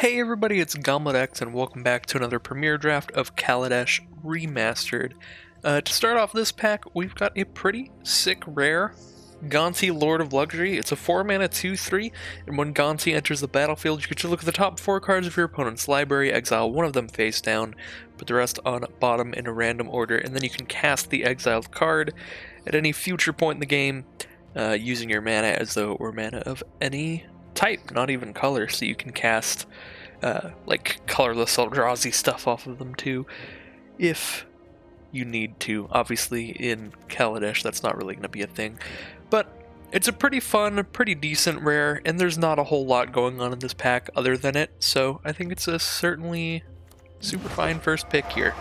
Hey everybody, it's Kaladesh and welcome back to another Premier Draft of Kaladesh Remastered. To start off this pack, we've got a pretty sick rare, Gonti Lord of Luxury. It's a 4-mana 2/3, and when Gonti enters the battlefield, you get to look at the top 4 cards of your opponent's library, exile one of them face down, put the rest on bottom in a random order, and then you can cast the exiled card at any future point in the game, using your mana as though it were mana of any type, not even color, so you can cast like colorless Eldrazi stuff off of them too, if you need to. Obviously in Kaladesh that's not really going to be a thing, but it's a pretty fun, pretty decent rare, and there's not a whole lot going on in this pack other than it, so I think it's a certainly super fine first pick here.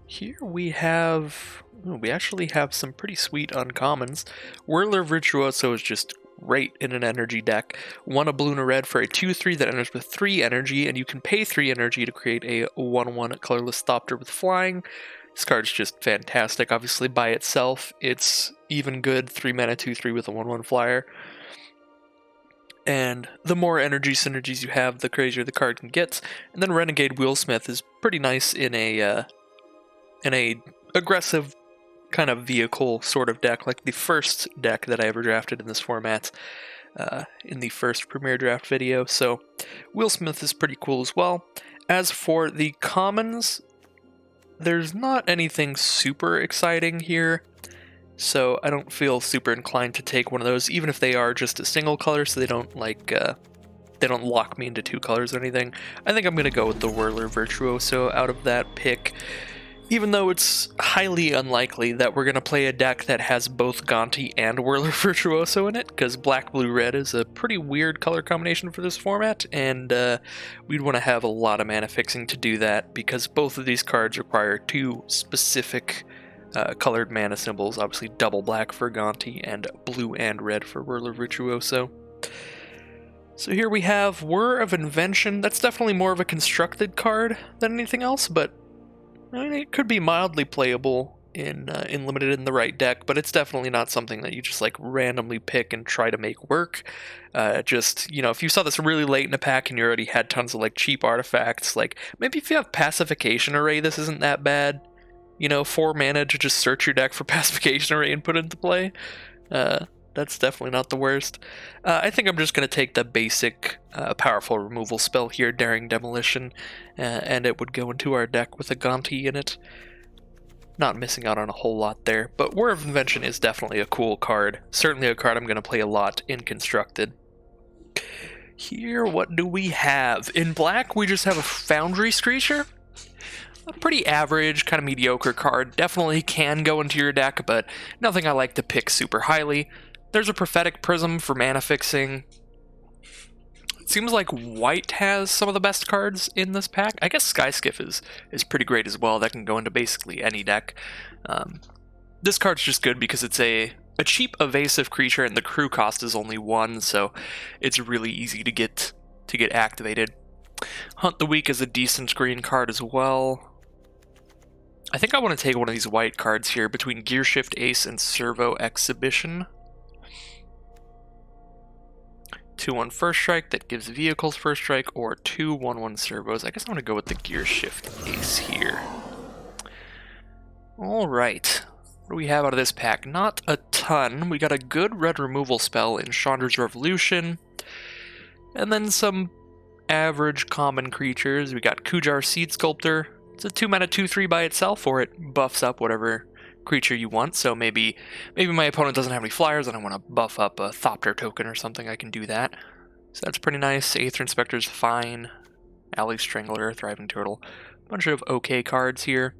Here we actually have some pretty sweet uncommons. Whirler Virtuoso is just great in an energy deck. 1 a blue and a red for a 2/3 that enters with 3 energy, and you can pay 3 energy to create a 1/1 colorless Thopter with flying. This card's just fantastic. Obviously by itself, it's even good 3 mana 2/3 with a 1/1 flyer. And the more energy synergies you have, the crazier the card can get. And then Renegade Wheelsmith is pretty nice in a aggressive kind of vehicle sort of deck, like the first deck that I ever drafted in this format in the first Premier Draft video, so Wheelsmith is pretty cool as well. As for the commons, there's not anything super exciting here, so I don't feel super inclined to take one of those, even if they are just a single color, so they don't lock me into 2 colors or anything. I think I'm going to go with the Whirler Virtuoso out of that pick, even though it's highly unlikely that we're going to play a deck that has both Gonti and Whirler Virtuoso in it, because black, blue, red is a pretty weird color combination for this format, and we'd want to have a lot of mana fixing to do that, because both of these cards require 2 specific colored mana symbols, obviously double black for Gonti and blue and red for Whirler Virtuoso. So here we have Whir of Invention. That's definitely more of a constructed card than anything else, but I mean, it could be mildly playable in limited in the right deck, but it's definitely not something that you just like randomly pick and try to make work. Just, you know, if you saw this really late in the pack and you already had tons of like cheap artifacts, like maybe if you have Pacification Array, this isn't that bad. You know, 4 mana to just search your deck for Pacification Array and put it into play. That's definitely not the worst. I think I'm just going to take the basic powerful removal spell here, Daring Demolition, and it would go into our deck with a Gonti in it. Not missing out on a whole lot there, but War of Invention is definitely a cool card. Certainly a card I'm going to play a lot in Constructed. Here, what do we have? In black, we just have a Foundry Screecher. A pretty average, kind of mediocre card. Definitely can go into your deck, but nothing I like to pick super highly. There's a Prophetic Prism for mana fixing. It seems like white has some of the best cards in this pack. I guess Skyskiff is pretty great as well. That can go into basically any deck. This card's just good because it's a cheap evasive creature and the crew cost is only 1, so it's really easy to get activated. Hunt the Weak is a decent green card as well. I think I want to take one of these white cards here between Gearshift Ace and Servo Exhibition. 2/1 First Strike that gives vehicles First Strike, or 2 1/1 servos. I guess I'm going to go with the Gearshift Ace here. Alright, what do we have out of this pack? Not a ton. We got a good red removal spell in Chandra's Revolution, and then some average common creatures. We got Kujar Seed Sculptor. It's a 2 mana 2/3 by itself, or it buffs up whatever creature you want. So maybe my opponent doesn't have any flyers and I want to buff up a Thopter token or something, I can do that. So that's pretty nice. Aether Inspector's fine. Alley Strangler, Thriving Turtle. Bunch of okay cards here.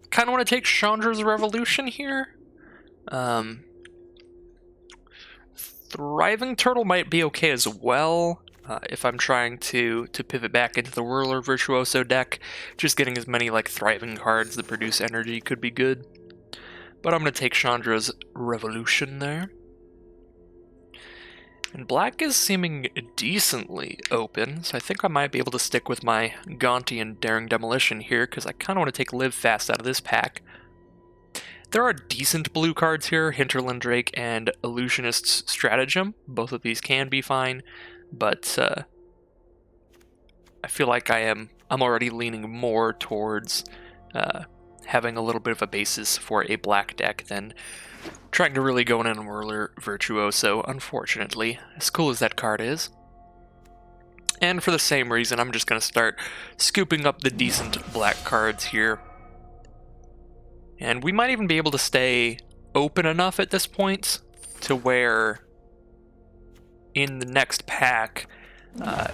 Kind of want to take Chandra's Revolution here. Thriving Turtle might be okay as well. If I'm trying to pivot back into the Whirler Virtuoso deck, just getting as many like thriving cards that produce energy could be good. But I'm going to take Chandra's Revolution there. And black is seeming decently open, so I think I might be able to stick with my Gonti and Daring Demolition here, because I kind of want to take Live Fast out of this pack. There are decent blue cards here, Hinterland Drake and Illusionist's Stratagem. Both of these can be fine. but I feel like I'm already leaning more towards having a little bit of a basis for a black deck than trying to really go in an Whirler Virtuoso, unfortunately, as cool as that card is. And for the same reason, I'm just going to start scooping up the decent black cards here. And we might even be able to stay open enough at this point to where in the next pack,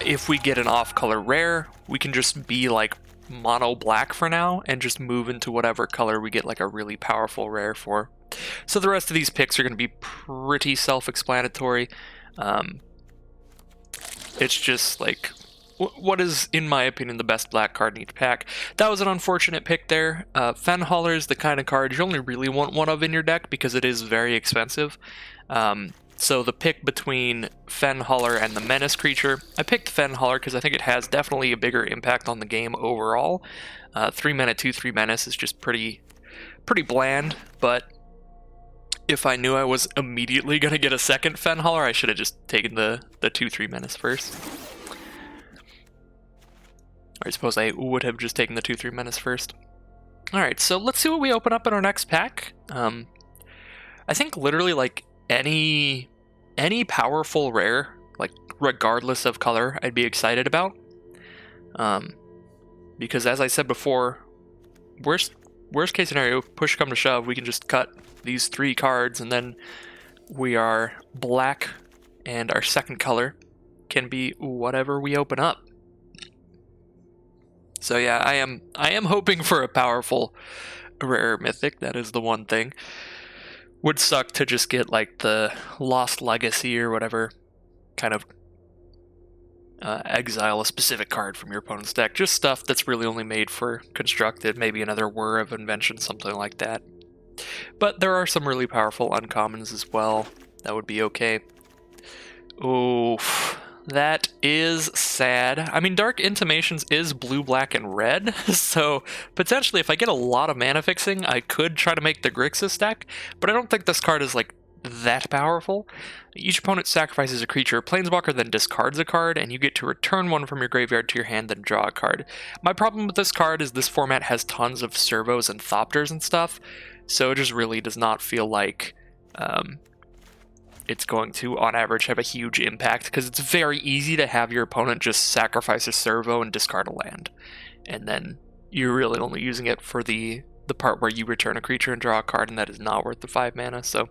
if we get an off-color rare, we can just be like mono black for now and just move into whatever color we get like a really powerful rare for. So the rest of these picks are going to be pretty self-explanatory. It's just like what is, in my opinion, the best black card in each pack. That was an unfortunate pick there. Fenhauler is the kind of card you only really want one of in your deck because it is very expensive. So the pick between Fenhauler and the Menace creature, I picked Fenhauler because I think it has definitely a bigger impact on the game overall. 3 mana 2/3 Menace is just pretty bland, but if I knew I was immediately going to get a second Fenhauler, I should have just taken the 2/3 Menace first. Or I suppose I would have just taken the 2/3 Menace first. Alright, so let's see what we open up in our next pack. I think literally like any powerful rare, like regardless of color, I'd be excited about. Because as I said before, worst case scenario, push come to shove, we can just cut these 3 cards and then we are black and our second color can be whatever we open up. So yeah, I am hoping for a powerful rare mythic. That is the one thing. Would suck to just get like the Lost Legacy or whatever, kind of exile a specific card from your opponent's deck. Just stuff that's really only made for constructed, maybe another Whir of Invention, something like that. But there are some really powerful uncommons as well. That would be okay. Oof. That is sad. I mean, Dark Intimations is blue, black, and red, so potentially if I get a lot of mana fixing, I could try to make the Grixis deck, but I don't think this card is, like, that powerful. Each opponent sacrifices a creature, Planeswalker then discards a card, and you get to return one from your graveyard to your hand, then draw a card. My problem with this card is this format has tons of servos and thopters and stuff, so it just really does not feel like it's going to, on average, have a huge impact, because it's very easy to have your opponent just sacrifice a servo and discard a land. And then you're really only using it for the part where you return a creature and draw a card, and that is not worth the 5 mana, so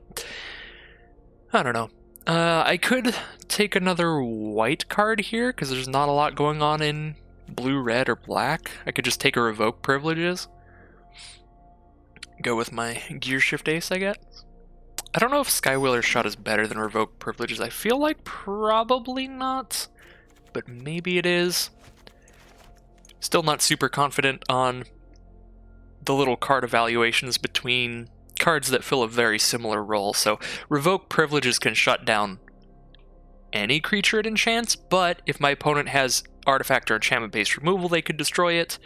I don't know. I could take another white card here, because there's not a lot going on in blue, red, or black. I could just take a Revoke Privileges. Go with my Gear Shift Ace, I guess. I don't know if Skywheeler's Shot is better than Revoke Privileges. I feel like probably not, but maybe it is. Still not super confident on the little card evaluations between cards that fill a very similar role. So Revoke Privileges can shut down any creature it enchants, but if my opponent has artifact or enchantment-based removal, they could destroy it,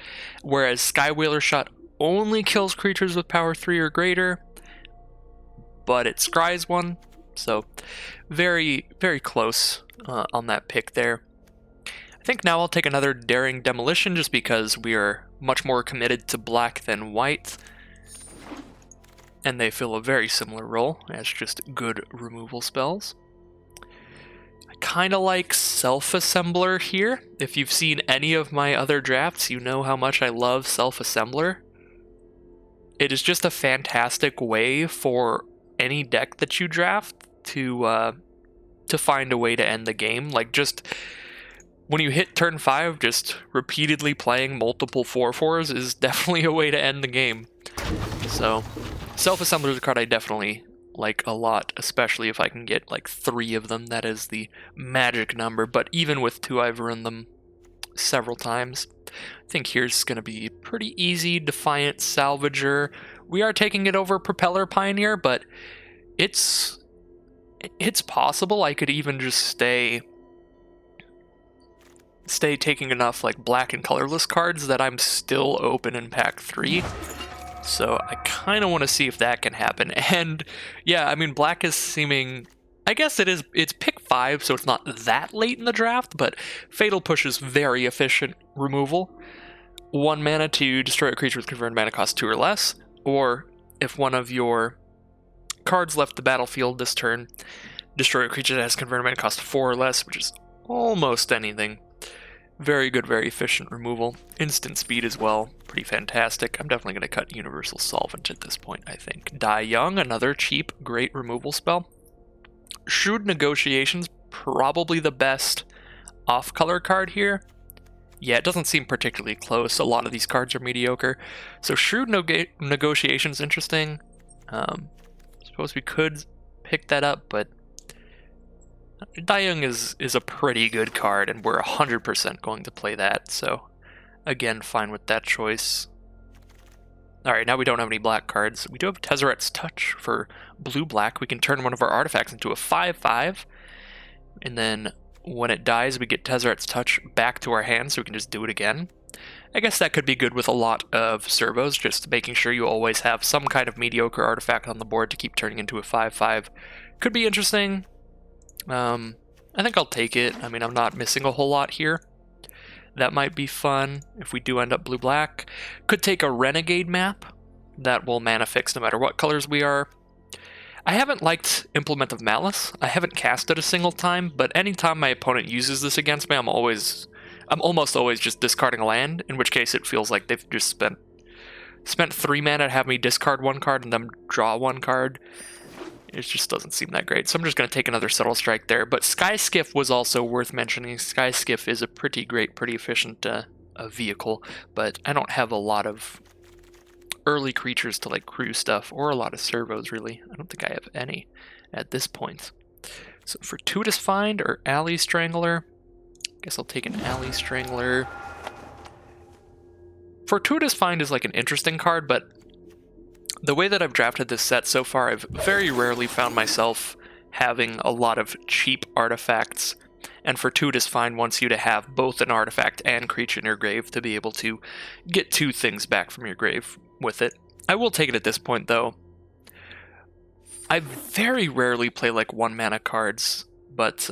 whereas Skywheeler's Shot only kills creatures with power 3 or greater, but it scries one, so very, very close on that pick there. I think now I'll take another Daring Demolition just because we are much more committed to black than white, and they fill a very similar role as just good removal spells. I kind of like Self-Assembler here. If you've seen any of my other drafts, you know how much I love Self-Assembler. It is just a fantastic way for any deck that you draft to find a way to end the game. Like, just when you hit turn 5, just repeatedly playing multiple 4/4s is definitely a way to end the game. So Self-Assembler is a card I definitely like a lot, especially if I can get like 3 of them. That is the magic number, but even with 2, I've run them several times. I think here's going to be pretty easy. Defiant Salvager. We are taking it over Propeller Pioneer, but it's possible I could even just stay taking enough like black and colorless cards that I'm still open in pack 3. So I kind of want to see if that can happen. And yeah, I mean, black is seeming I guess it's pick 5, so it's not that late in the draft, but Fatal Push is very efficient removal. 1 mana to destroy a creature with converted mana cost 2 or less, or if one of your cards left the battlefield this turn, destroy a creature that has converted mana cost 4 or less, which is almost anything. Very good, very efficient removal. Instant speed as well, pretty fantastic. I'm definitely going to cut Universal Solvent at this point, I think. Die Young, another cheap, great removal spell. Shrewd Negotiations, probably the best off-color card here. Yeah, it doesn't seem particularly close. A lot of these cards are mediocre. So Shrewd Negotiations, interesting. Suppose we could pick that up, but Die Young is a pretty good card, and we're 100% going to play that. So, again, fine with that choice. Alright, now we don't have any black cards. We do have Tezzeret's Touch for blue-black. We can turn one of our artifacts into a 5/5, and then when it dies, we get Tezzeret's Touch back to our hand, so we can just do it again. I guess that could be good with a lot of servos, just making sure you always have some kind of mediocre artifact on the board to keep turning into a 5/5. Could be interesting. I think I'll take it. I mean, I'm not missing a whole lot here. That might be fun if we do end up blue-black. Could take a Renegade map. That will mana fix no matter what colors we are. I haven't liked Implement of Malice. I haven't cast it a single time, but anytime my opponent uses this against me, I'm almost always just discarding a land, in which case it feels like they've just spent 3 mana to have me discard 1 card and then draw 1 card. It just doesn't seem that great, so I'm just going to take another Subtle Strike there. But Sky Skiff was also worth mentioning. Sky Skiff is a pretty great, pretty efficient vehicle, but I don't have a lot of early creatures to like crew stuff, or a lot of servos, really. I don't think I have any at this point. So Fortuitous Find or Alley Strangler. I guess I'll take an Alley Strangler. Fortuitous Find is like an interesting card, but the way that I've drafted this set so far, I've very rarely found myself having a lot of cheap artifacts, and Fortuitous Find wants you to have both an artifact and creature in your grave to be able to get 2 things back from your grave with it. I will take it at this point, though. I very rarely play like 1 mana cards, but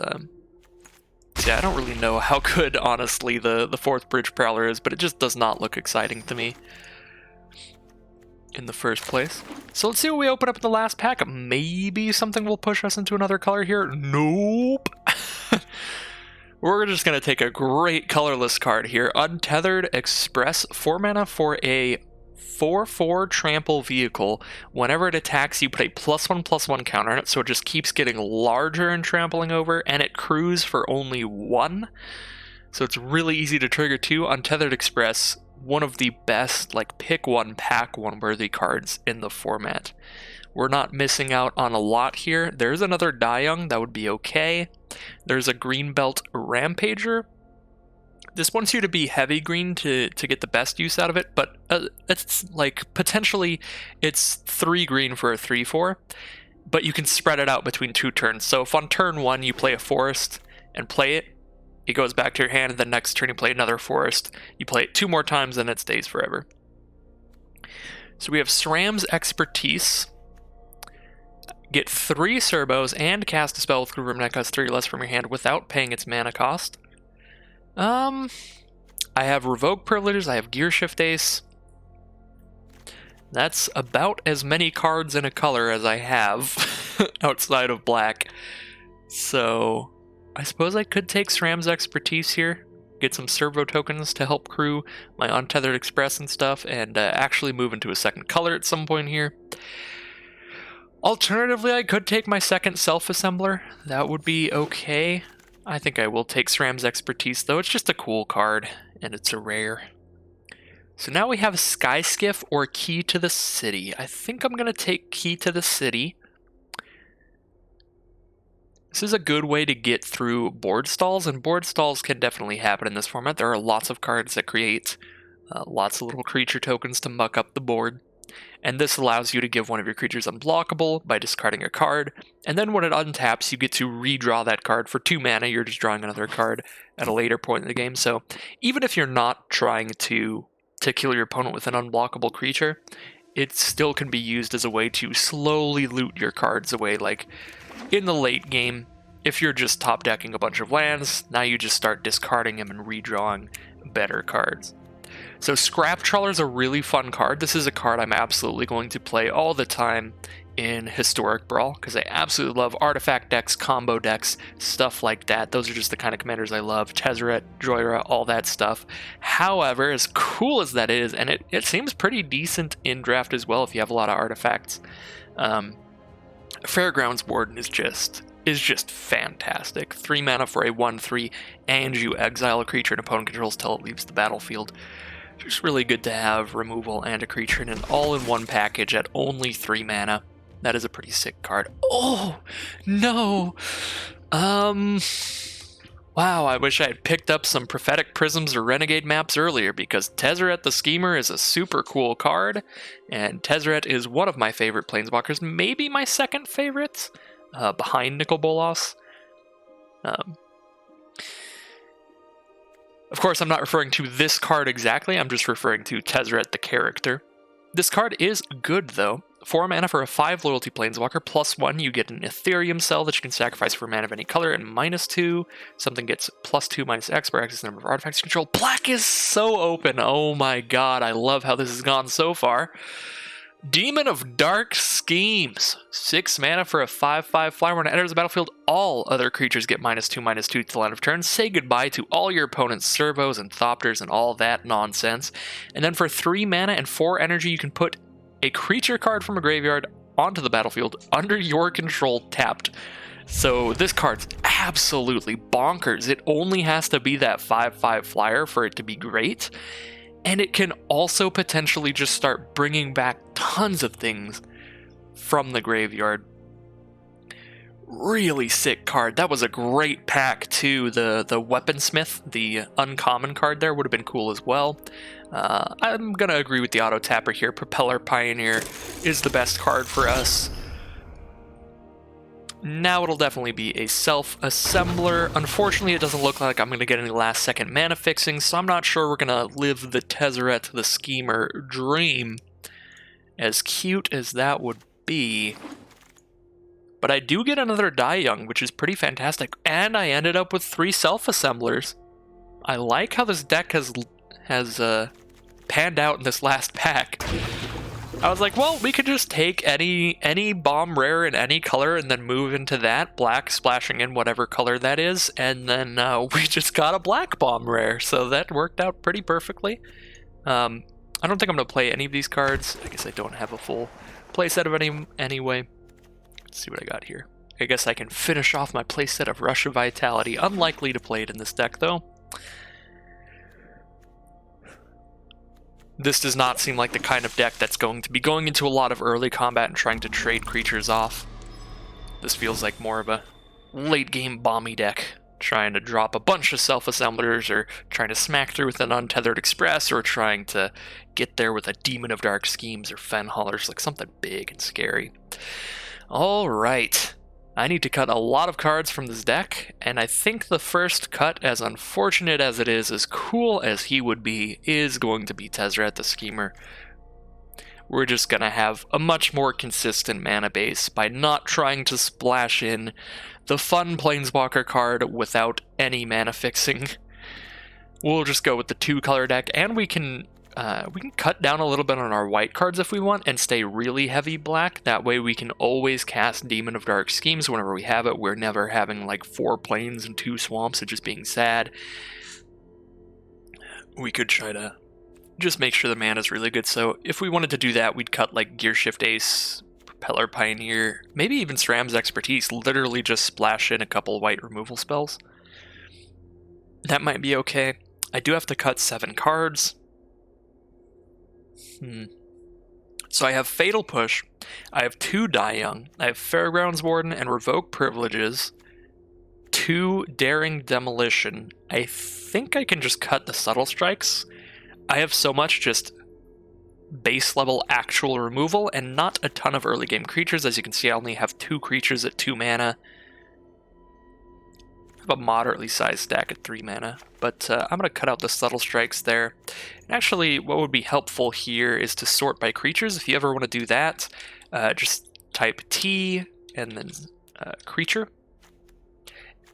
yeah, I don't really know how good, honestly, the 4th Bridge Prowler is, but it just does not look exciting to me in the first place. So let's see what we open up in the last pack. Maybe something will push us into another color here. Nope. We're just going to take a great colorless card here. Untethered Express, 4 mana for a 4/4 trample vehicle. Whenever it attacks, you put a +1/+1 counter on it, so it just keeps getting larger and trampling over, and it crews for only 1. So it's really easy to trigger too. Untethered Express, one of the best like pick 1 pack 1 worthy cards in the format. We're not missing out on a lot here. There's another Die Young, that would be okay. There's a Greenbelt Rampager. This wants you to be heavy green to get the best use out of it, but it's like potentially it's 3 green for a 3/4, but you can spread it out between 2 turns. So if on turn 1 you play a forest and play it, it goes back to your hand, and the next turn you play another forest. You play it 2 more times, and it stays forever. So we have SRAM's Expertise. Get 3 Cerbos and cast a spell with Guru that costs 3 or less from your hand without paying its mana cost. I have Revoke Privileges, I have Gear Shift Ace. That's about as many cards in a color as I have outside of black. So I suppose I could take SRAM's Expertise here, get some servo tokens to help crew my Untethered Express and stuff, and actually move into a second color at some point here. Alternatively, I could take my second Self-Assembler. That would be okay. I think I will take SRAM's Expertise, though. It's just a cool card, and it's a rare. So now we have Sky Skiff or Key to the City. I think I'm going to take Key to the City. This is a good way to get through board stalls, and board stalls can definitely happen in this format. There are lots of cards that create lots of little creature tokens to muck up the board. And this allows you to give one of your creatures unblockable by discarding a card, and then when it untaps, you get to redraw that card for 2 mana. You're just drawing another card at a later point in the game. So even if you're not trying to kill your opponent with an unblockable creature, it still can be used as a way to slowly loot your cards away. Like, in the late game, if you're just top decking a bunch of lands, now you just start discarding them and redrawing better cards. So Scrap Trawler is a really fun card. This is a card I'm absolutely going to play all the time in Historic Brawl, because I absolutely love artifact decks, combo decks, stuff like that. Those are just the kind of commanders I love. Tezzeret, Joyra, all that stuff. However, as cool as that is, and it seems pretty decent in draft as well if you have a lot of artifacts, Fairgrounds Warden is just fantastic. 3 mana for a 1/3, and you exile a creature an opponent controls till it leaves the battlefield. Just really good to have removal and a creature in an all-in-one package at only 3 mana. That is a pretty sick card. Oh, no! Wow, I wish I had picked up some Prophetic Prisms or Renegade maps earlier, because Tezzeret the Schemer is a super cool card, and Tezzeret is one of my favorite Planeswalkers, maybe my second favorite, behind Nicol Bolas. Of course, I'm not referring to this card exactly, I'm just referring to Tezzeret the character. This card is good, though. 4 mana for a 5 loyalty Planeswalker, +1, you get an Ethereum cell that you can sacrifice for mana of any color, and -2, something gets +2/-X per X number of artifacts you control. Black is so open, oh my god, I love how this has gone so far. Demon of Dark Schemes, 6 mana for a 5/5 flyer. When it enters the battlefield, all other creatures get -2/-2 to the end of turn. Say goodbye to all your opponent's servos and thopters and all that nonsense. And then for 3 mana and 4 energy, you can put a creature card from a graveyard onto the battlefield under your control tapped. So this card's absolutely bonkers. It only has to be that 5/5 flyer for it to be great. And it can also potentially just start bringing back tons of things from the graveyard. Really sick card. That was a great pack too. The Weaponsmith, the uncommon card there, would have been cool as well. I'm going to agree with the auto tapper here. Propeller Pioneer is the best card for us. Now it'll definitely be a self-assembler. Unfortunately, it doesn't look like I'm going to get any last-second mana fixing, so I'm not sure we're going to live the Tezzeret the Schemer dream. As cute as that would be. But I do get another Die Young, which is pretty fantastic, and I ended up with 3 self-assemblers. I like how this deck has panned out in this last pack. I was like, well, we could just take any bomb rare in any color and then move into that, black splashing in whatever color that is, and then we just got a black bomb rare, so that worked out pretty perfectly. I don't think I'm going to play any of these cards. I guess I don't have a full playset of any anyway. Let's see what I got here. I guess I can finish off my playset of Rush of Vitality. Unlikely to play it in this deck, though. This does not seem like the kind of deck that's going to be going into a lot of early combat and trying to trade creatures off. This feels like more of a late-game bomby deck, trying to drop a bunch of self-assemblers, or trying to smack through with an Untethered Express, or trying to get there with a Demon of Dark Schemes or Fen Haulers, like something big and scary. Alright, I need to cut a lot of cards from this deck, and I think the first cut, as unfortunate as it is, as cool as he would be, is going to be Tezzeret the Schemer. We're just going to have a much more consistent mana base by not trying to splash in the fun Planeswalker card without any mana fixing. We'll just go with the 2-color deck, and we can cut down a little bit on our white cards if we want and stay really heavy black. That way we can always cast Demon of Dark Schemes whenever we have it. We're never having like 4 plains and 2 swamps and just being sad. We could try to just make sure the mana is really good. So if we wanted to do that, we'd cut like Gearshift Ace, Propeller Pioneer, maybe even SRAM's Expertise, literally just splash in a couple white removal spells. That might be okay. I do have to cut 7 cards. So I have Fatal Push, I have 2 Die Young, I have Fairgrounds Warden and Revoke Privileges, 2 Daring Demolition. I think I can just cut the Subtle Strikes. I have so much just base level actual removal and not a ton of early game creatures. As you can see, I only have 2 creatures at 2 mana. I have a moderately sized stack at 3 mana, but I'm going to cut out the Subtle Strikes there. And actually, what would be helpful here is to sort by creatures. If you ever want to do that, just type T and then creature.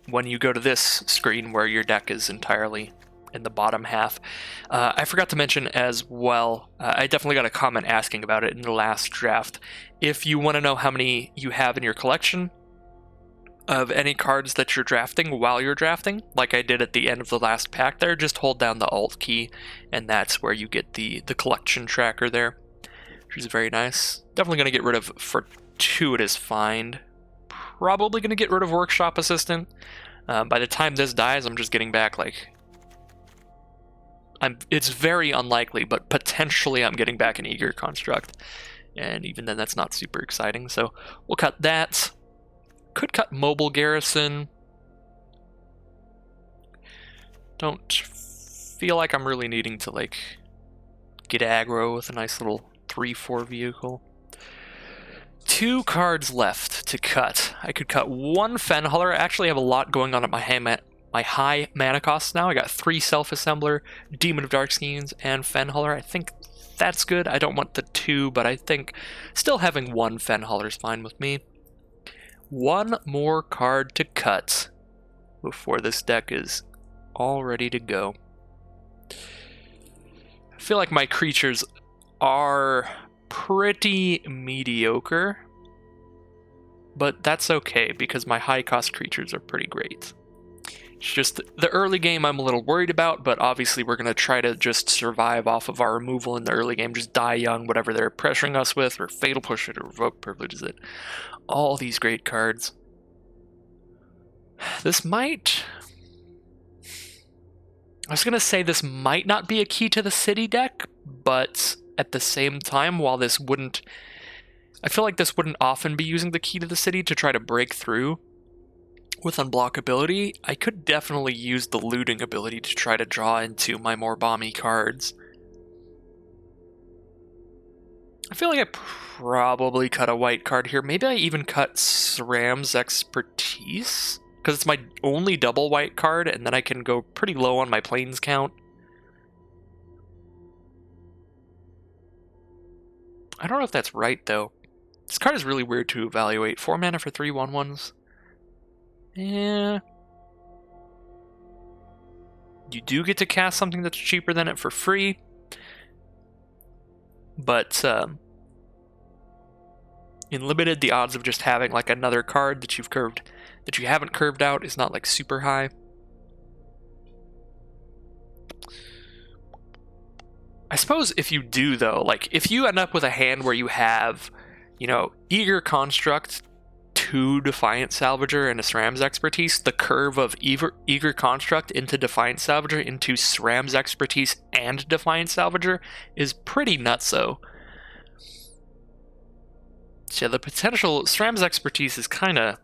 When you go to this screen where your deck is entirely in the bottom half, I forgot to mention as well, I definitely got a comment asking about it in the last draft. If you want to know how many you have in your collection of any cards that you're drafting while you're drafting, like I did at the end of the last pack there, just hold down the Alt key, and that's where you get the collection tracker there, which is very nice. Definitely going to get rid of Fortuitous Find. Probably going to get rid of Workshop Assistant. By the time this dies, I'm just getting back, like... it's very unlikely, but potentially I'm getting back an Eager Construct. And even then, that's not super exciting, so we'll cut that. Could cut Mobile Garrison. Don't feel like I'm really needing to, like, get aggro with a nice little 3-4 vehicle. 2 cards left to cut. I could cut 1 Fenhuller. I actually have a lot going on at my high mana costs now. I got 3 Self-Assembler, Demon of Darkskins, and Fenhuller. I think that's good. I don't want the 2, but I think still having 1 Fenhuller is fine with me. 1 more card to cut before this deck is all ready to go. I feel like my creatures are pretty mediocre, but that's okay because my high-cost creatures are pretty great. It's just the early game I'm a little worried about, but obviously we're going to try to just survive off of our removal in the early game, just die young, whatever they're pressuring us with, or Fatal Push it, or Revoke Privileges it. All these great cards. This might... I was going to say this might not be a Key to the City deck, but at the same time, while this wouldn't... I feel like this wouldn't often be using the Key to the City to try to break through with unblockability. I could definitely use the looting ability to try to draw into my more bomby cards. I feel like I probably cut a white card here. Maybe I even cut SRAM's Expertise, because it's my only double white card, and then I can go pretty low on my planes count. I don't know if that's right, though. This card is really weird to evaluate. 4 mana for 3 1/1s. Yeah. You do get to cast something that's cheaper than it for free. But in Limited, the odds of just having like another card that you haven't curved out is not like super high. I suppose if you do, though, like if you end up with a hand where you have, you know, Eager Construct, 2 Defiant Salvager, and a SRAM's Expertise, the curve of Eager Construct into Defiant Salvager into SRAM's Expertise and Defiant Salvager is pretty nutso. So yeah, the potential SRAM's Expertise is kind of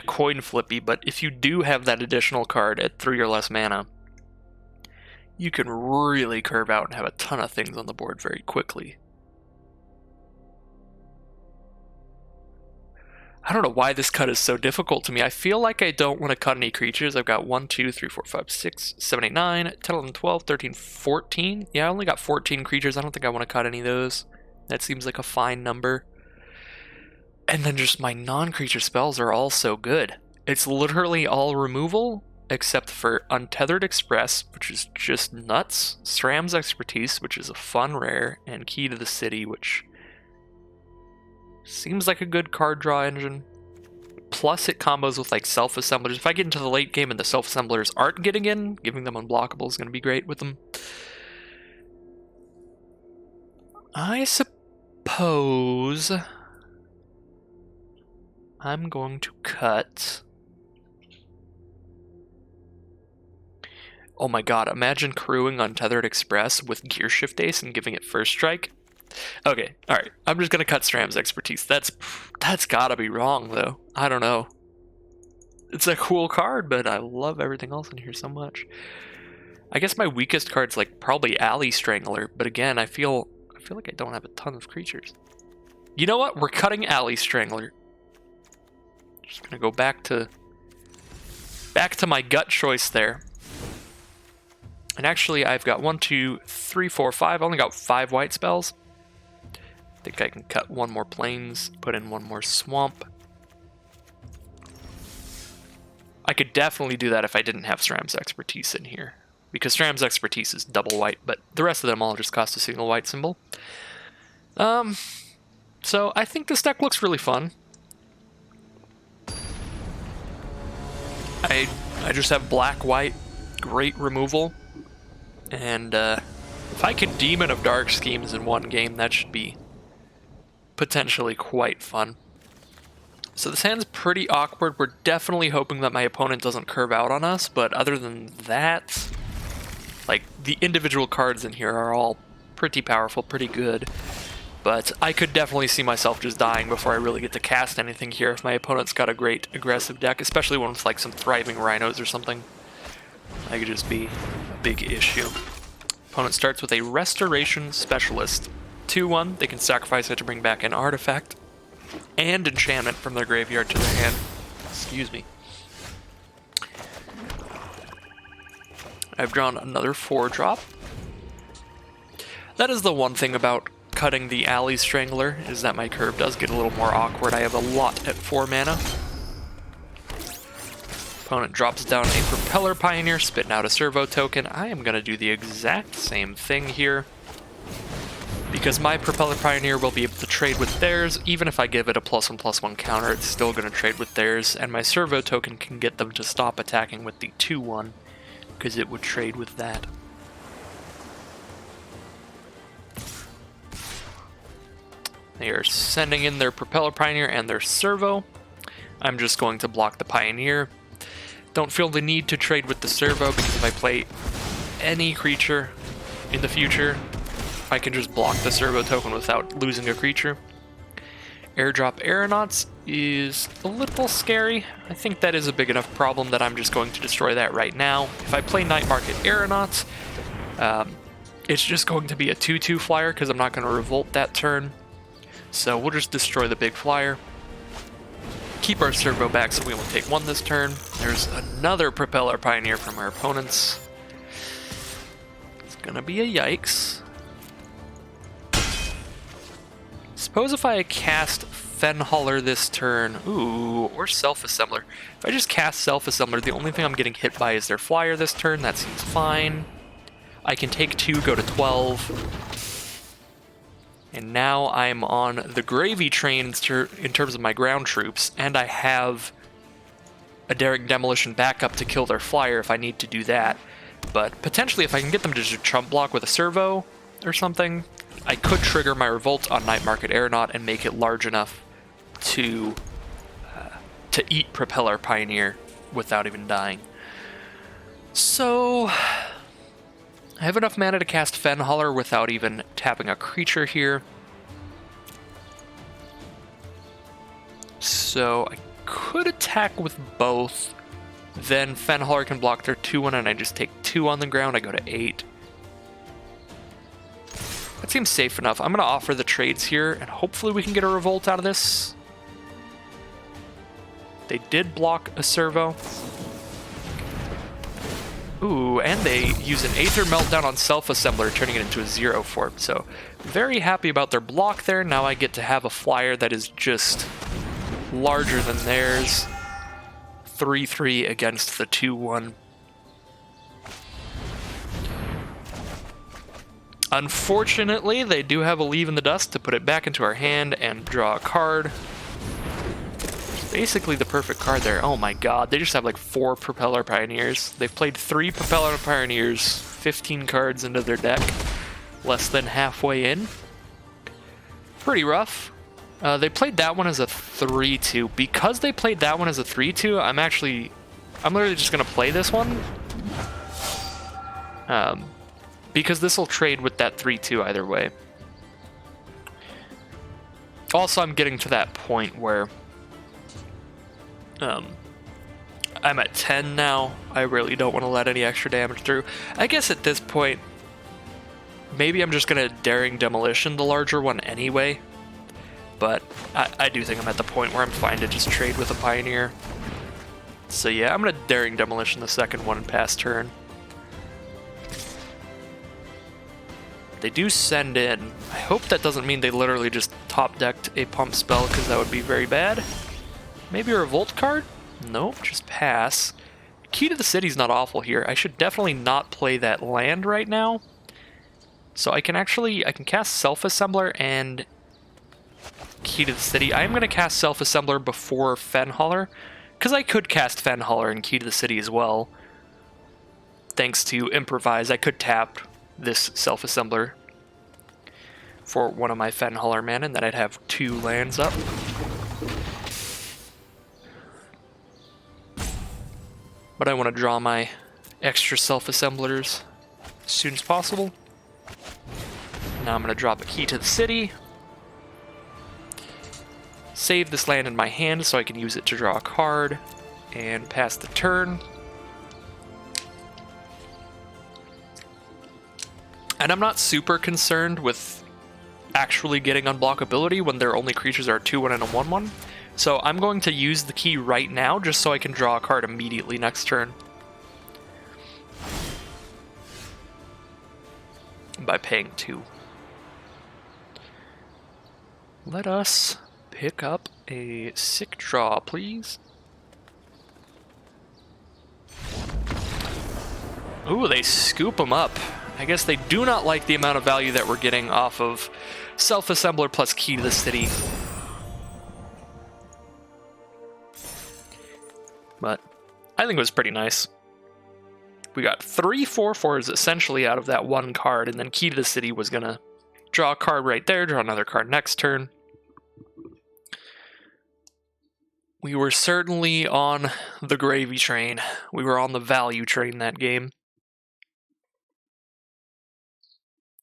coin flippy, but if you do have that additional card at 3 or less mana, you can really curve out and have a ton of things on the board very quickly. I don't know why this cut is so difficult to me. I feel like I don't want to cut any creatures. I've got 1, 2, 3, 4, 5, 6, 7, 8, 9, 10, 11, 12, 13, 14. Yeah, I only got 14 creatures. I don't think I want to cut any of those. That seems like a fine number. And then just my non-creature spells are all so good. It's literally all removal, except for Untethered Express, which is just nuts, SRAM's Expertise, which is a fun rare, and Key to the City, which seems like a good card draw engine. Plus it combos with like self-assemblers. If I get into the late game and the self-assemblers aren't getting in, giving them unblockable is going to be great with them. I suppose I'm going to cut... Oh my god, imagine crewing Untethered Express with Gearshift Ace and giving it first strike. Okay, alright, I'm just gonna cut SRAM's Expertise. That's gotta be wrong, though. I don't know. It's a cool card, but I love everything else in here so much. I guess my weakest card's like probably Alley Strangler, but again, I feel like I don't have a ton of creatures. You know what? We're cutting Alley Strangler. Just gonna go back to my gut choice there. And actually, I've got 1, 2, 3, 4, 5. I only got 5 white spells. I think I can cut 1 more plains, put in 1 more swamp. I could definitely do that if I didn't have Stram's Expertise in here, because Stram's Expertise is double white, but the rest of them all just cost a single white symbol. So I think this deck looks really fun. I just have black-white, great removal, and if I could Demon of Dark Schemes in one game, that should be potentially quite fun. So this hand's pretty awkward. We're definitely hoping that my opponent doesn't curve out on us, but other than that, like, the individual cards in here are all pretty powerful, pretty good. But I could definitely see myself just dying before I really get to cast anything here if my opponent's got a great aggressive deck, especially one with like some thriving rhinos or something. That could just be a big issue. Opponent starts with a Restoration Specialist. 2/1, they can sacrifice it to bring back an artifact and enchantment from their graveyard to their hand. Excuse me. I've drawn another 4-drop. That is the one thing about cutting the Alley Strangler, is that my curve does get a little more awkward. I have a lot at 4 mana. Opponent drops down a Propeller Pioneer, spitting out a Servo token. I am going to do the exact same thing here, because my Propeller Pioneer will be able to trade with theirs. Even if I give it a +1/+1 counter, it's still going to trade with theirs, and my Servo token can get them to stop attacking with the 2/1, because it would trade with that. They are sending in their Propeller Pioneer and their Servo. I'm just going to block the Pioneer. Don't feel the need to trade with the Servo, because if I play any creature in the future, I can just block the Servo token without losing a creature. Airdrop Aeronauts is a little scary. I think that is a big enough problem that I'm just going to destroy that right now. If I play Night Market Aeronauts, it's just going to be a 2/2 flyer, because I'm not going to revolt that turn. So we'll just destroy the big flyer. Keep our Servo back so we only take 1 this turn. There's another Propeller Pioneer from our opponents. It's gonna be a yikes. Suppose if I cast Fenhauler this turn, ooh, or Self-Assembler. If I just cast Self-Assembler, the only thing I'm getting hit by is their flyer this turn. That seems fine. I can take 2, go to 12. And now I'm on the gravy train in terms of my ground troops, and I have a Daring Demolition backup to kill their flyer if I need to do that. But potentially, if I can get them to just chump block with a Servo or something, I could trigger my Revolt on Night Market Aeronaut and make it large enough to eat Propeller Pioneer without even dying. So I have enough mana to cast Fenhauler without even tapping a creature here. So I could attack with both. Then Fenhauler can block their 2/1 and I just take 2 on the ground. I go to 8. That seems safe enough. I'm going to offer the trades here, and hopefully we can get a Revolt out of this. They did block a Servo. Ooh, and they use an Aether Meltdown on Self-Assembler, turning it into a 0 form. So, very happy about their block there. Now I get to have a flyer that is just larger than theirs. 3/3 against the 2/1. Unfortunately, they do have a Leave in the Dust to put it back into our hand and draw a card. Basically the perfect card there. Oh my god, they just have like 4 Propeller Pioneers. They've played 3 Propeller Pioneers, 15 cards into their deck, less than halfway in. Pretty rough. They played that one as a 3/2. Because they played that one as a 3/2, I'm literally just gonna play this one. Because this will trade with that 3/2 either way. Also, I'm getting to that point where I'm at 10 now. I really don't want to let any extra damage through. I guess at this point, maybe I'm just going to Daring Demolition the larger one anyway. But I do think I'm at the point where I'm fine to just trade with a Pioneer. So yeah, I'm going to Daring Demolition the second one and pass turn. They do send in. I hope that doesn't mean they literally just top-decked a pump spell, because that would be very bad. Maybe a Revolt card? Nope, just pass. Key to the City's not awful here. I should definitely not play that land right now. So I can cast Self-Assembler and Key to the City. I am going to cast Self-Assembler before Fenholler, because I could cast Fenholler and Key to the City as well. Thanks to Improvise, I could tap this Self-Assembler for one of my Fenholler mana, and then I'd have 2 lands up. But I want to draw my extra Self-Assemblers as soon as possible. Now I'm going to drop a Key to the City. Save this land in my hand so I can use it to draw a card and pass the turn. And I'm not super concerned with actually getting unblockability when their only creatures are a 2/1 and a 1/1. So I'm going to use the key right now just so I can draw a card immediately next turn. By paying 2. Let us pick up a sick draw, please. Ooh, they scoop them up. I guess they do not like the amount of value that we're getting off of Self-Assembler plus Key to the City. But I think it was pretty nice. We got 3 4/4s essentially out of that one card, and then Key to the City was going to draw a card right there, draw another card next turn. We were certainly on the gravy train. We were on the value train that game.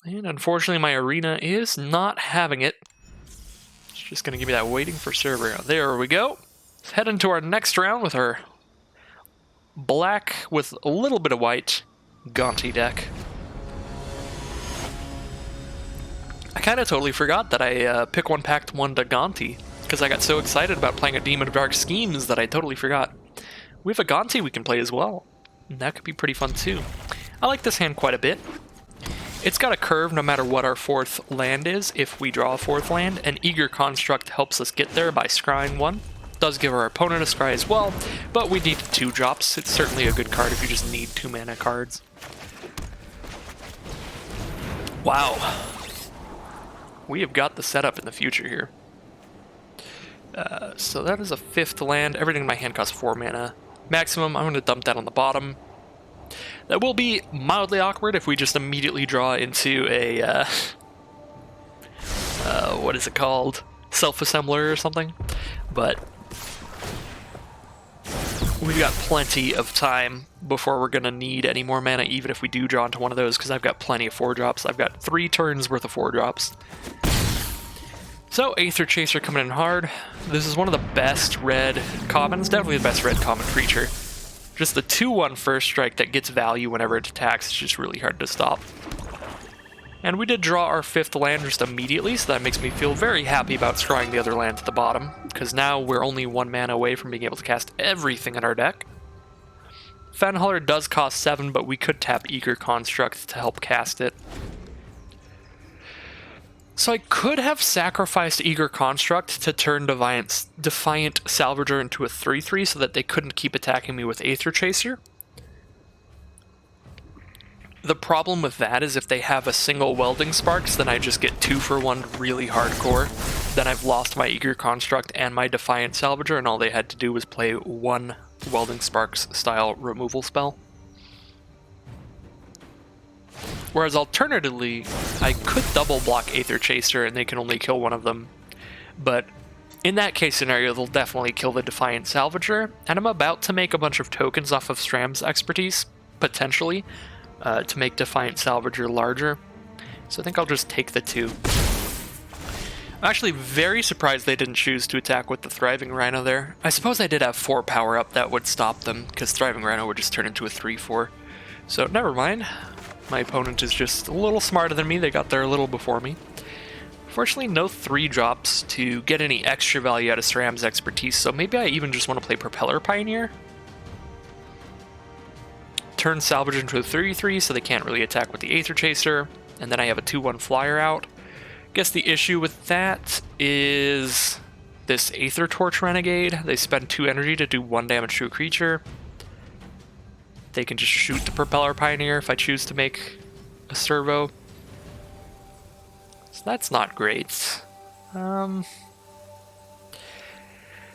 And unfortunately, my arena is not having it. It's just going to give me that waiting for server. There we go. Let's head into our next round with our black with a little bit of white Gonti deck. I kind of totally forgot that I pick one, packed one to Gonti, because I got so excited about playing a Demon of Dark Schemes that I totally forgot. We have a Gonti we can play as well, and that could be pretty fun too. I like this hand quite a bit. It's got a curve no matter what our 4th land is. If we draw a 4th land, an Eager Construct helps us get there by scrying 1. Does give our opponent a scry as well, but we need 2 drops. It's certainly a good card if you just need 2 mana cards. Wow. We have got the setup in the future here. So that is a 5th land. Everything in my hand costs 4 mana. Maximum, I'm going to dump that on the bottom. That will be mildly awkward if we just immediately draw into a, what is it called? Self-assembler or something. But we've got plenty of time before we're going to need any more mana, even if we do draw into one of those, because I've got plenty of 4-drops. I've got 3 turns worth of 4-drops. So, Aether Chaser coming in hard. This is one of the best red commons, definitely the best red common creature. Just the 2/1 first strike that gets value whenever it attacks is just really hard to stop. And we did draw our 5th land just immediately, so that makes me feel very happy about scrying the other land at the bottom, because now we're only 1 mana away from being able to cast everything in our deck. Fenholler does cost 7, but we could tap Eager Construct to help cast it. So I could have sacrificed Eager Construct to turn Defiant Salvager into a 3/3 so that they couldn't keep attacking me with Aether Chaser. The problem with that is if they have a single Welding Sparks, then I just get 2 for 1 really hardcore. Then I've lost my Eager Construct and my Defiant Salvager, and all they had to do was play 1 Welding Sparks style removal spell. Whereas alternatively, I could double block Aether Chaser and they can only kill one of them. But in that case scenario, they'll definitely kill the Defiant Salvager, and I'm about to make a bunch of tokens off of Stram's expertise, potentially, to make Defiant Salvager larger. So I think I'll just take the 2. I'm actually very surprised they didn't choose to attack with the Thriving Rhino there. I suppose I did have 4 power up that would stop them, because Thriving Rhino would just turn into a 3/4. So never mind. My opponent is just a little smarter than me. They got there a little before me. Fortunately, no 3-drops to get any extra value out of Stram's expertise, so maybe I even just want to play Propeller Pioneer. Turn Salvage into a 3/3, so they can't really attack with the Aether Chaser, and then I have a 2/1 flyer out. Guess the issue with that is this Aether Torch Renegade. They spend 2 energy to do 1 damage to a creature. they can just shoot the Propeller Pioneer if I choose to make a servo. So that's not great.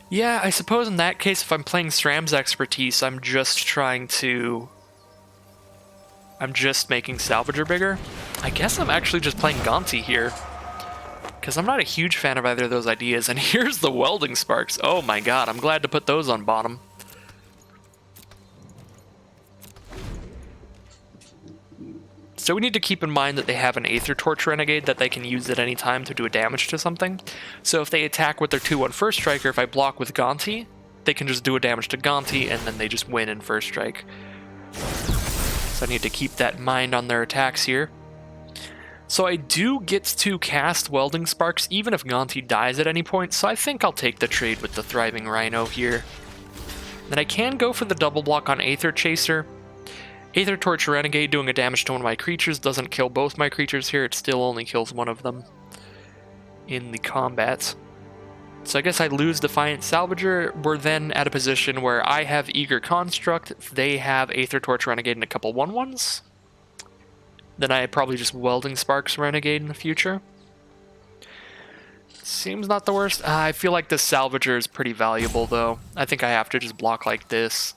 Yeah, I suppose in that case, if I'm playing SRAM's Expertise, I'm just making Salvager bigger. I guess I'm actually just playing Gonti here, because I'm not a huge fan of either of those ideas. And here's the Welding Sparks. Oh my god, I'm glad to put those on bottom. So we need to keep in mind that they have an Aether Torch Renegade that they can use at any time to do a damage to something. So if they attack with their 2/1 First Striker, if I block with Gonti, they can just do a damage to Gonti, and then they just win in First Strike. So I need to keep that in mind on their attacks here. So I do get to cast Welding Sparks even if Gonti dies at any point, so I think I'll take the trade with the Thriving Rhino here. Then I can go for the double block on Aether Chaser. Aether Torch Renegade doing a damage to one of my creatures doesn't kill both my creatures here, it still only kills one of them in the combat. So I guess I lose Defiant Salvager. We're then at a position where I have Eager Construct, they have Aether Torch Renegade and a couple 1/1s. Then I probably just Welding Sparks Renegade in the future. Seems not the worst. I feel like this Salvager is pretty valuable though. I think I have to just block like this.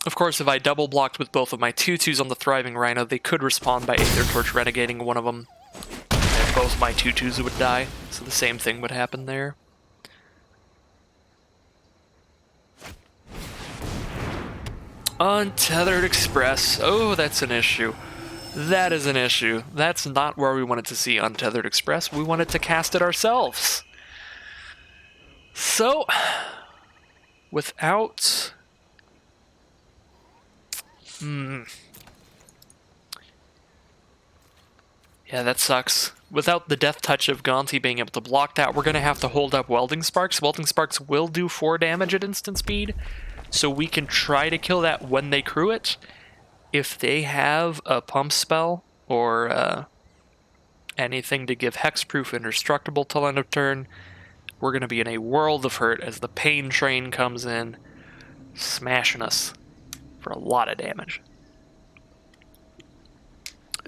Of course, if I double blocked with both of my 2/2s on the Thriving Rhino, they could respawn by Aether Torch Renegading one of them. And both my 2/2s would die, so the same thing would happen there. Untethered Express. Oh, that's an issue. That is an issue. That's not where we wanted to see Untethered Express. We wanted to cast it ourselves. So, without... Yeah, that sucks. Without the death touch of Gonti being able to block that, we're going to have to hold up Welding Sparks. Welding Sparks will do 4 damage at instant speed, so we can try to kill that when they crew it. If they have a pump spell or anything to give hexproof indestructible till end of turn, we're going to be in a world of hurt as the Pain Train comes in, smashing us for a lot of damage.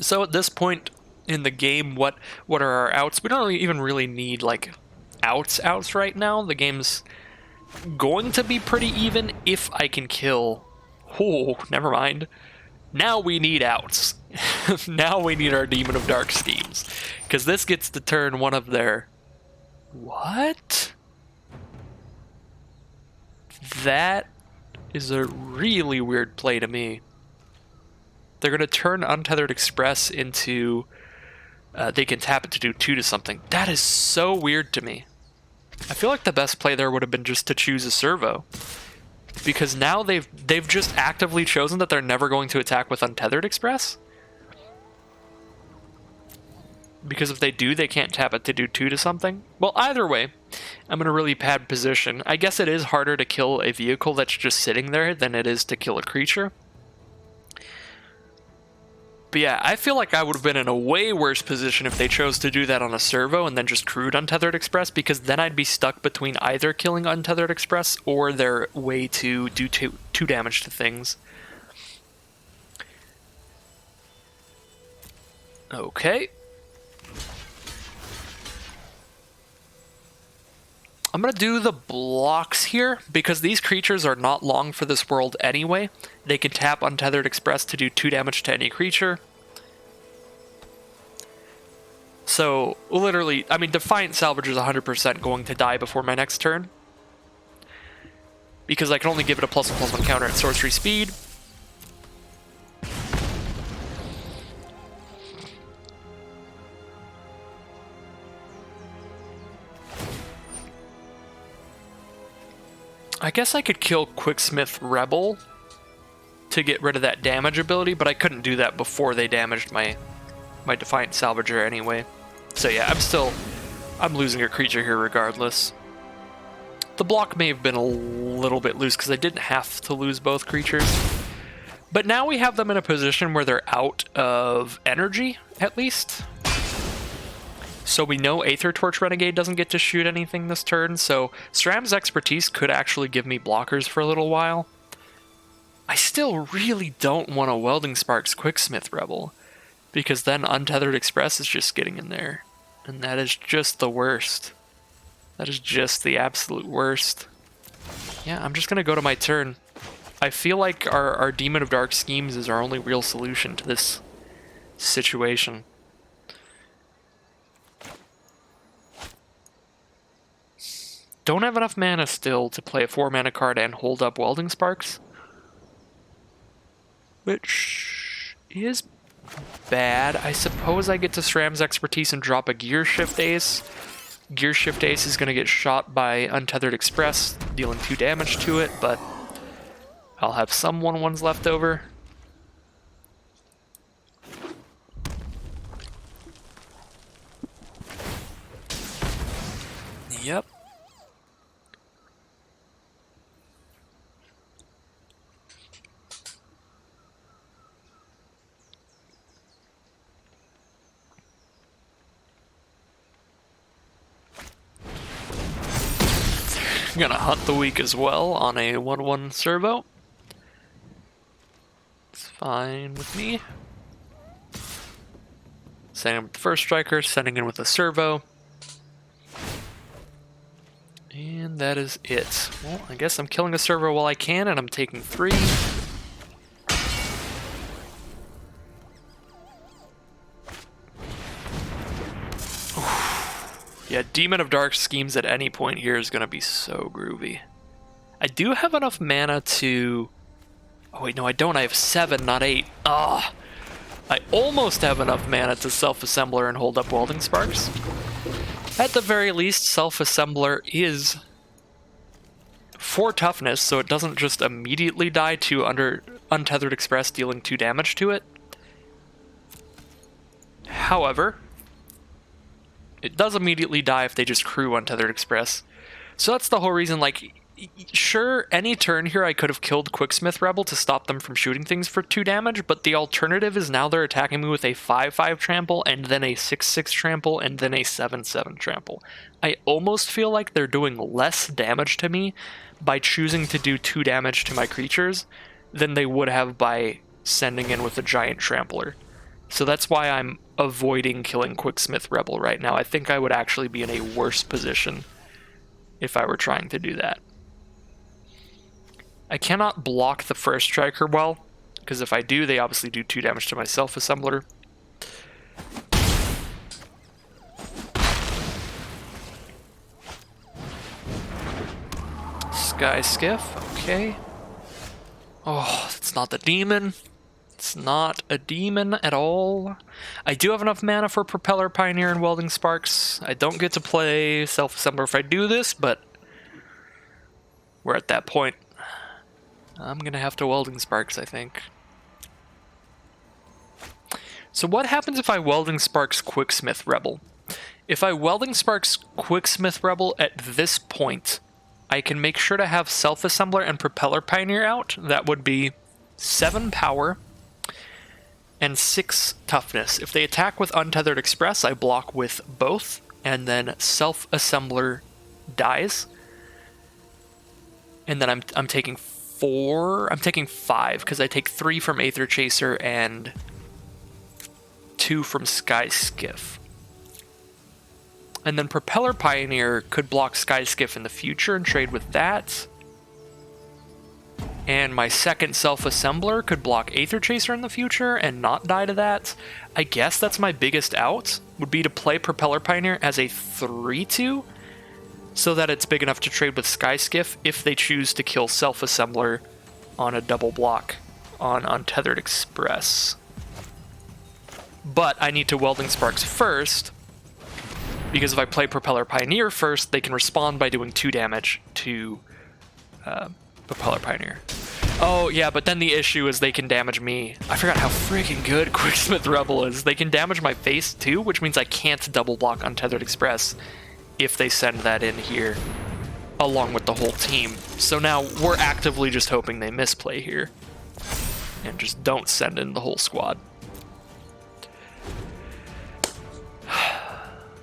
So at this point in the game, what are our outs? We don't even really need like outs right now. The game's going to be pretty even if I can kill... Oh, never mind. Now we need outs. Now we need our Demon of Dark Schemes, because this gets to turn one of their... What? That is a really weird play to me. They're going to turn Untethered Express into... they can tap it to do 2 to something. That is so weird to me. I feel like the best play there would have been just to choose a servo. Because now they've just actively chosen that they're never going to attack with Untethered Express. Because if they do, they can't tap it to do 2 to something. Well, either way, I'm in a really bad position. I guess it is harder to kill a vehicle that's just sitting there than it is to kill a creature. But yeah, I feel like I would have been in a way worse position if they chose to do that on a servo and then just crewed Untethered Express, because then I'd be stuck between either killing Untethered Express or their way to do 2 damage to things. Okay. I'm going to do the blocks here, because these creatures are not long for this world anyway. They can tap Untethered Express to do 2 damage to any creature. So, literally, I mean, Defiant Salvager is 100% going to die before my next turn. Because I can only give it a +1/+1 counter at sorcery speed. I guess I could kill Quicksmith Rebel to get rid of that damage ability, but I couldn't do that before they damaged my Defiant Salvager anyway. So yeah, I'm losing a creature here regardless. The block may have been a little bit loose because I didn't have to lose both creatures. But now we have them in a position where they're out of energy, at least. So we know Aether Torch Renegade doesn't get to shoot anything this turn, so SRAM's Expertise could actually give me blockers for a little while. I still really don't want a Welding Sparks Quicksmith Rebel, because then Untethered Express is just getting in there, and that is just the worst. That is just the absolute worst. Yeah, I'm just gonna go to my turn. I feel like our Demon of Dark Schemes is our only real solution to this situation. Don't have enough mana still to play a 4-mana card and hold up Welding Sparks, which is bad. I suppose I get to SRAM's Expertise and drop a Gear Shift Ace. Gear Shift Ace is going to get shot by Untethered Express, dealing 2 damage to it, but I'll have some 1/1s left over. Yep. I'm gonna Hunt the Weak as well on a 1/1 servo. It's fine with me. Sending in with the first striker, sending in with a servo. And that is it. Well, I guess I'm killing a servo while I can, and I'm taking 3. Yeah, Demon of Dark Schemes at any point here is going to be so groovy. I do have enough mana to... Oh wait, no I don't. I have 7, not 8. Ah, I almost have enough mana to Self-Assembler and hold up Welding Sparks. At the very least, Self-Assembler is 4 toughness, so it doesn't just immediately die to Untethered Express dealing 2 damage to it. However, it does immediately die if they just crew Untethered Express. So that's the whole reason, like, sure, any turn here I could have killed Quicksmith Rebel to stop them from shooting things for 2 damage, but the alternative is now they're attacking me with a 5/5 trample, and then a 6/6 trample, and then a 7/7 trample. I almost feel like they're doing less damage to me by choosing to do 2 damage to my creatures than they would have by sending in with a giant trampler. So that's why I'm avoiding killing Quicksmith Rebel right now. I think I would actually be in a worse position if I were trying to do that. I cannot block the first striker well, because if I do, they obviously do 2 damage to my Self-Assembler. Sky Skiff, okay. Oh, it's not the demon. It's not a demon at all. I do have enough mana for Propeller Pioneer and Welding Sparks. I don't get to play Self-Assembler if I do this, but we're at that point. I'm gonna have to Welding Sparks, I think. So what happens if I Welding Sparks Quicksmith Rebel? If I Welding Sparks Quicksmith Rebel at this point, I can make sure to have Self-Assembler and Propeller Pioneer out. That would be 7 power and 6 toughness. If they attack with Untethered Express, I block with both, and then Self-Assembler dies. And then I'm taking 4. I'm taking 5 because I take 3 from Aether Chaser and 2 from Sky Skiff. And then Propeller Pioneer could block Sky Skiff in the future and trade with that. And my second Self-Assembler could block Aether Chaser in the future and not die to that. I guess that's my biggest out, would be to play Propeller Pioneer as a 3/2, so that it's big enough to trade with Sky Skiff if they choose to kill Self-Assembler on a double block on Untethered Express. But I need to Welding Sparks first, because if I play Propeller Pioneer first, they can respond by doing 2 damage to Propeller Pioneer. Oh, yeah, but then the issue is they can damage me. I forgot how freaking good Quicksmith Rebel is. They can damage my face, too, which means I can't double block Untethered Express if they send that in here, along with the whole team. So now we're actively just hoping they misplay here, and just don't send in the whole squad.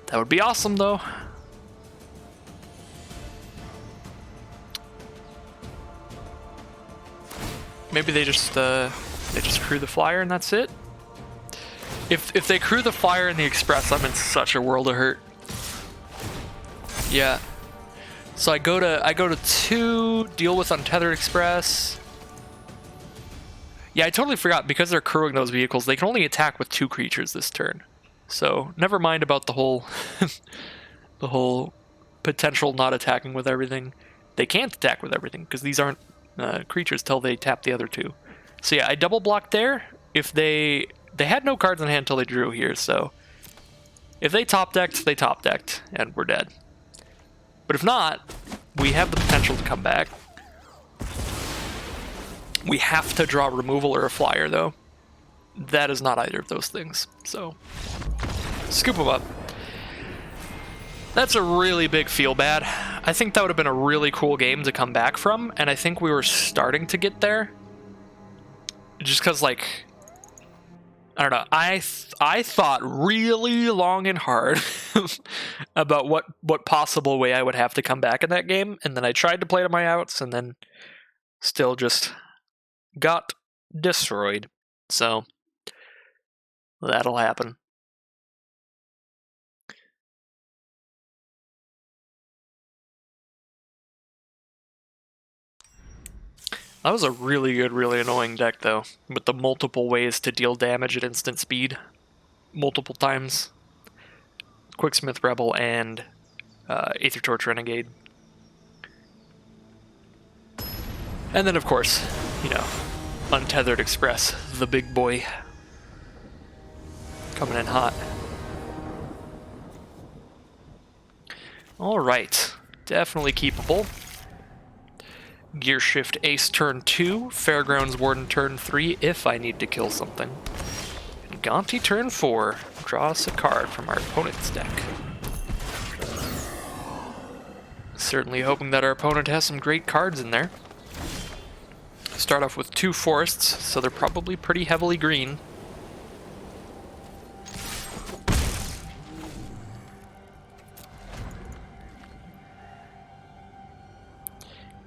That would be awesome, though. Maybe they just crew the flyer and that's it. If they crew the flyer and the express, I'm in such a world of hurt. Yeah. So I go to 2, deal with Untethered Express. Yeah, I totally forgot, because they're crewing those vehicles, they can only attack with 2 creatures this turn. So never mind about the whole the whole potential not attacking with everything. They can't attack with everything because these aren't creatures till they tap the other 2. So yeah, I double blocked there. If they had no cards in hand until they drew here, so if they top decked, they top decked, and we're dead. But if not, we have the potential to come back. We have to draw removal or a flyer, though. That is not either of those things, so scoop them up. That's a really big feel bad. I think that would have been a really cool game to come back from, and I think we were starting to get there. Just because, like, I don't know, I thought really long and hard about what possible way I would have to come back in that game, and then I tried to play to my outs, and then still just got destroyed. So that'll happen. That was a really good, really annoying deck, though, with the multiple ways to deal damage at instant speed. Multiple times. Quicksmith Rebel and Aether Torch Renegade. And then, of course, you know, Untethered Express, the big boy. Coming in hot. Alright, definitely keepable. Gear Shift Ace turn 2, Fairgrounds Warden turn 3 if I need to kill something. And Gonti turn 4, draw us a card from our opponent's deck. Certainly hoping that our opponent has some great cards in there. Start off with 2 forests, so they're probably pretty heavily green.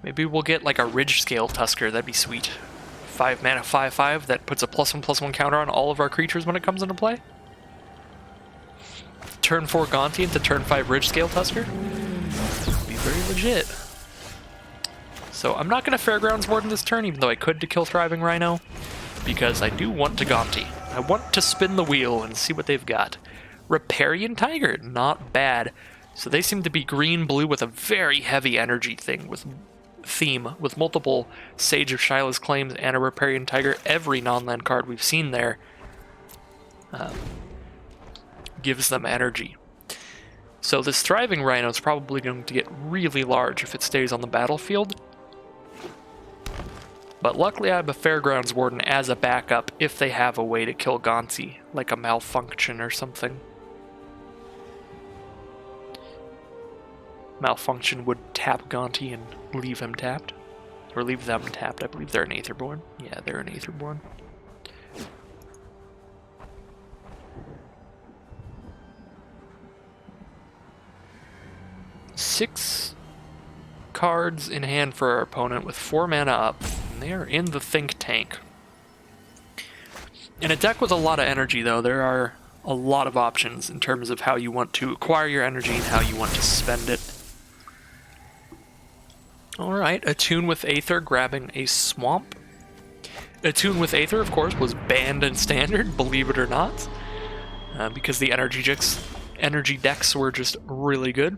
Maybe we'll get like a Ridge Scale Tusker, that'd be sweet. 5 mana, 5/5, that puts a +1/+1 counter on all of our creatures when it comes into play. Turn 4 Gonti into turn 5 Ridge Scale Tusker. Be very legit. So I'm not going to Fairgrounds Warden this turn, even though I could to kill Thriving Rhino, because I do want to Gonti. I want to spin the wheel and see what they've got. Riparian Tiger, not bad. So they seem to be green-blue with a very heavy energy theme with multiple Sage of Shiloh's Claims and a Riparian Tiger. Every non-land card we've seen there gives them energy. So this Thriving Rhino is probably going to get really large if it stays on the battlefield. But luckily I have a Fairgrounds Warden as a backup if they have a way to kill Gonti, like a Malfunction or something. Malfunction would tap Gonti and leave him tapped. Or leave them tapped. I believe they're an Aetherborn. Yeah, they're an Aetherborn. Six cards in hand for our opponent with 4 mana up. And they are in the Think Tank. In a deck with a lot of energy, though, there are a lot of options in terms of how you want to acquire your energy and how you want to spend it. Alright, Attune with Aether grabbing a Swamp. Attune with Aether, of course, was banned in Standard, believe it or not, because the energy decks were just really good.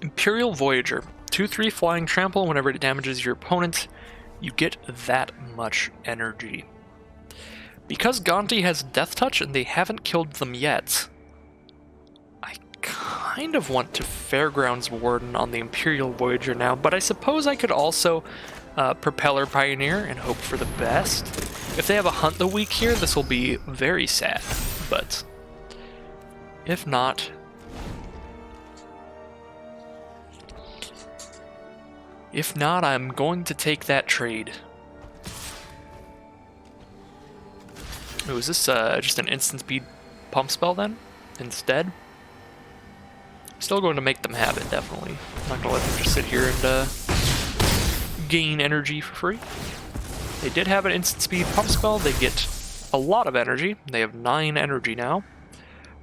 Imperial Voyager. 2/3 Flying Trample. Whenever it damages your opponent, you get that much energy. Because Gonti has Death Touch and they haven't killed them yet, I kind of want to Fairgrounds Warden on the Imperial Voyager now, but I suppose I could also Propeller Pioneer and hope for the best. If they have a Hunt the Week here, this will be very sad, but if not... If not, I'm going to take that trade. Oh, is this just an instant speed pump spell then, instead? Still going to make them have it, definitely. I'm not going to let them just sit here and gain energy for free. They did have an instant speed pump spell. They get a lot of energy. They have 9 energy now.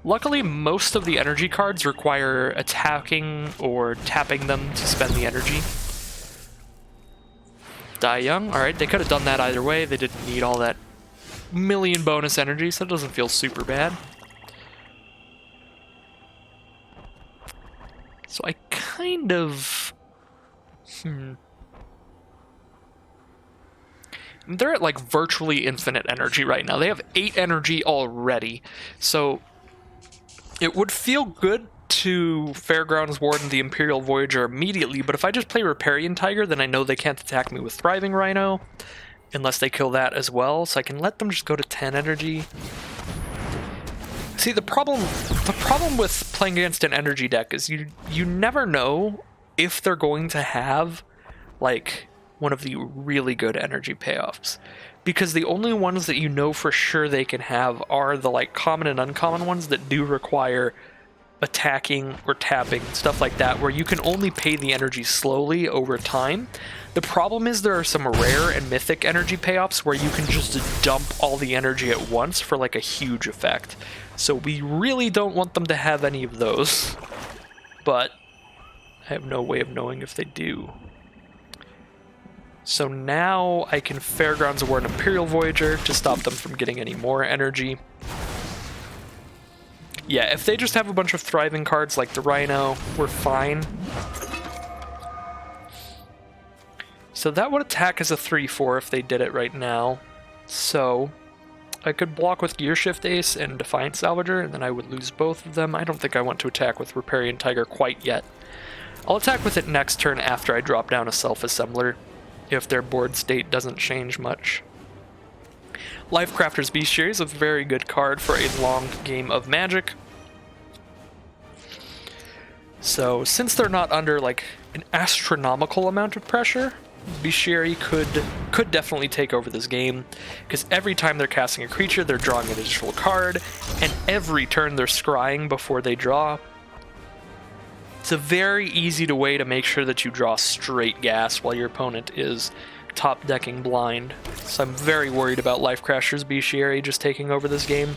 Luckily, most of the energy cards require attacking or tapping them to spend the energy. Die young. Alright, they could have done that either way. They didn't need all that million bonus energy, so it doesn't feel super bad. So I kind of... They're at like virtually infinite energy right now. They have 8 energy already. So it would feel good to Fairgrounds Warden the Imperial Voyager immediately, but if I just play Riparian Tiger, then I know they can't attack me with Thriving Rhino, unless they kill that as well, so I can let them just go to 10 energy. See, the problem with playing against an energy deck is you never know if they're going to have, like, one of the really good energy payoffs. Because the only ones that you know for sure they can have are the, like, common and uncommon ones that do require attacking or tapping, stuff like that, where you can only pay the energy slowly over time. The problem is there are some rare and mythic energy payoffs where you can just dump all the energy at once for like a huge effect. So we really don't want them to have any of those, but I have no way of knowing if they do. So now I can Fairgrounds Award an Imperial Voyager to stop them from getting any more energy. Yeah, if they just have a bunch of thriving cards like the Rhino, we're fine. So that would attack as a 3-4 if they did it right now. So I could block with Gear Shift Ace and Defiant Salvager, and then I would lose both of them. I don't think I want to attack with Riparian Tiger quite yet. I'll attack with it next turn after I drop down a Self-Assembler, if their board state doesn't change much. Lifecrafter's Bestiary is a very good card for a long game of Magic. So, since they're not under, like, an astronomical amount of pressure, Bestiary could definitely take over this game, because every time they're casting a creature, they're drawing an additional card, and every turn they're scrying before they draw. It's a very easy way to make sure that you draw straight gas while your opponent is top decking blind. So I'm very worried about Lifecrafter's Bestiary just taking over this game.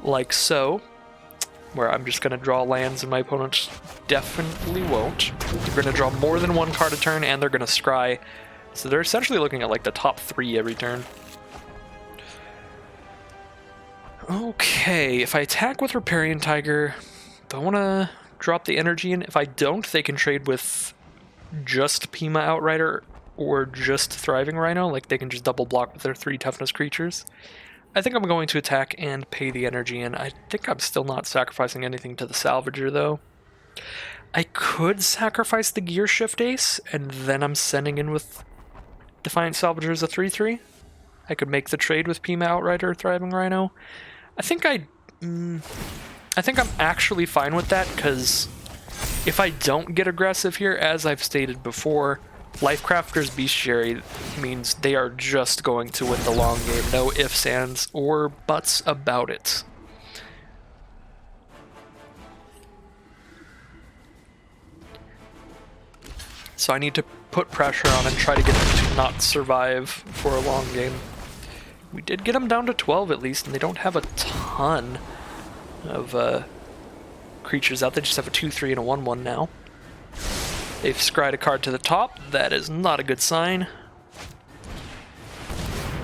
Like so, where I'm just going to draw lands and my opponent definitely won't. They're going to draw more than one card a turn and they're going to scry. So they're essentially looking at like the top 3 every turn. Okay, if I attack with Riparian Tiger, do I want to drop the energy in? If I don't, they can trade with just Pima Outrider or just Thriving Rhino, like they can just double block with their 3 toughness creatures. I think I'm going to attack and pay the energy in. I think I'm still not sacrificing anything to the Salvager though. I could sacrifice the Gear Shift Ace and then I'm sending in with Defiant Salvager as a 3-3. I could make the trade with Pima Outrider or Thriving Rhino. I think I'm actually fine with that, because if I don't get aggressive here, as I've stated before, Lifecrafter's Bestiary means they are just going to win the long game. No ifs, ands, or buts about it. So I need to put pressure on and try to get them to not survive for a long game. We did get them down to 12 at least, and they don't have a ton of creatures out. They just have a 2-3 and a 1-1 now. They've scryed a card to the top. That is not a good sign.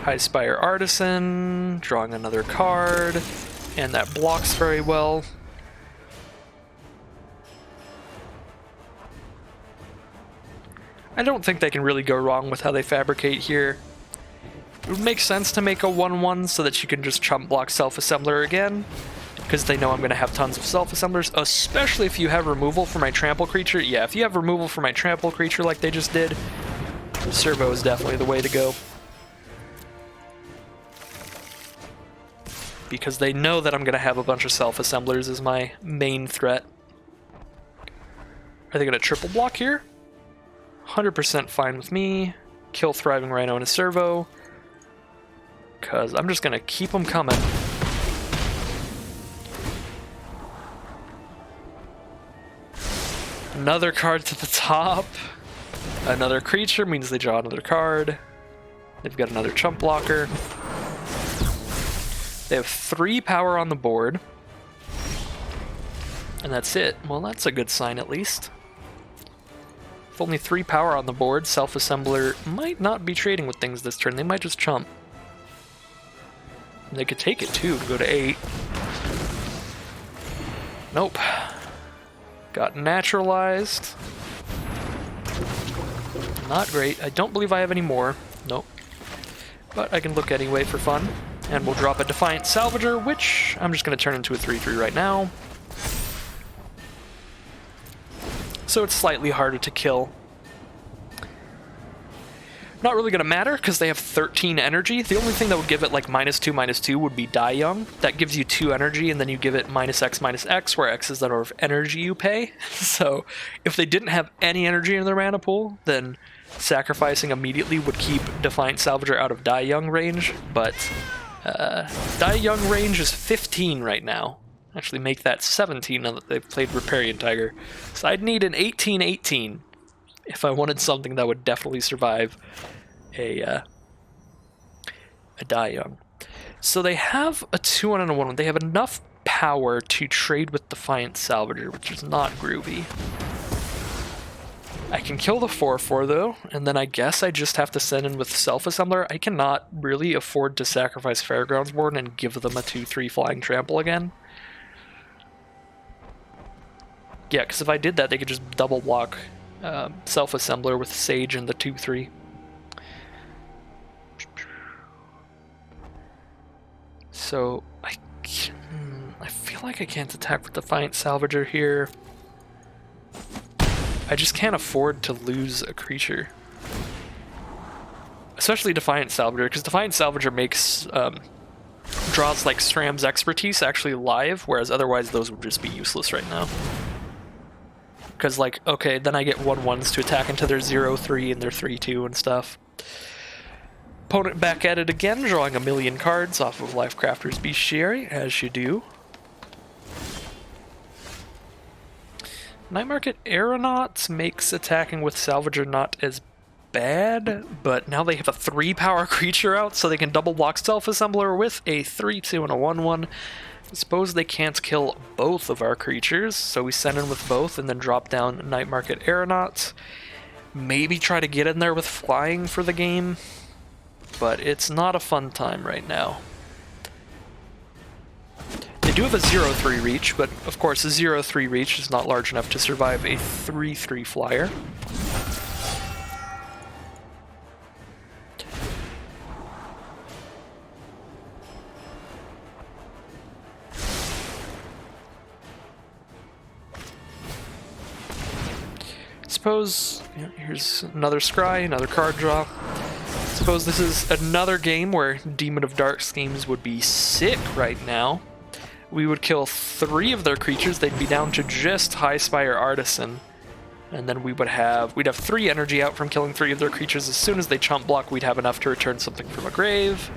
High Spire Artisan, drawing another card, and that blocks very well. I don't think they can really go wrong with how they fabricate here. It would make sense to make a 1-1 so that you can just chump block Self-Assembler again, because they know I'm going to have tons of Self-Assemblers, especially if you have removal for my trample creature. Yeah, if you have removal for my trample creature like they just did, Servo is definitely the way to go. Because they know that I'm going to have a bunch of Self-Assemblers as my main threat. Are they going to triple block here? 100% fine with me. Kill Thriving Rhino and a Servo, because I'm just going to keep them coming. Another card to the top. Another creature means they draw another card. They've got another chump blocker. They have 3 power on the board. And that's it. Well, that's a good sign at least. With only 3 power on the board, Self-Assembler might not be trading with things this turn. They might just chump. And they could take it too to go to 8. Nope. Got naturalized. Not great. I don't believe I have any more. Nope. But I can look anyway for fun. And we'll drop a Defiant Salvager, which I'm just going to turn into a 3/3 right now. So it's slightly harder to kill. Not really going to matter because they have 13 energy. The only thing that would give it like -2/-2 would be Die Young. That gives you 2 energy, and then you give it -X/-X, where X is the number of energy you pay. So if they didn't have any energy in their mana pool, then sacrificing immediately would keep Defiant Salvager out of Die Young range. But Die Young range is 15 right now. Actually make that 17 now that they've played Riparian Tiger. So I'd need an 18/18 if I wanted something that would definitely survive a Die Young. So they have a 2-1 and a 1-1. They have enough power to trade with Defiant Salvager, which is not groovy. I can kill the 4/4 though, and then I guess I just have to send in with Self-Assembler. I cannot really afford to sacrifice Fairgrounds Warden and give them a 2/3 flying trample again. Yeah, because if I did that, they could just double block Self-Assembler with Sage and the 2/3. So I feel like I can't attack with Defiant Salvager here. I just can't afford to lose a creature. Especially Defiant Salvager, because Defiant Salvager makes draws like SRAM's Expertise actually live, whereas otherwise those would just be useless right now. Because, like, okay, then I get 1/1s to attack into their 0/3 and their 3/2 and stuff. Opponent back at it again, drawing a million cards off of Lifecrafter's Bestiary, as you do. Night Market Aeronauts makes attacking with Salvager not as bad, but now they have a 3-power creature out, so they can double block Self-Assembler with a 3/2 and a 1/1. I suppose they can't kill both of our creatures, so we send in with both and then drop down Night Market Aeronauts. Maybe try to get in there with flying for the game, but it's not a fun time right now. They do have a 0/3 reach, but of course a 0/3 reach is not large enough to survive a 3/3 flyer. Suppose, yeah, here's another scry, another card draw. Suppose this is another game where Demon of Dark Schemes would be sick right now. We would kill 3 of their creatures, they'd be down to just High Spire Artisan. And then we'd have 3 energy out from killing 3 of their creatures. As soon as they chump block, we'd have enough to return something from a grave.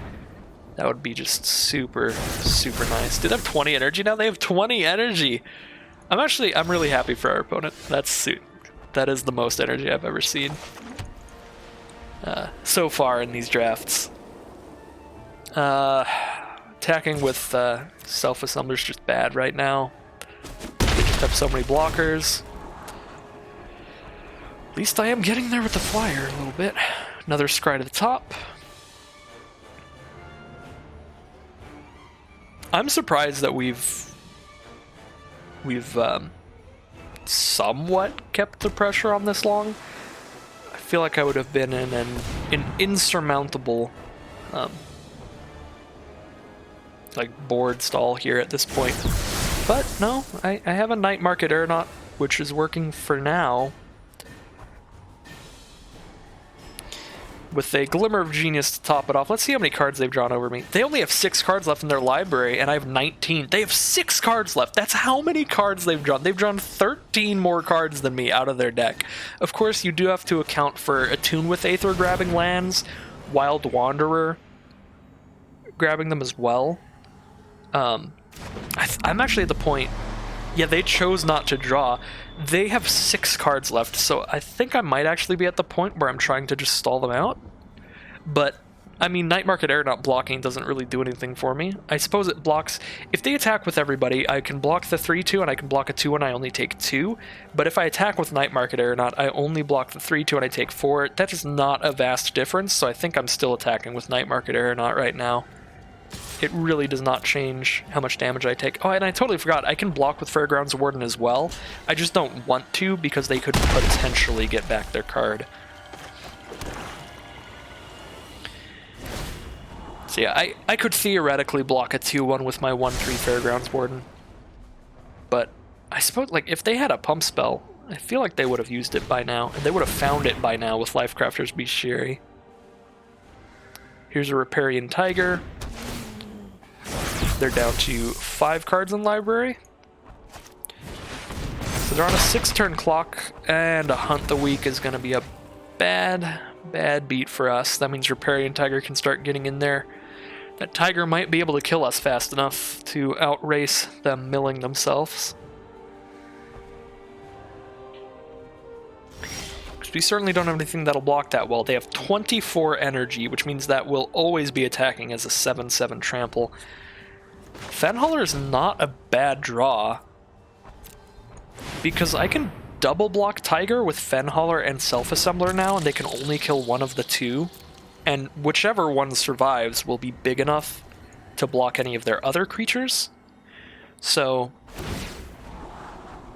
That would be just super, super nice. Do they have 20 energy now? They have 20 energy! I'm really happy for our opponent. That is the most energy I've ever seen so far in these drafts. Attacking with Self-Assembler is just bad right now. They just have so many blockers. At least I am getting there with the flyer a little bit. Another scry to the top. I'm surprised that we've somewhat kept the pressure on this long. I feel like I would have been in an insurmountable like board stall here at this point. But no, I have a Night Market Aeronaut, which is working for now. With a Glimmer of Genius to top it off. Let's see how many cards they've drawn over me. They only have 6 cards left in their library, and I have 19. They have 6 cards left. That's how many cards they've drawn. They've drawn 13 more cards than me out of their deck. Of course, you do have to account for Attune with Aether grabbing lands, Wild Wanderer grabbing them as well. I'm actually at the point Yeah, they chose not to draw. They have 6 cards left, so I think I might actually be at the point where I'm trying to just stall them out. But, I mean, Night Market Aeronaut blocking doesn't really do anything for me. I suppose it blocks... If they attack with everybody, I can block the 3-2 and I can block a 2 and I only take 2. But if I attack with Night Market Aeronaut, I only block the 3-2 and I take 4. That is not a vast difference, so I think I'm still attacking with Night Market Aeronaut right now. It really does not change how much damage I take. Oh, and I totally forgot, I can block with Fairgrounds Warden as well. I just don't want to because they could potentially get back their card. So yeah, I could theoretically block a 2-1 with my 1-3 Fairgrounds Warden. But I suppose, like, if they had a pump spell, I feel like they would have used it by now. And they would have found it by now with Lifecrafter's Bestiary. Here's a Riparian Tiger. They're down to 5 cards in library. So they're on a 6-turn clock, and a Hunt the Weak is going to be a bad beat for us. That means Riparian Tiger can start getting in there. That Tiger might be able to kill us fast enough to outrace them milling themselves. Because we certainly don't have anything that'll block that well. They have 24 energy, which means that will always be attacking as a 7-7 trample. Fenhauler is not a bad draw, because I can double block Tiger with Fenhauler and Self-Assembler now, and they can only kill one of the 2, and whichever one survives will be big enough to block any of their other creatures. So,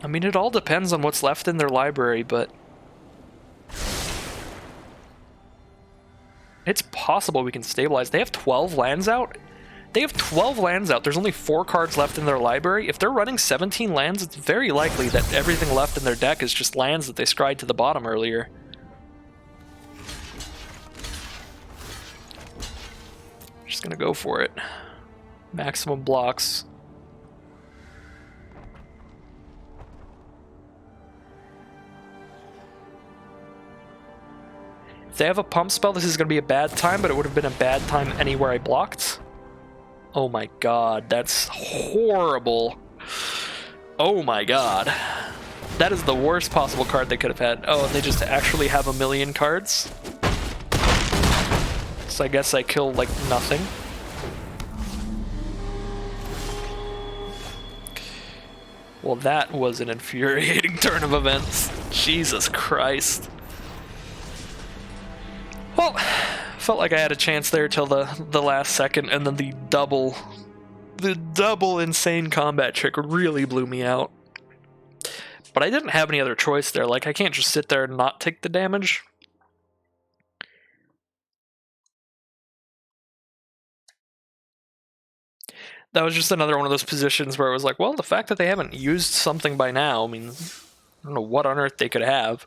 I mean, it all depends on what's left in their library, but it's possible we can stabilize. They have 12 lands out. They have 12 lands out. There's only 4 cards left in their library. If they're running 17 lands, it's very likely that everything left in their deck is just lands that they scried to the bottom earlier. Just gonna go for it. Maximum blocks. If they have a pump spell, this is gonna be a bad time, but it would have been a bad time anywhere I blocked. Oh my god, that's horrible. Oh my god. That is the worst possible card they could have had. Oh, and they just actually have a million cards? So I guess I kill, like, nothing. Well, that was an infuriating turn of events. Jesus Christ. Well, felt like I had a chance there till the last second, and then the double insane combat trick really blew me out. But I didn't have any other choice there. Like, I can't just sit there and not take the damage. That was just another one of those positions where it was like, well, the fact that they haven't used something by now, I mean, I don't know what on earth they could have.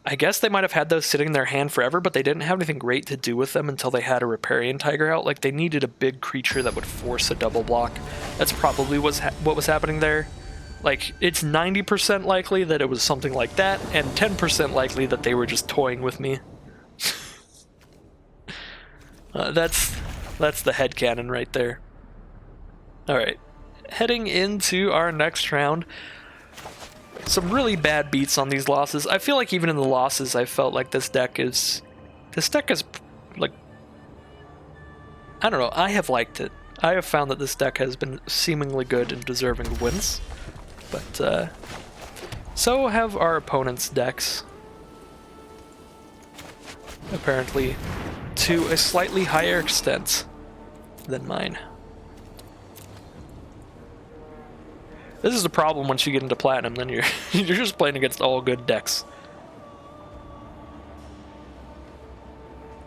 I guess they might have had those sitting in their hand forever, but they didn't have anything great to do with them until they had a Riparian Tiger out. Like, they needed a big creature that would force a double block. That's probably what was happening there. Like, it's 90% likely that it was something like that, and 10% likely that they were just toying with me. That's the headcanon right there. Alright, heading into our next round. Some really bad beats on these losses. I feel like even in the losses, I felt like this deck is, like, I don't know, I have liked it. I have found that this deck has been seemingly good and deserving of wins. But, so have our opponent's decks. Apparently, to a slightly higher extent than mine. This is the problem once you get into Platinum, then you're just playing against all good decks.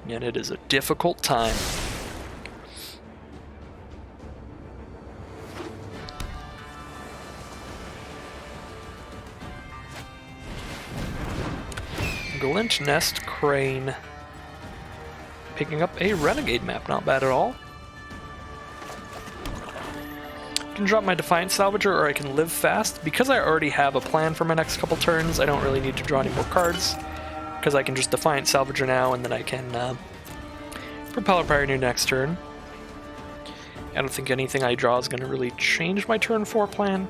And it is a difficult time. Glint Nest Crane. Picking up a Renegade map, not bad at all. I can drop my Defiant Salvager, or I can live fast. Because I already have a plan for my next couple turns, I don't really need to draw any more cards, because I can just Defiant Salvager now, and then I can Propeller Pioneer next turn. I don't think anything I draw is going to really change my turn 4 plan.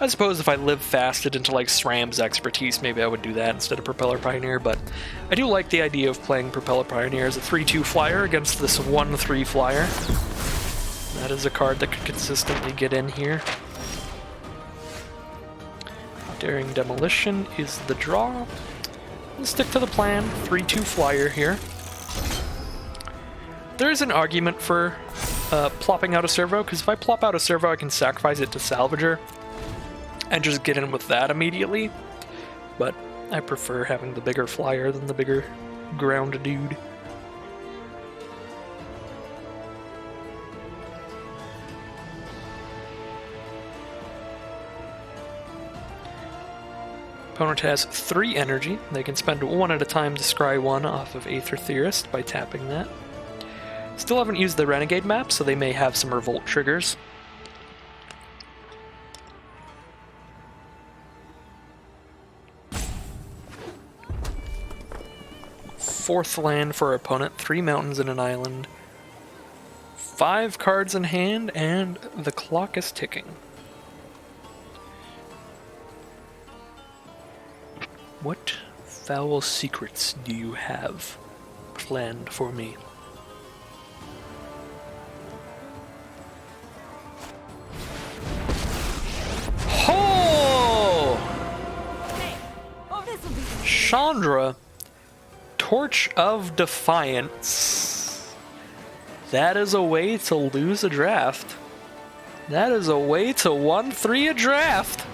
I suppose if I live fasted into like SRAM's expertise, maybe I would do that instead of Propeller Pioneer, but I do like the idea of playing Propeller Pioneer as a 3-2 flyer against this 1-3 flyer. That is a card that could consistently get in here. Daring Demolition is the draw. Let's stick to the plan, 3-2 flyer here. There is an argument for plopping out a servo, because if I plop out a servo, I can sacrifice it to Salvager and just get in with that immediately, but I prefer having the bigger flyer than the bigger ground dude. Opponent has 3 energy. They can spend 1 at a time to scry 1 off of Aether Theorist by tapping that. Still haven't used the Renegade map, so they may have some Revolt triggers. Fourth land for our opponent, 3 mountains and an island. 5 cards in hand, and the clock is ticking. What foul secrets do you have planned for me? Oh! Chandra, Torch of Defiance. That is a way to lose a draft. That is a way to 1-3 a draft.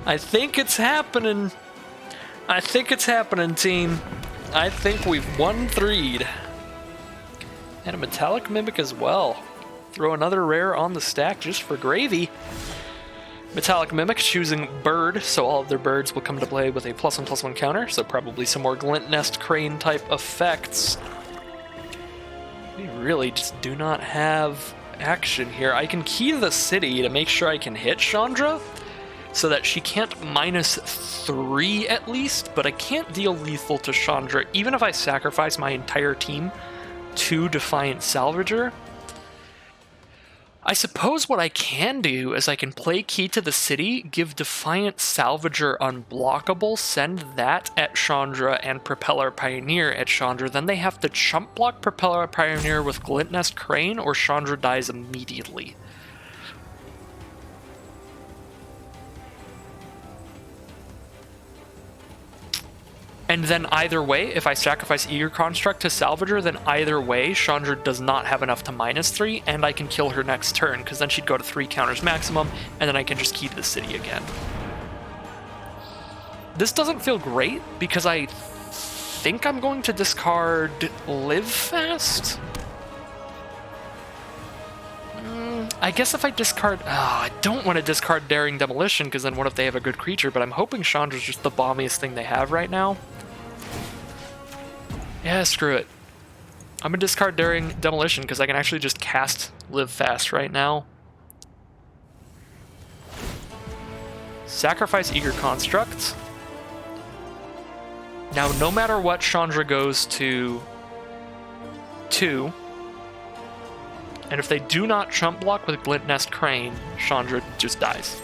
I think it's happening. I think it's happening, team. I think we've 1-3'd. And a Metallic Mimic as well. Throw another rare on the stack just for gravy. Metallic Mimic choosing Bird, so all of their birds will come to play with a +1/+1 counter, so probably some more Glint Nest Crane type effects. We really just do not have action here. I can key the city to make sure I can hit Chandra, so that she can't -3 at least, but I can't deal lethal to Chandra, even if I sacrifice my entire team to Defiant Salvager. I suppose what I can do is I can play Key to the City, give Defiant Salvager unblockable, send that at Chandra and Propeller Pioneer at Chandra, then they have to chump block Propeller Pioneer with Glint Nest Crane, or Chandra dies immediately. And then either way, if I sacrifice Eager Construct to Salvager, then either way, Chandra does not have enough to -3, and I can kill her next turn, because then she'd go to 3 counters maximum, and then I can just key to the city again. This doesn't feel great, because I think I'm going to discard Live Fast? I guess if I discard... I don't want to discard Daring Demolition, because then what if they have a good creature, but I'm hoping Chandra's just the bombiest thing they have right now. Yeah, screw it. I'm going to discard Daring Demolition, because I can actually just cast Live Fast right now. Sacrifice Eager Construct. Now, no matter what, Chandra goes to 2. And if they do not chump block with Glint Nest Crane, Chandra just dies.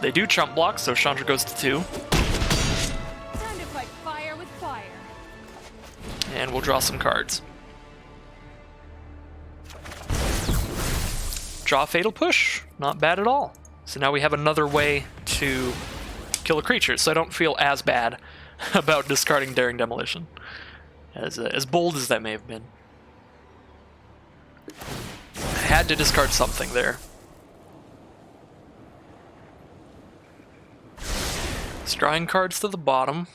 They do chump block, so Chandra goes to 2. Time to fight fire with fire. And we'll draw some cards. Draw Fatal Push. Not bad at all. So now we have another way to kill a creature, so I don't feel as bad about discarding Daring Demolition, as bold as that may have been. I had to discard something there. Drawing cards to the bottom.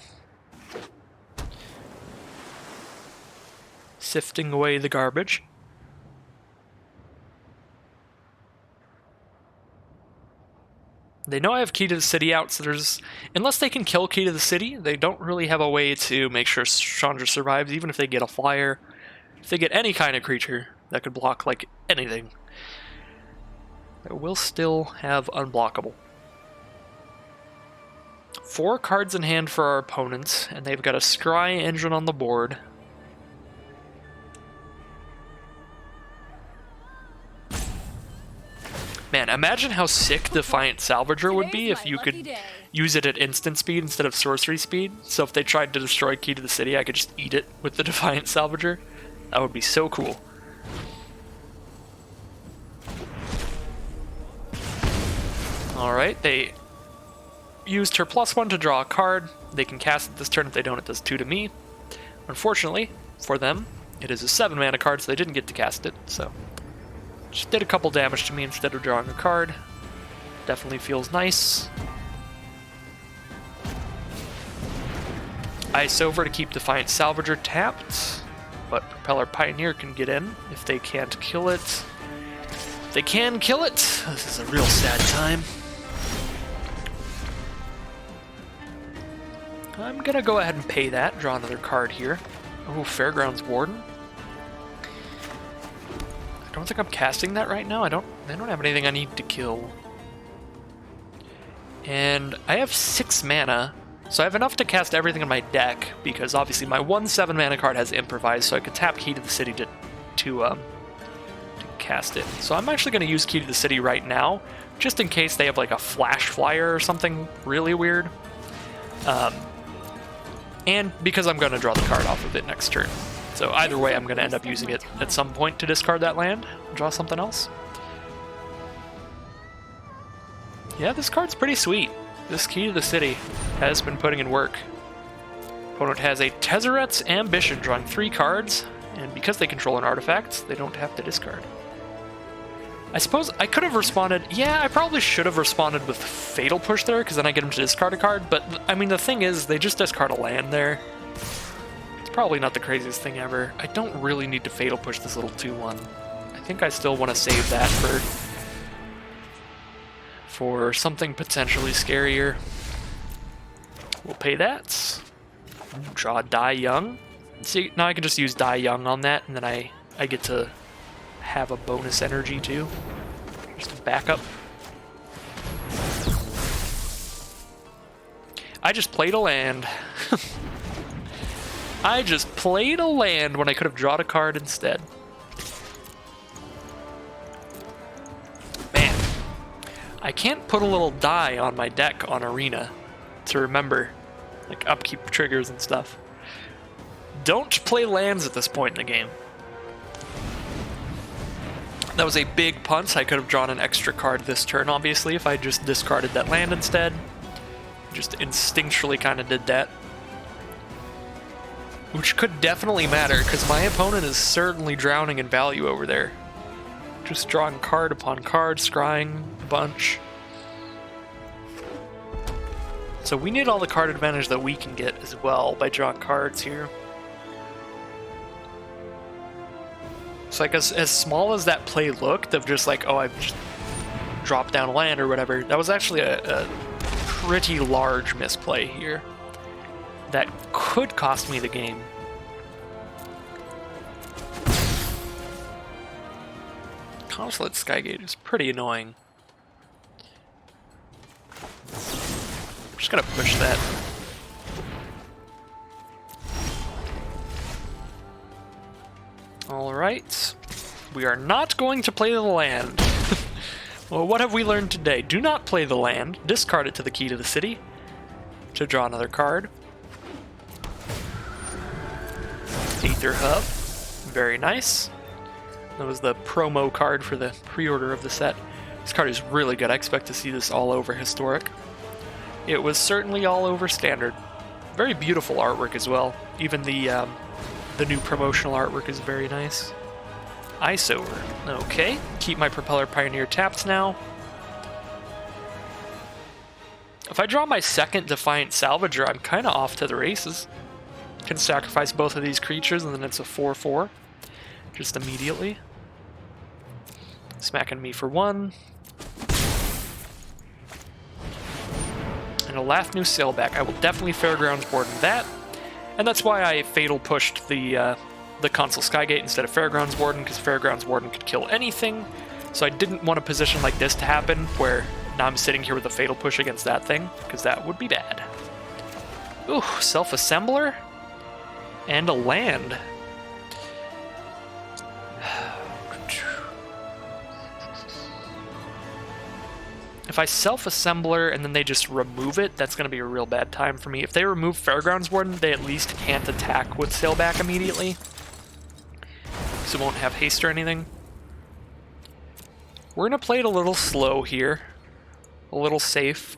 Sifting away the garbage. They know I have Key to the City out, so there's... Unless they can kill Key to the City, they don't really have a way to make sure Chandra survives, even if they get a flyer. If they get any kind of creature that could block, like, anything, they will still have unblockable. 4 cards in hand for our opponents, and they've got a Scry engine on the board. Man, imagine how sick Defiant Salvager would be if you could use it at instant speed instead of sorcery speed. So if they tried to destroy Key to the City, I could just eat it with the Defiant Salvager. That would be so cool. Alright, they used her +1 to draw a card. They can cast it this turn. If they don't, it does 2 to me. Unfortunately, for them, it is a 7 mana card, so they didn't get to cast it, so... Just did a couple damage to me instead of drawing a card. Definitely feels nice. Ice over to keep Defiant Salvager tapped, but Propeller Pioneer can get in if they can't kill it. If they can kill it, this is a real sad time. I'm gonna go ahead and pay that, draw another card here. Oh, Fairgrounds Warden. I don't think I'm casting that right now. I don't have anything I need to kill. And I have 6 mana, so I have enough to cast everything in my deck, because obviously my 1 7 mana card has Improvise, so I could tap Key to the City to cast it. So I'm actually going to use Key to the City right now, just in case they have like a Flash Flyer or something really weird. And because I'm going to draw the card off of it next turn. So either way, I'm going to end up using it at some point to discard that land, draw something else. Yeah, this card's pretty sweet. This Key to the City has been putting in work. Opponent has a Tezzeret's Ambition, drawing 3 cards, and because they control an artifact, they don't have to discard. I suppose I could have responded, yeah, I probably should have responded with Fatal Push there, because then I get them to discard a card, but I mean, the thing is, they just discard a land there. Probably not the craziest thing ever. I don't really need to Fatal Push this little 2/1. I think I still want to save that for something potentially scarier. We'll pay that. Draw Die Young. See, now I can just use Die Young on that, and then I get to have a bonus energy too. Just a backup. I just played a land. I just played a land when I could have drawn a card instead. Man, I can't put a little die on my deck on Arena to remember, like upkeep triggers and stuff. Don't play lands at this point in the game. That was a big punt. I could have drawn an extra card this turn, obviously, if I just discarded that land instead. Just instinctually kind of did that. Which could definitely matter, because my opponent is certainly drowning in value over there. Just drawing card upon card, scrying a bunch. So we need all the card advantage that we can get as well by drawing cards here. So like as small as that play looked, of just like, oh, I've just dropped down a land or whatever, that was actually a pretty large misplay here. That could cost me the game. Consulate Skygate is pretty annoying. I'm just gonna push that. Alright. We are not going to play the land. Well, what have we learned today? Do not play the land. Discard it to the Key to the City to draw another card. Aether Hub. Very nice. That was the promo card for the pre-order of the set. This card is really good. I expect to see this all over Historic. It was certainly all over Standard. Very beautiful artwork as well. Even the new promotional artwork is very nice. Ice over. Okay. Keep my Propeller Pioneer tapped now. If I draw my second Defiant Salvager, I'm kind of off to the races. Can sacrifice both of these creatures, and then it's a 4/4. Just immediately. Smacking me for 1. And a Lathnu Sailback. I will definitely Fairgrounds Warden that. And that's why I Fatal pushed the Consul Skygate instead of Fairgrounds Warden, because Fairgrounds Warden could kill anything. So I didn't want a position like this to happen, where Now I'm sitting here with a Fatal Push against that thing, because that would be bad. Ooh, Self-Assembler? And a land. If I Self-Assembler and then they just remove it, that's going to be a real bad time for me. If they remove Fairgrounds Warden, they at least can't attack with Sailback immediately. So it won't have haste or anything. We're going to play it a little slow here. A little safe.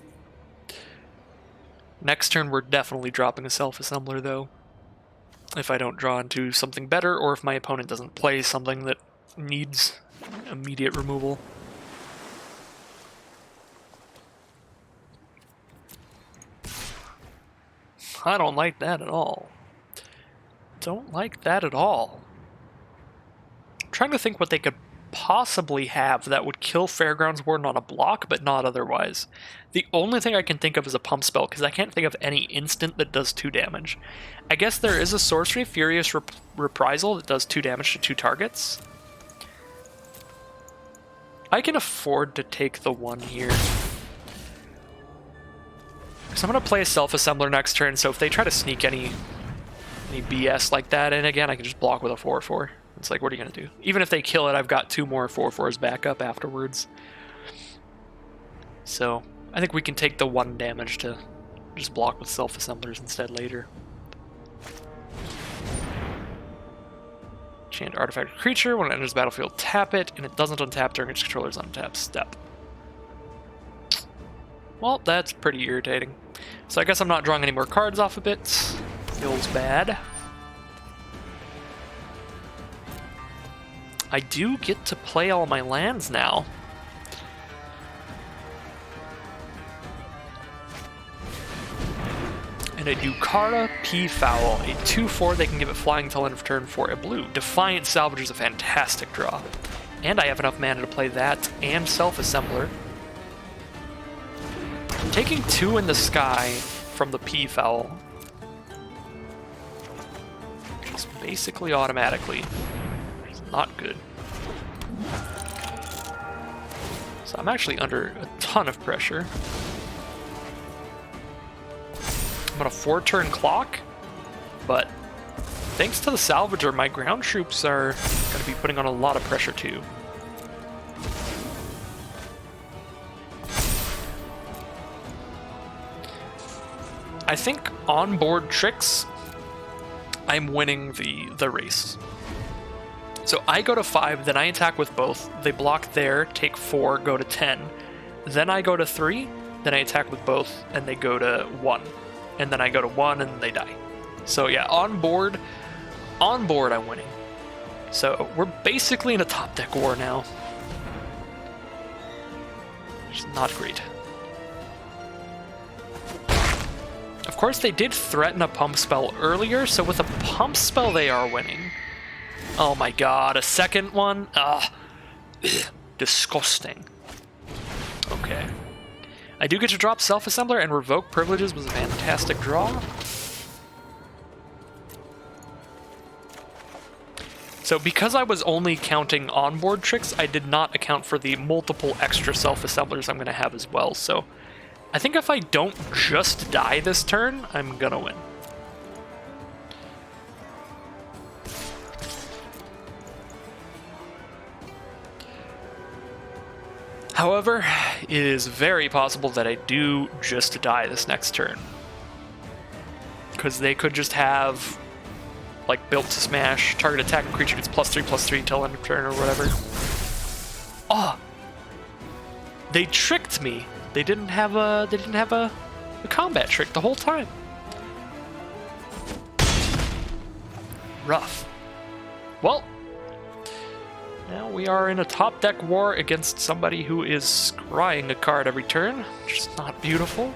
Next turn, we're definitely dropping a Self-Assembler, though. If I don't draw into something better, or if my opponent doesn't play something that needs immediate removal. I don't like that at all. Don't like that at all. I'm trying to think what they could possibly have that would kill Fairgrounds Warden on a block, but not otherwise. The only thing I can think of is a pump spell, because I can't think of any instant that does 2 damage. I guess there is a sorcery, Furious Reprisal, that does 2 damage to 2 targets. I can afford to take the 1 here. So I'm going to play a Self-Assembler next turn, so if they try to sneak any BS like that in again, I can just block with a 4/4. It's like, what are you going to do? Even if they kill it, I've got 2 more 4/4s back up afterwards. So I think we can take the 1 damage to just block with Self-Assemblers instead later. Enchant Artifact or Creature. When it enters the battlefield, tap it, and it doesn't untap during its controller's untap step. Well, that's pretty irritating. So I guess I'm not drawing any more cards off of it. Feels bad. I do get to play all my lands now. And I do Kara Peafowl, a 2/4. They can give it flying until end of turn for a blue. Defiant Salvage is a fantastic draw. And I have enough mana to play that and Self-Assembler. Taking 2 in the sky from the Peafowl. Just basically automatically. It's not good. So I'm actually under a ton of pressure. I'm on a 4-turn clock, but thanks to the Salvager, my ground troops are going to be putting on a lot of pressure too. I think on board tricks, I'm winning the race. So I go to 5, then I attack with both. They block there, take 4, go to 10. Then I go to 3, then I attack with both, and they go to 1. And then I go to 1, and they die. So yeah, on board, I'm winning. So we're basically in a top deck war now. Which is not great. Of course, they did threaten a pump spell earlier, so with a pump spell, they are winning. Oh my god, a second one? Ah, disgusting. Okay. I do get to drop Self-Assembler, and Revoke Privileges was a fantastic draw. So because I was only counting onboard tricks, I did not account for the multiple extra Self-Assemblers I'm going to have as well, so I think if I don't just die this turn, I'm gonna win. However, it is very possible that I do just die this next turn. Because they could just have, like, Built to Smash, target attacking creature gets +3/+3 till end of turn or whatever. Oh! They tricked me! They didn't have a combat trick the whole time. Rough. Well, now we are in a top deck war against somebody who is scrying a card every turn, which is not beautiful.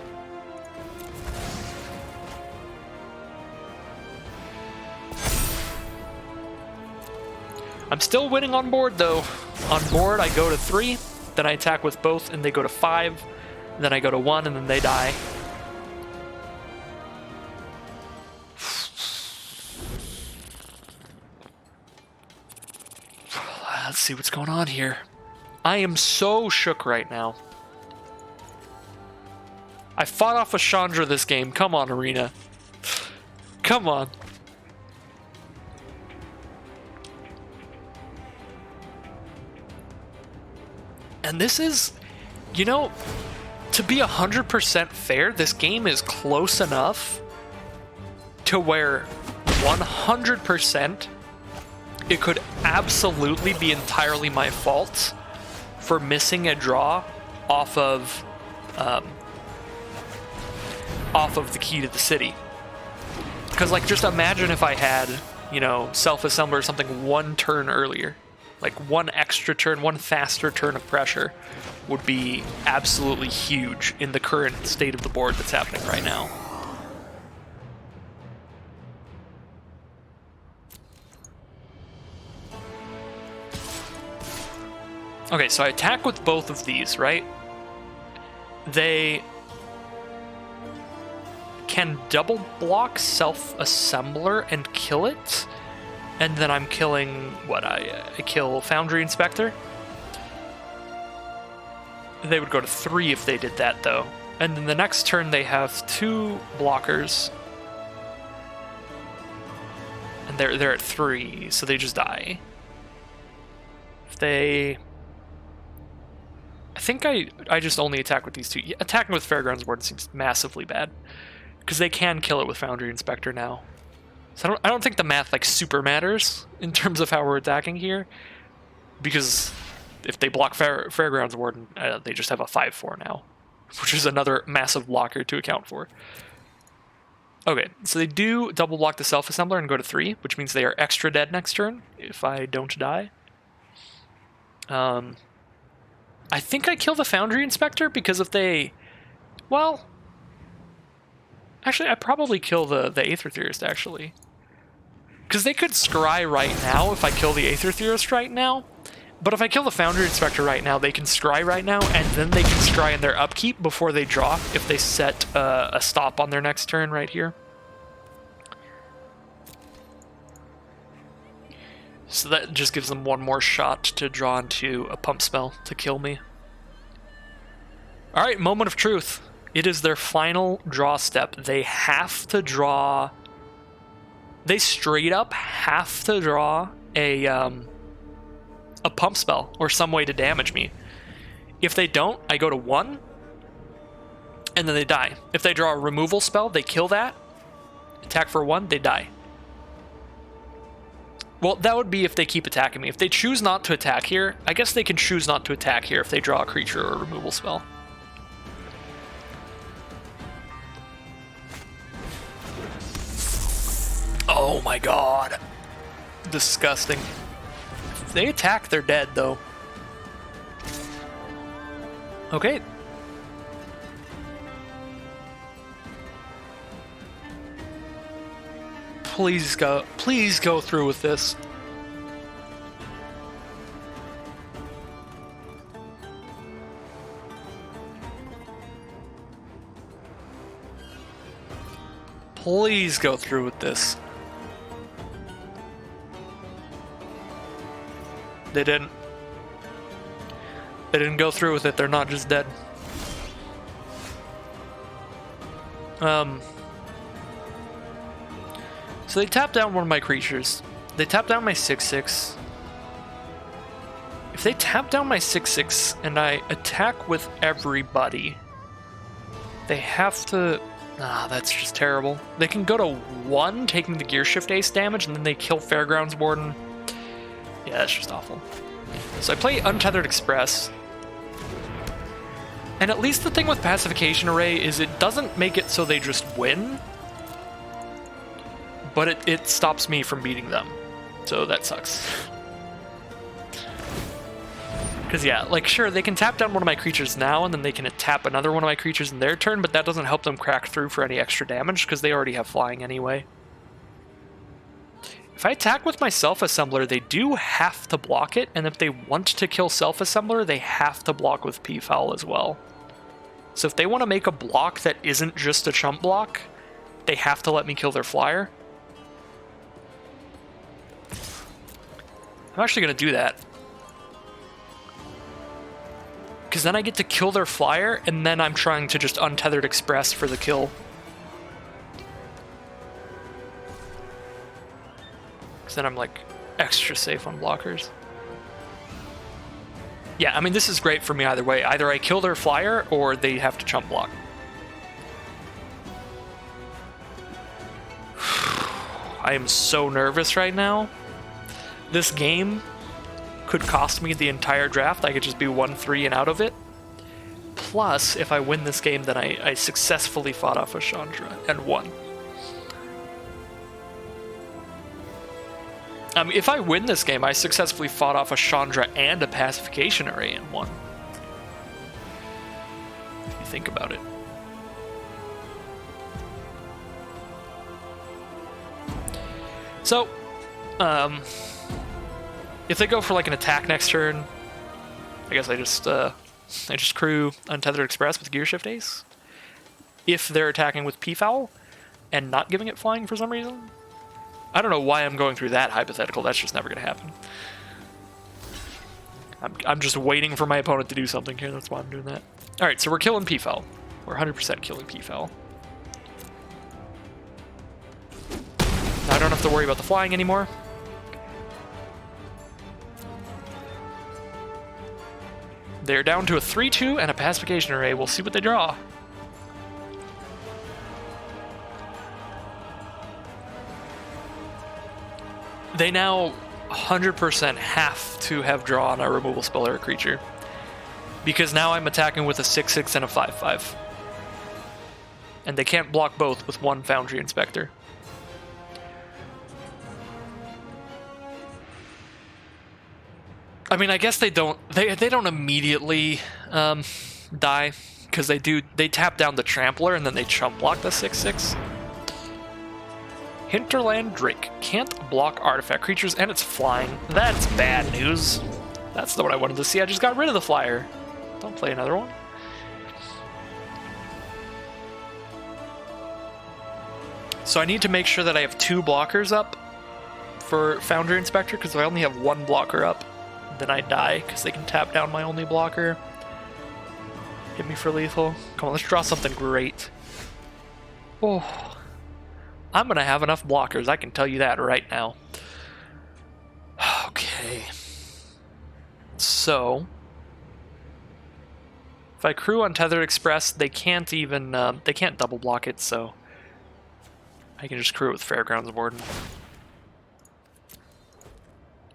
I'm still winning on board though. On board I go to 3, then I attack with both and they go to 5. Then I go to 1, and then they die. Let's see what's going on here. I am so shook right now. I fought off a Chandra this game. Come on, Arena. Come on. And this is, you know, to be 100% fair, this game is close enough to where 100% it could absolutely be entirely my fault for missing a draw off of the key to the city. Because, like, just imagine if I had, you know, self-assembler or something one turn earlier. Like, one extra turn, one faster turn of pressure would be absolutely huge in the current state of the board that's happening right now. Okay, so I attack with both of these, right? They can double block self-assembler and kill it. And then I'm killing, what, I kill Foundry Inspector. They would go to 3 if they did that, though. And then the next turn they have 2 blockers. And they're at 3, so they just die. If they... I think I just only attack with these 2. Attacking with Fairgrounds Warden seems massively bad. Because they can kill it with Foundry Inspector now. So I don't think the math like super matters in terms of how we're attacking here, because if they block Fairgrounds Warden, they just have a 5/4 now, which is another massive blocker to account for. Okay, so they do double block the self-assembler and go to 3, which means they are extra dead next turn if I don't die. I think I kill the Foundry Inspector because if they, well, actually I probably kill the Aether Theorist actually. Because they could scry right now if I kill the Aether Theorist right now. But if I kill the Foundry Inspector right now, they can scry right now, and then they can scry in their upkeep before they draw if they set a stop on their next turn right here. So that just gives them one more shot to draw into a pump spell to kill me. Alright, moment of truth. It is their final draw step. They have to draw... They straight up have to draw a pump spell or some way to damage me. If they don't, I go to 1, and then they die. If they draw a removal spell, they kill that. Attack for 1, they die. Well, that would be if they keep attacking me. If they choose not to attack here, I guess they can choose not to attack here if they draw a creature or a removal spell. Oh my god. Disgusting. If they attack, they're dead, though. Okay. Please go through with this. Please go through with this. They didn't. They didn't go through with it. They're not just dead. So they tap down one of my creatures. They tap down my 6/6. If they tap down my 6/6 and I attack with everybody, they have to... Ah, that's just terrible. They can go to 1, taking the Gear Shift Ace damage, and then they kill Fairgrounds Warden. Yeah, that's just awful. So I play Untethered Express. And at least the thing with Pacification Array is it doesn't make it so they just win, but it stops me from beating them. So that sucks. Because yeah, like sure, they can tap down one of my creatures now and then they can tap another one of my creatures in their turn, but that doesn't help them crack through for any extra damage because they already have flying anyway. If I attack with my Self-Assembler, they do have to block it, and if they want to kill Self-Assembler, they have to block with Peafowl as well. So if they want to make a block that isn't just a chump block, they have to let me kill their flyer. I'm actually going to do that. Because then I get to kill their flyer, and then I'm trying to just Untethered Express for the kill. Because then I'm like extra safe on blockers. Yeah, I mean, this is great for me either way. Either I kill their flyer, or they have to chump block. I am so nervous right now. This game could cost me the entire draft. I could just be 1-3 and out of it. Plus, if I win this game, then I successfully fought off a Chandra and won. If I win this game, I successfully fought off a Chandra and a Pacification Array and won. If you think about it. So, if they go for like an attack next turn, I guess I just crew Untethered Express with Gear Shift Ace. If they're attacking with Peafowl and not giving it flying for some reason. I don't know why I'm going through that hypothetical. That's just never going to happen. I'm just waiting for my opponent to do something here. That's why I'm doing that. Alright, so we're killing Peafowl. We're 100% killing Peafowl. Now I don't have to worry about the flying anymore. They're down to a 3-2 and a Pacification Array. We'll see what they draw. They now 100% have to have drawn a removal spell or a creature. Because now I'm attacking with a 6-6 and a 5-5. And they can't block both with one Foundry Inspector. I mean, I guess they don't immediately die, because they tap down the Trampler and then they chump block the 6-6. Hinterland Drake can't block artifact creatures and it's flying. That's bad news. That's not what I wanted to see. I just got rid of the flyer. Don't play another one. So I need to make sure that I have 2 blockers up for Foundry Inspector, because if I only have 1 blocker up, then I die, because they can tap down my only blocker. Hit me for lethal. Come on, let's draw something great. Oh, I'm going to have enough blockers, I can tell you that right now. Okay. So, if I crew Untethered Express, they can't even, they can't double block it, so I can just crew it with Fairgrounds Warden.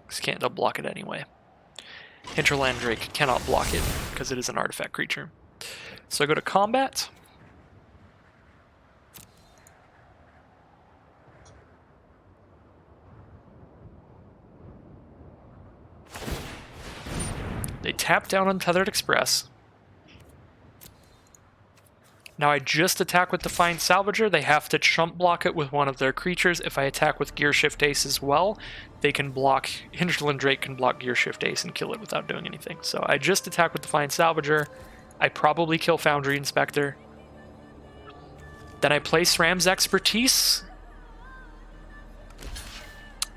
Just can't double block it anyway. Hinterland Drake cannot block it because it is an artifact creature. So I go to combat. They tap down Untethered Express. Now I just attack with Defiant Salvager. They have to chump block it with one of their creatures. If I attack with Gear Shift Ace as well, they can block, Hinterland Drake can block Gear Shift Ace and kill it without doing anything. So I just attack with Defiant Salvager. I probably kill Foundry Inspector. Then I play SRAM's Expertise.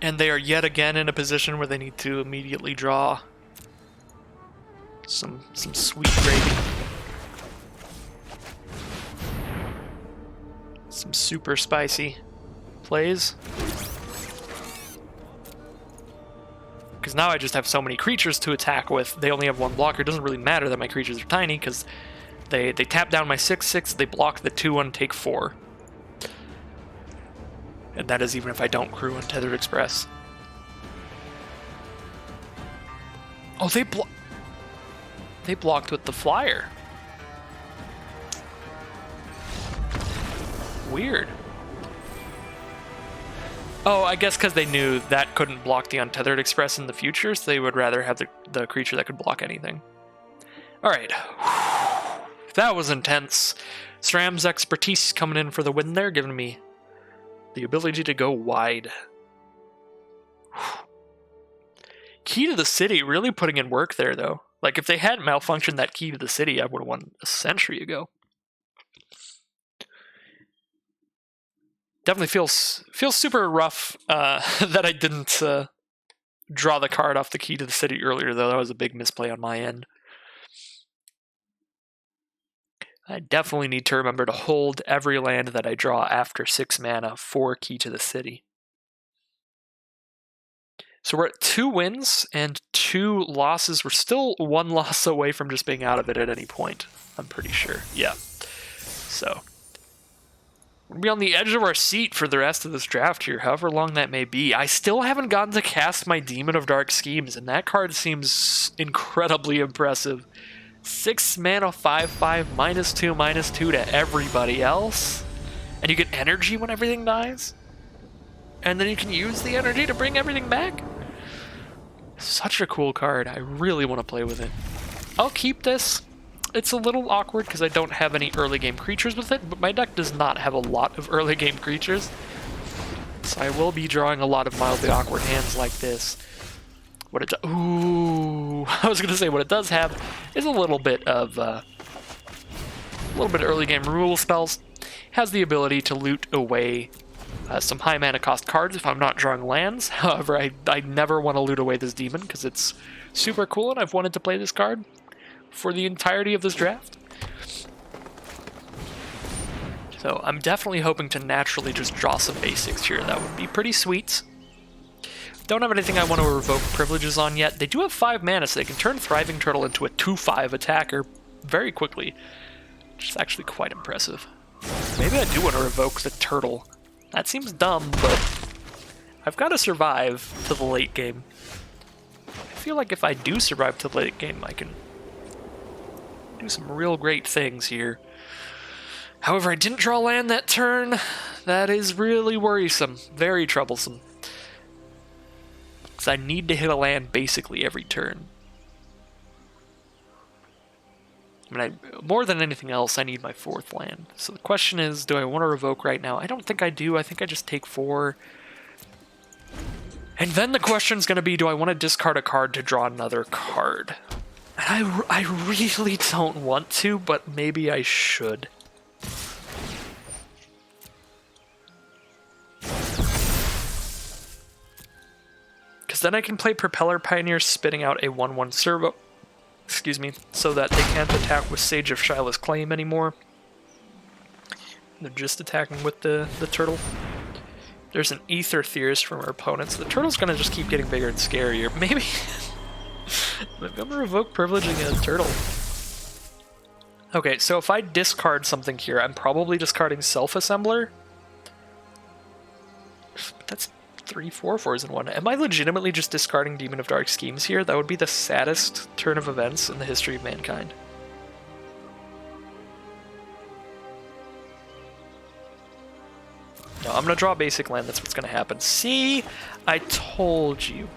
And they are yet again in a position where they need to immediately draw some sweet gravy. Some super spicy plays. Because now I just have so many creatures to attack with. They only have 1 blocker. It doesn't really matter that my creatures are tiny, because they tap down my 6-6, they block the 2-1, take 4. And that is even if I don't crew Untethered Express. Oh, they blocked with the flyer. Weird. Oh, I guess because they knew that couldn't block the Untethered Express in the future, so they would rather have the creature that could block anything. Alright. That was intense. SRAM's Expertise coming in for the win there, giving me the ability to go wide. Key to the City, really putting in work there, though. Like, if they hadn't malfunctioned that Key to the City, I would have won a century ago. Definitely feels super rough that I didn't draw the card off the Key to the City earlier, though. That was a big misplay on my end. I definitely need to remember to hold every land that I draw after 6 mana for Key to the City. So we're at 2 wins and 2 losses. We're still 1 loss away from just being out of it at any point, I'm pretty sure. Yeah. So we're going to be on the edge of our seat for the rest of this draft here, however long that may be. I still haven't gotten to cast my Demon of Dark Schemes, and that card seems incredibly impressive. 6 mana, 5/5, -2/2 to everybody else. And you get energy when everything dies. And then you can use the energy to bring everything back. Such a cool card. I really want to play with it. I'll keep this. It's a little awkward because I don't have any early game creatures with it, but my deck does not have a lot of early game creatures. So I will be drawing a lot of mildly awkward hands like this. What it ooh, I was gonna say what it does have is a little bit of early game removal spells. Has the ability to loot away some high mana cost cards if I'm not drawing lands. However, I never want to loot away this demon because it's super cool and I've wanted to play this card for the entirety of this draft. So I'm definitely hoping to naturally just draw some basics here. That would be pretty sweet. Don't have anything I want to revoke privileges on yet. They do have 5 mana, so they can turn Thriving Turtle into a 2/5 attacker very quickly, which is actually quite impressive. Maybe I do want to revoke the turtle. That seems dumb, but I've got to survive to the late game. I feel like if I do survive to the late game, I can do some real great things here. However, I didn't draw land that turn. That is really worrisome. Very troublesome. Because I need to hit a land basically every turn. I mean, more than anything else, I need my 4th land. So the question is, do I want to revoke right now? I don't think I do. I think I just take 4. And then the question's going to be, do I want to discard a card to draw another card? And I really don't want to, but maybe I should. Because then I can play Propeller Pioneer, spitting out a 1/1 servo. Excuse me, so that they can't attack with Sage of Shila's Claim anymore. They're just attacking with the turtle. There's an Ether Theorist from our opponents. The turtle's gonna just keep getting bigger and scarier. Maybe I'm gonna revoke privileging a turtle. Okay, so if I discard something here, I'm probably discarding Self-Assembler. But that's 3 4/4s in one. Am I legitimately just discarding Demon of Dark Schemes here? That would be the saddest turn of events in the history of mankind. No, I'm gonna draw a basic land. That's what's gonna happen. See? I told you.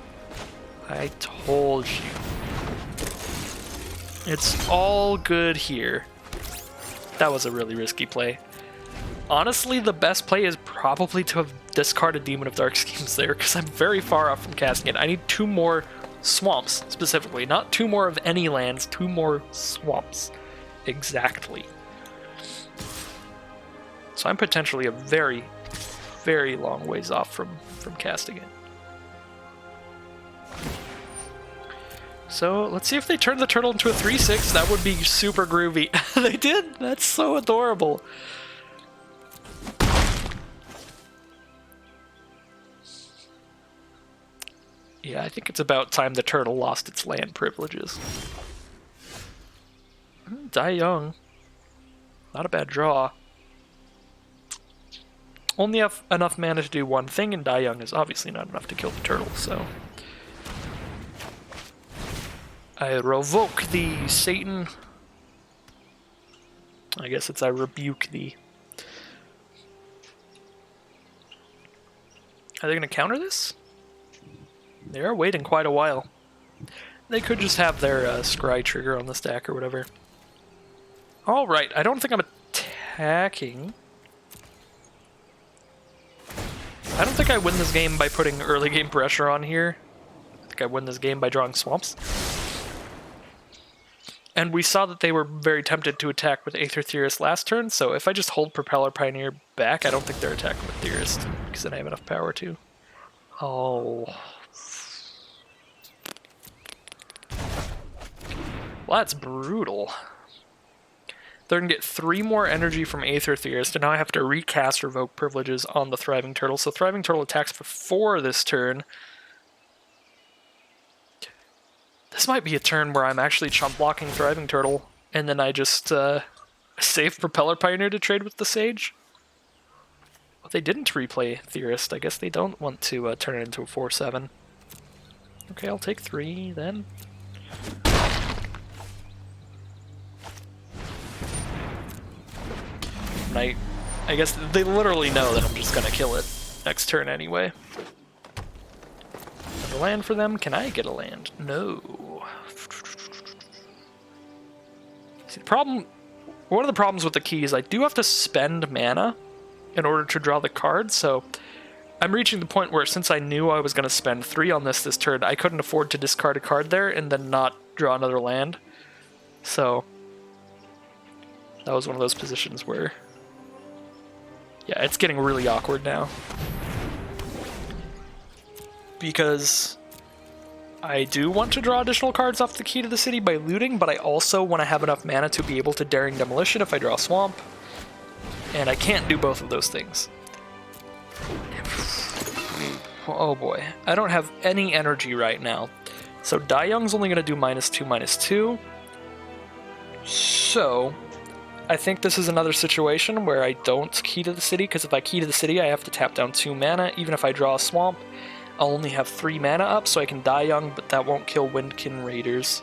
I told you. It's all good here. That was a really risky play. Honestly, the best play is probably to have discarded Demon of Dark Schemes there, because I'm very far off from casting it. I need 2 more swamps, specifically. Not 2 more of any lands, 2 more swamps. Exactly. So I'm potentially a very, very long ways off from casting it. So let's see if they turn the turtle into a 3/6. That would be super groovy. They did! That's so adorable. Yeah, I think it's about time the turtle lost its land privileges. Die Young. Not a bad draw. Only have enough mana to do one thing, and Die Young is obviously not enough to kill the turtle, so... I revoke thee, Satan. I guess it's I rebuke thee. Are they going to counter this? They are waiting quite a while. They could just have their scry trigger on the stack or whatever. Alright, I don't think I'm attacking. I don't think I win this game by putting early game pressure on here. I think I win this game by drawing swamps. And we saw that they were very tempted to attack with Aether Theorist last turn, so if I just hold Propeller Pioneer back, I don't think they're attacking with Theorist, because then I have enough power to. Oh. Well, that's brutal. They're going to get 3 more energy from Aether Theorist, and now I have to recast Revoke Privileges on the Thriving Turtle. So Thriving Turtle attacks for 4 this turn. This might be a turn where I'm actually chump blocking Thriving Turtle, and then I just save Propeller Pioneer to trade with the Sage. Well, they didn't replay Theorist. I guess they don't want to turn it into a 4/7. Okay, I'll take 3 then. And I guess they literally know that I'm just gonna kill it next turn anyway. Another land for them? Can I get a land? No. See, the problem... One of the problems with the key is I do have to spend mana in order to draw the card, so I'm reaching the point where since I knew I was going to spend 3 on this turn, I couldn't afford to discard a card there and then not draw another land. So that was one of those positions where... Yeah, it's getting really awkward now. Because I do want to draw additional cards off the Key to the City by looting, but I also want to have enough mana to be able to Daring Demolition if I draw Swamp. And I can't do both of those things. Oh boy. I don't have any energy right now. So Dai Young's only going to do -2/-2. So I think this is another situation where I don't Key to the City, because if I Key to the City, I have to tap down 2 mana. Even if I draw a Swamp, I'll only have 3 mana up, so I can Dai Young, but that won't kill Windkin Raiders.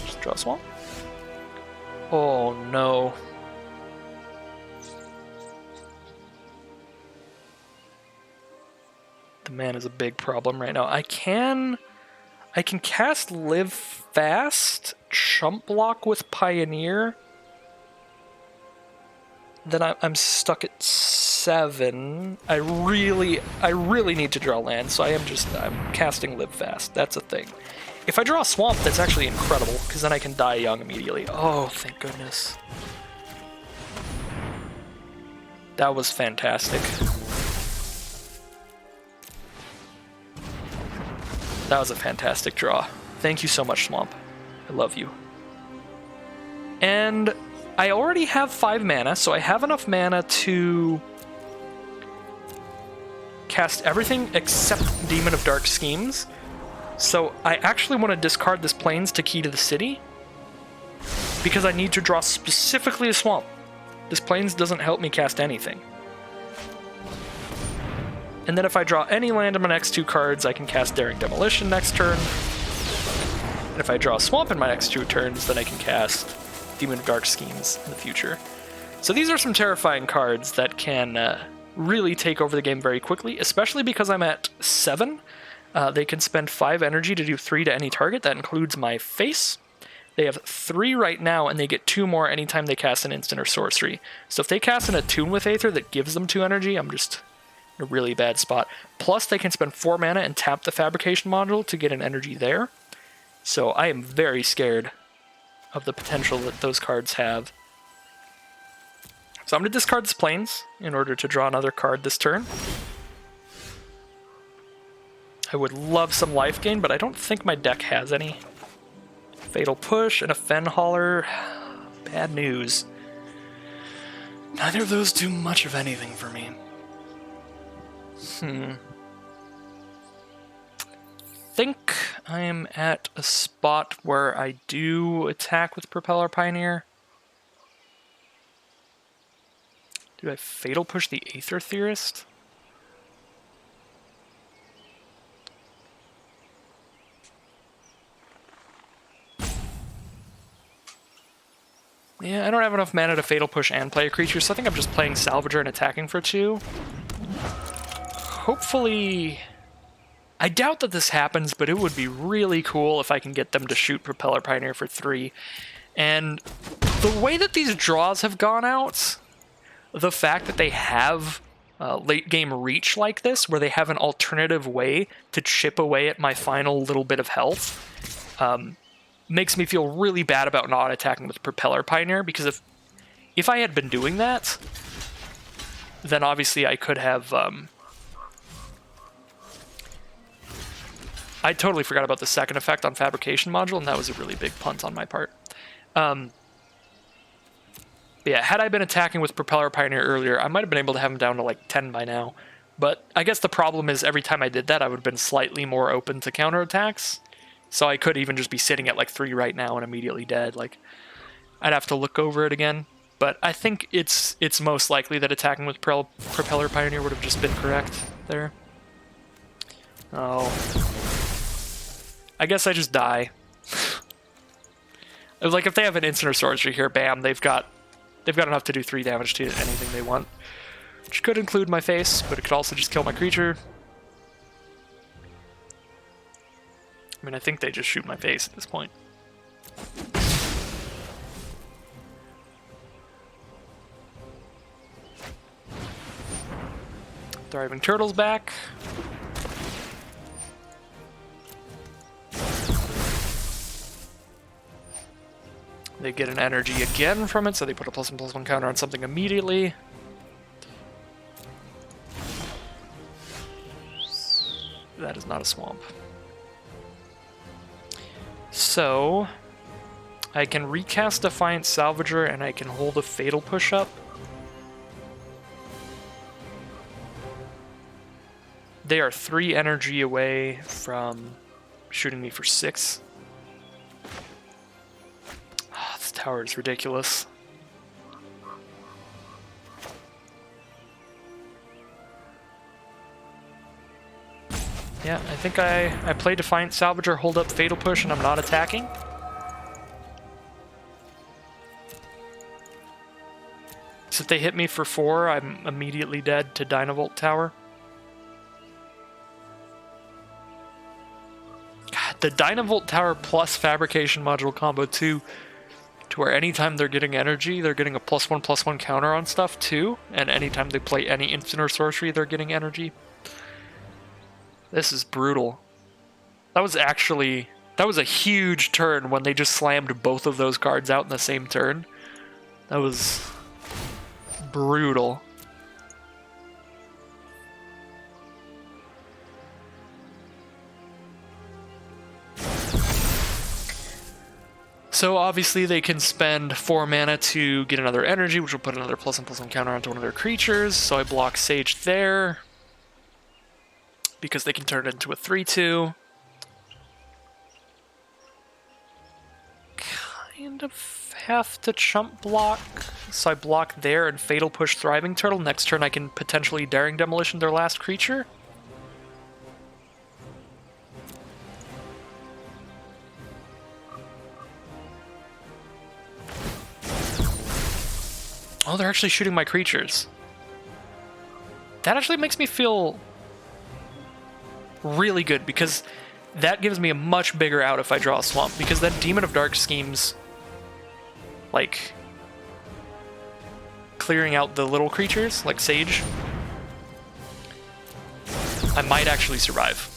Just draw a Swamp. Oh no. The man is a big problem right now. I can cast Live Fast, chump block with Pioneer. Then I'm stuck at 7. I really need to draw land, so I'm casting Live Fast. That's a thing. If I draw a Swamp, that's actually incredible, because then I can Dai Young immediately. Oh, thank goodness. That was fantastic. That was a fantastic draw. Thank you so much, Swamp. I love you. And I already have 5 mana, so I have enough mana to cast everything except Demon of Dark Schemes. So I actually want to discard this Plains to Key to the City, because I need to draw specifically a Swamp. This Plains doesn't help me cast anything. And then if I draw any land in my next 2 cards, I can cast Daring Demolition next turn. And if I draw a Swamp in my next 2 turns, then I can cast Demon of Dark Schemes in the future. So these are some terrifying cards that can really take over the game very quickly, especially because I'm at 7. They can spend 5 energy to do 3 to any target. That includes my face. They have 3 right now, and they get 2 more anytime they cast an instant or sorcery. So if they cast an Attune with Aether that gives them 2 energy, I'm just in a really bad spot. Plus, they can spend 4 mana and tap the Fabrication module to get an energy there. So I am very scared of the potential that those cards have. So I'm going to discard this Plains in order to draw another card this turn. I would love some life gain, but I don't think my deck has any. Fatal Push and a Fen Hauler. Bad news. Neither of those do much of anything for me. I think I am at a spot where I do attack with Propeller Pioneer. Do I Fatal Push the Aether Theorist? Yeah, I don't have enough mana to Fatal Push and play a creature, so I think I'm just playing Salvager and attacking for 2. Hopefully... I doubt that this happens, but it would be really cool if I can get them to shoot Propeller Pioneer for 3. And the way that these draws have gone out, the fact that they have late game reach like this, where they have an alternative way to chip away at my final little bit of health, makes me feel really bad about not attacking with Propeller Pioneer, because if I had been doing that, then obviously I could have I totally forgot about the second effect on Fabrication Module, and that was a really big punt on my part. Yeah, had I been attacking with Propeller Pioneer earlier, I might have been able to have him down to like 10 by now. But I guess the problem is every time I did that, I would have been slightly more open to counterattacks. So I could even just be sitting at like 3 right now and immediately dead. Like, I'd have to look over it again. But I think it's most likely that attacking with Propeller Pioneer would have just been correct there. Oh. I guess I just die. Like, if they have an instant or sorcery here, bam, they've got enough to do 3 damage to anything they want. Which could include my face, but it could also just kill my creature. I mean, I think they just shoot my face at this point. Thriving Turtle's back. They get an energy again from it, so they put a +1/+1 counter on something immediately. That is not a swamp. So, I can recast Defiant Salvager and I can hold a Fatal Push-Up. They are 3 energy away from shooting me for 6. Oh, this tower is ridiculous. Yeah, I think I play Defiant Salvager, hold up Fatal Push, and I'm not attacking. So if they hit me for 4, I'm immediately dead to Dynavolt Tower. God, the Dynavolt Tower plus Fabrication Module combo too, to where anytime they're getting energy, they're getting a +1/+1 counter on stuff too, and anytime they play any instant or sorcery, they're getting energy. This is brutal. That was a huge turn when they just slammed both of those cards out in the same turn. That was brutal. So obviously they can spend 4 mana to get another energy, which will put another +1/+1 counter onto one of their creatures. So I block Sage there, because they can turn it into a 3/2. Kind of have to chump block. So I block there and Fatal Push Thriving Turtle. Next turn I can potentially Daring Demolition their last creature. Oh, they're actually shooting my creatures. That actually makes me feel really good, because that gives me a much bigger out if I draw a swamp, because then Demon of Dark Schemes, like, clearing out the little creatures, like Sage, I might actually survive.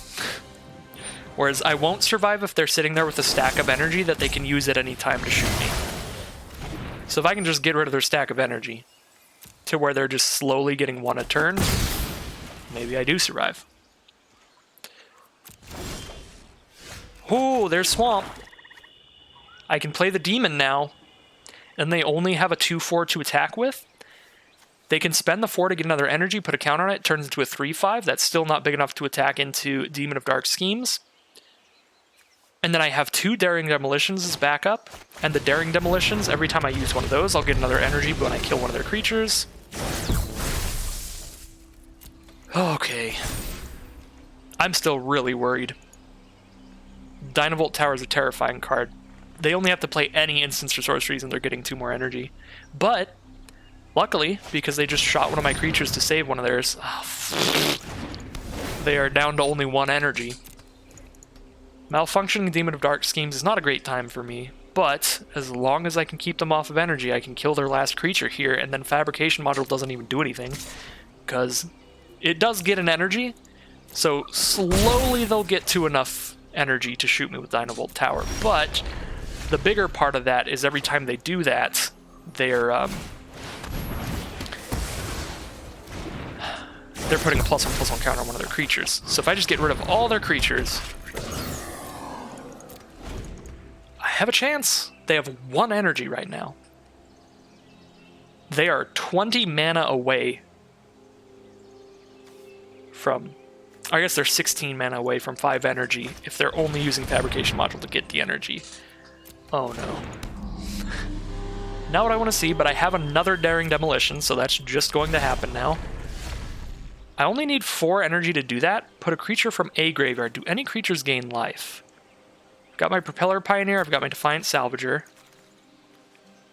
Whereas I won't survive if they're sitting there with a stack of energy that they can use at any time to shoot me. So if I can just get rid of their stack of energy to where they're just slowly getting 1 a turn, maybe I do survive. Oh, there's Swamp. I can play the Demon now, and they only have a 2/4 to attack with. They can spend the 4 to get another energy, put a counter on it, turns into a 3/5. That's still not big enough to attack into Demon of Dark Schemes. And then I have 2 Daring Demolitions as backup, and the Daring Demolitions, every time I use one of those, I'll get another energy when I kill one of their creatures. Okay. I'm still really worried. Dynavolt Tower is a terrifying card. They only have to play any instants or sorceries and they're getting 2 more energy. But, luckily, because they just shot one of my creatures to save one of theirs, they are down to only 1 energy. Malfunctioning Demon of Dark Schemes is not a great time for me, but as long as I can keep them off of energy, I can kill their last creature here, and then Fabrication Module doesn't even do anything, because it does get an energy, so slowly they'll get to enough energy to shoot me with Dynavolt Tower. But the bigger part of that is every time they do that, they're putting a +1/+1 counter on one of their creatures. So if I just get rid of all their creatures, have a chance. They have 1 energy right now. They are 20 mana away from... I guess they're 16 mana away from 5 energy if they're only using Fabrication Module to get the energy. Oh no. Not what I want to see, but I have another Daring Demolition, so that's just going to happen now. I only need 4 energy to do that. Put a creature from a graveyard. Do any creatures gain life? I've got my Propeller Pioneer, I've got my Defiant Salvager.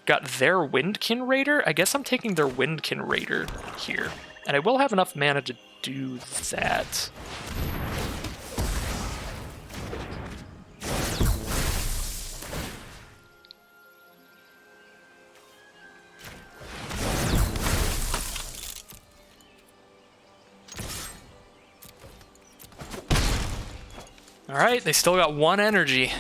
Got their Windkin Raider? I guess I'm taking their Windkin Raider here. And I will have enough mana to do that. Alright, they still got 1 energy.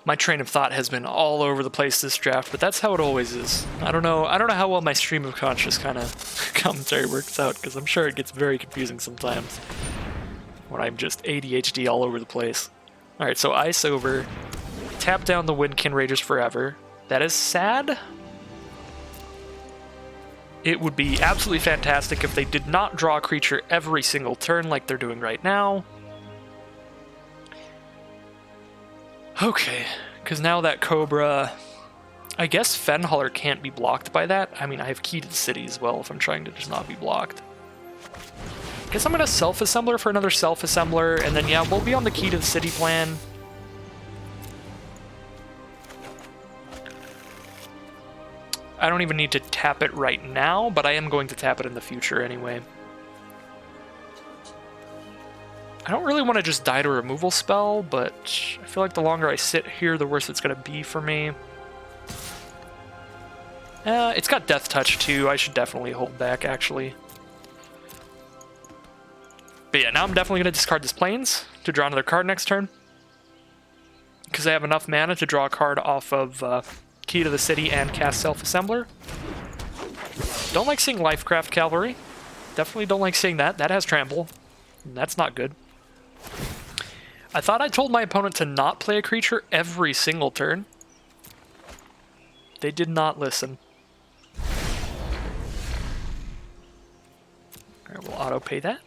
My train of thought has been all over the place this draft, but that's how it always is. I don't know how well my stream of conscious kind of commentary works out, because I'm sure it gets very confusing sometimes when I'm just ADHD all over the place. Alright, so Ice over. Tap down the Windkin Raiders forever. That is sad. It would be absolutely fantastic if they did not draw a creature every single turn like they're doing right now. Okay, because now that Cobra... I guess Fenhaller can't be blocked by that. I mean, I have Key to the City as well if I'm trying to just not be blocked. I guess I'm going to Self-Assembler for another Self-Assembler, and then yeah, we'll be on the Key to the City plan. I don't even need to tap it right now, but I am going to tap it in the future anyway. I don't really want to just die to a removal spell, but I feel like the longer I sit here, the worse it's going to be for me. It's got Death Touch too. I should definitely hold back, actually. But yeah, now I'm definitely going to discard this Plains to draw another card next turn. Because I have enough mana to draw a card off of Key to the City and cast Self-Assembler. Don't like seeing Lifecraft Cavalry. Definitely don't like seeing that. That has Trample. And that's not good. I thought I told my opponent to not play a creature every single turn. They did not listen. Alright, we'll auto-pay that.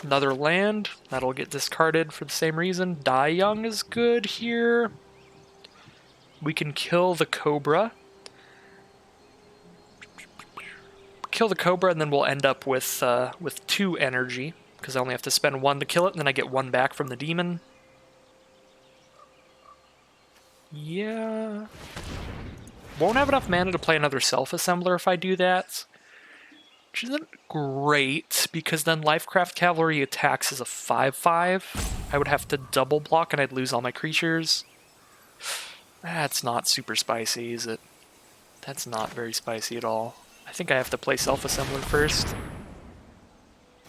Another land. That'll get discarded for the same reason. Die Young is good here. We can kill the Cobra. Kill the Cobra, and then we'll end up with 2 energy, because I only have to spend 1 to kill it, and then I get 1 back from the demon. Yeah. Won't have enough mana to play another Self-Assembler if I do that. Which isn't great, because then Lifecraft Cavalry attacks as a 5/5. I would have to double block, and I'd lose all my creatures. That's not super spicy, is it? That's not very spicy at all. I think I have to play Self-Assembler first.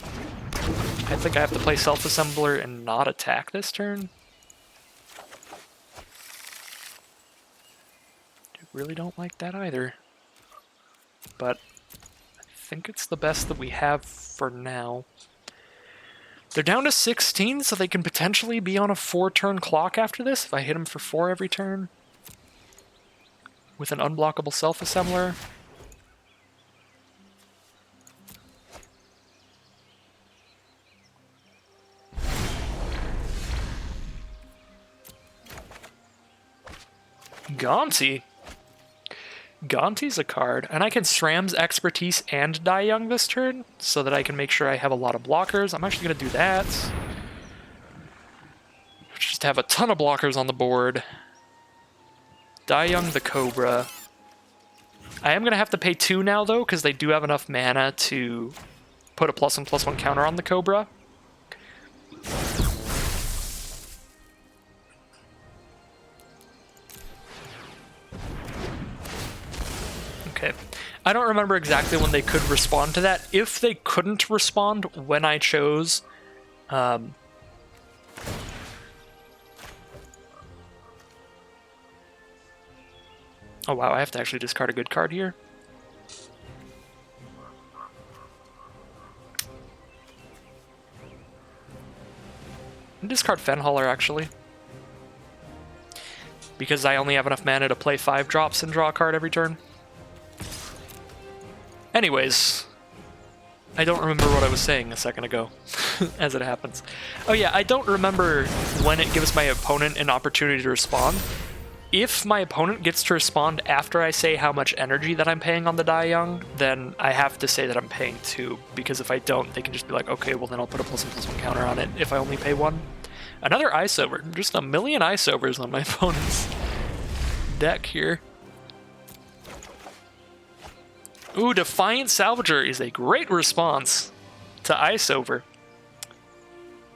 I think I have to play Self-Assembler and not attack this turn. I really don't like that either. But I think it's the best that we have for now. They're down to 16, so they can potentially be on a 4-turn clock after this if I hit them for 4 every turn. With an unblockable Self-Assembler. Gaunty. Gaunty's a card, and I can SRAM's Expertise and Die Young this turn, so that I can make sure I have a lot of blockers. I'm actually going to do that. Just have a ton of blockers on the board. Die Young the Cobra. I am going to have to pay 2 now, though, because they do have enough mana to put a +1/+1 counter on the Cobra. Okay. I don't remember exactly when they could respond to that. If they couldn't respond when I chose... Oh wow, I have to actually discard a good card here. Discard Fenhauler, actually. Because I only have enough mana to play 5 drops and draw a card every turn. Anyways, I don't remember what I was saying a second ago, as it happens. Oh yeah, I don't remember when it gives my opponent an opportunity to respond. If my opponent gets to respond after I say how much energy that I'm paying on the Die Young, then I have to say that I'm paying 2, because if I don't, they can just be like, okay, well then I'll put a +1/+1 counter on it if I only pay 1. Another Ice Over. Just a million Ice Overs on my opponent's deck here. Ooh, Defiant Salvager is a great response to Ice Over.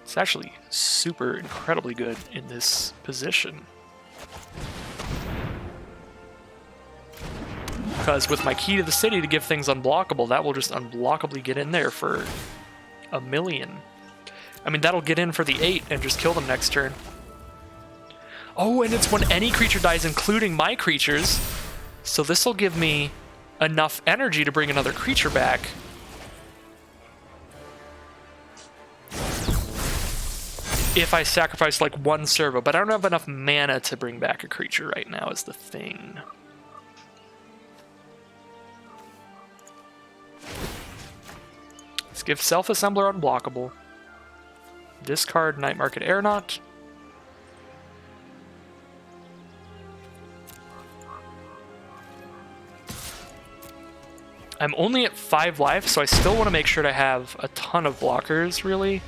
It's actually super incredibly good in this position. Because with my Key to the City to give things unblockable, that will just unblockably get in there for a million. I mean, that'll get in for the 8 and just kill them next turn. Oh, and it's when any creature dies, including my creatures. So this will give me enough energy to bring another creature back. If I sacrifice like 1 servo, but I don't have enough mana to bring back a creature right now is the thing. Let's give Self-Assembler unblockable. Discard Night Market Aeronaut. I'm only at 5 life, so I still want to make sure to have a ton of blockers, really.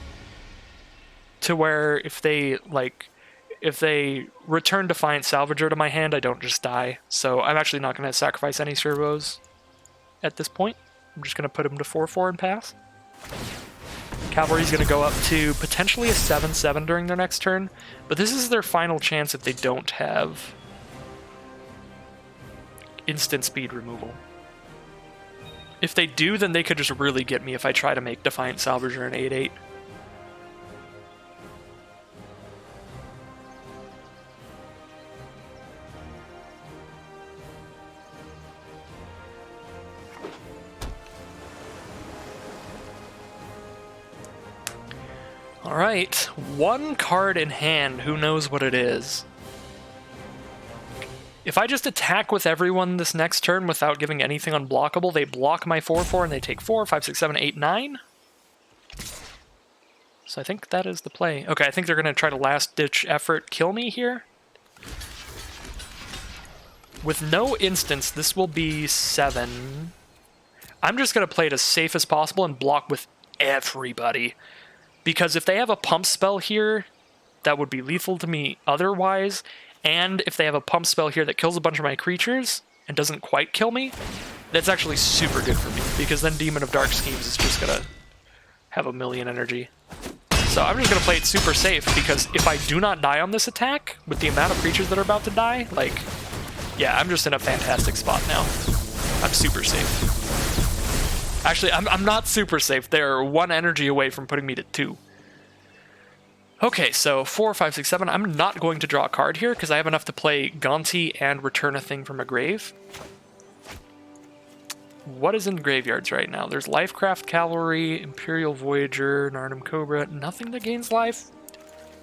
To where if they return Defiant Salvager to my hand, I don't just die. So I'm actually not going to sacrifice any servos at this point. I'm just going to put them to 4/4 and pass. Cavalry's going to go up to potentially a 7/7 during their next turn, but this is their final chance if they don't have instant speed removal. If they do, then they could just really get me if I try to make Defiant Salvager an 8/8. Alright, 1 card in hand, who knows what it is. If I just attack with everyone this next turn without giving anything unblockable, they block my 4/4 and they take 4, 5, 6, 7, 8, 9. So I think that is the play. Okay, I think they're going to try to last-ditch effort kill me here. With no instance, this will be 7. I'm just going to play it as safe as possible and block with everybody. Because if they have a pump spell here, that would be lethal to me otherwise. And if they have a pump spell here that kills a bunch of my creatures and doesn't quite kill me, that's actually super good for me. Because then Demon of Dark Schemes is just going to have a million energy. So I'm just going to play it super safe, because if I do not die on this attack, with the amount of creatures that are about to die, like, yeah, I'm just in a fantastic spot now. I'm super safe. Actually, I'm not super safe. They're 1 energy away from putting me to 2. Okay, so 4, 5, 6, 7. I'm not going to draw a card here because I have enough to play Gonti and return a thing from a grave. What is in graveyards right now? There's Lifecraft Cavalry, Imperial Voyager, Narnum Cobra. Nothing that gains life.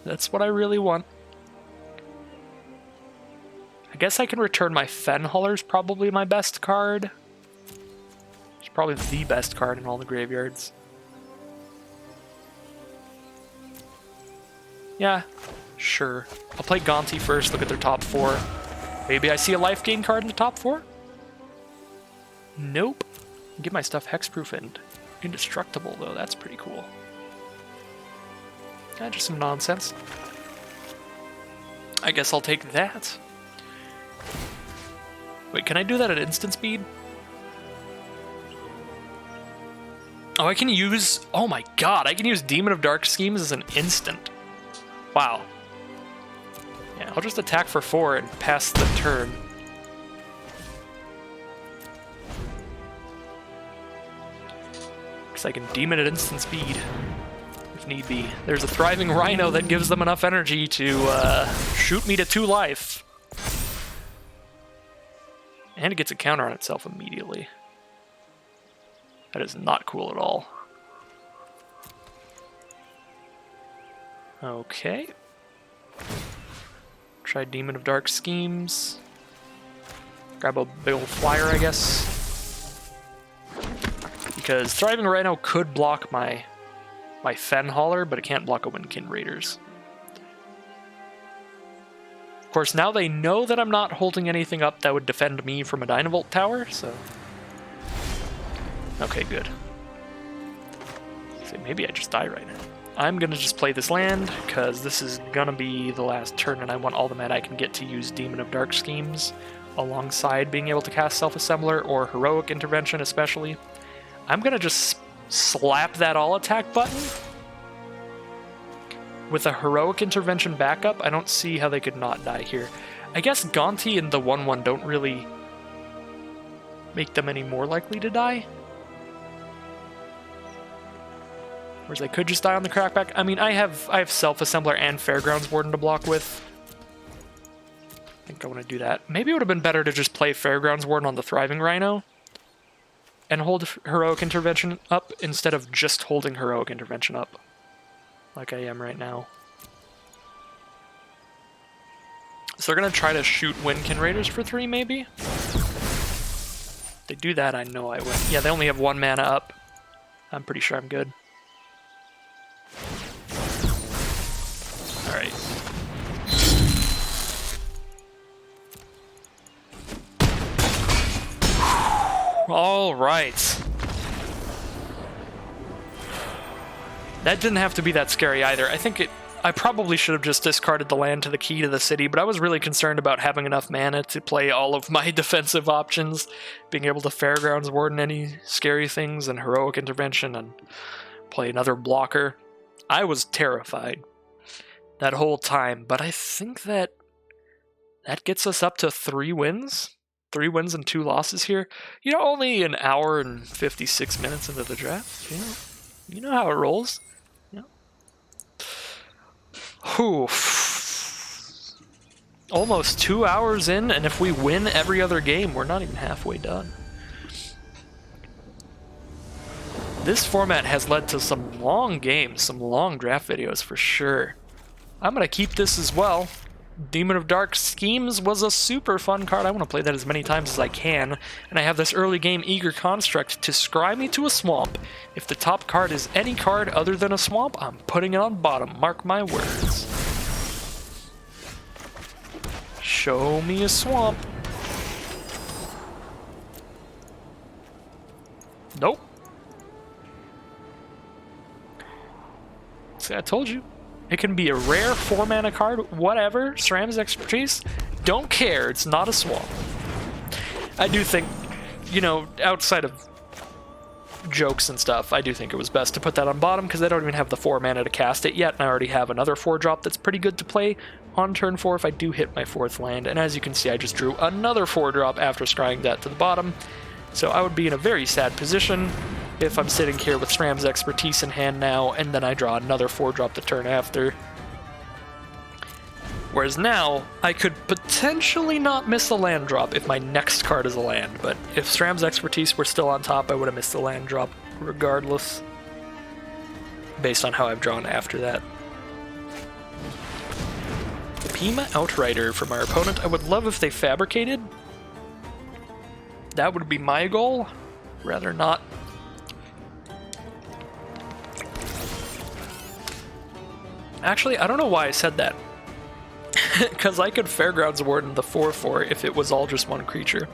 That's what I really want. I guess I can return my Fenhauler's probably my best card. It's probably the best card in all the graveyards. Yeah, sure. I'll play Gonti first, look at their top 4. Maybe I see a life gain card in the top 4? Nope. Give my stuff hexproof and indestructible, though. That's pretty cool. Just some nonsense. I guess I'll take that. Wait, can I do that at instant speed? Oh, I can use... Oh my god, I can use Demon of Dark Schemes as an instant. Wow. Yeah, I'll just attack for 4 and pass the turn. Because I can Demon at instant speed, if need be. There's a Thriving Rhino that gives them enough energy to shoot me to 2 life. And it gets a counter on itself immediately. That is not cool at all. Okay. Try Demon of Dark Schemes. Grab a big old flyer, I guess. Because Thriving Rhino could block my Fen Hauler, but it can't block a Windkin Raiders. Of course, now they know that I'm not holding anything up that would defend me from a Dynavolt tower, so... Okay, good. So maybe I just die right now. I'm gonna just play this land, because this is gonna be the last turn, and I want all the mana I can get to use Demon of Dark Schemes, alongside being able to cast Self-Assembler, or Heroic Intervention especially. I'm gonna just slap that all-attack button. With a Heroic Intervention backup, I don't see how they could not die here. I guess Gonti and the 1/1 don't really make them any more likely to die. Whereas they could just die on the Crackback. I mean, I have Self-Assembler and Fairgrounds Warden to block with. I think I want to do that. Maybe it would have been better to just play Fairgrounds Warden on the Thriving Rhino and hold Heroic Intervention up instead of just holding Heroic Intervention up like I am right now. So they're going to try to shoot Windkin Raiders for 3, maybe? If they do that, I know I win. Yeah, they only have 1 mana up. I'm pretty sure I'm good. Alright. Alright. That didn't have to be that scary either. I probably should have just discarded the land to the key to the city, but I was really concerned about having enough mana to play all of my defensive options, being able to Fairgrounds Warden any scary things and Heroic Intervention and play another blocker. I was terrified that whole time, but I think that gets us up to 3 wins. 3 wins and 2 losses here. You know, only an hour and 56 minutes into the draft. You know how it rolls. You know. Whew. Almost 2 hours in, and if we win every other game, we're not even halfway done. This format has led to some long games, some long draft videos for sure. I'm going to keep this as well. Demon of Dark Schemes was a super fun card. I want to play that as many times as I can. And I have this early game Eager Construct to scry me to a swamp. If the top card is any card other than a swamp, I'm putting it on bottom. Mark my words. Show me a swamp. Nope. See, I told you. It can be a rare 4-mana card, whatever. SRAM's Expertise, don't care, it's not a swamp. I do think, you know, outside of jokes and stuff, I do think it was best to put that on bottom because I don't even have the 4 mana to cast it yet, and I already have another 4-drop that's pretty good to play on turn 4 if I do hit my 4th land. And as you can see, I just drew another 4-drop after scrying that to the bottom. So I would be in a very sad position if I'm sitting here with SRAM's Expertise in hand now, and then I draw another 4-drop the turn after. Whereas now, I could potentially not miss a land drop if my next card is a land, but if SRAM's Expertise were still on top, I would have missed the land drop regardless, based on how I've drawn after that. Pima Outrider from our opponent. I would love if they fabricated. That would be my goal. Rather not. Actually, I don't know why I said that. Because I could Fairgrounds Warden the 4/4 if it was all just one creature.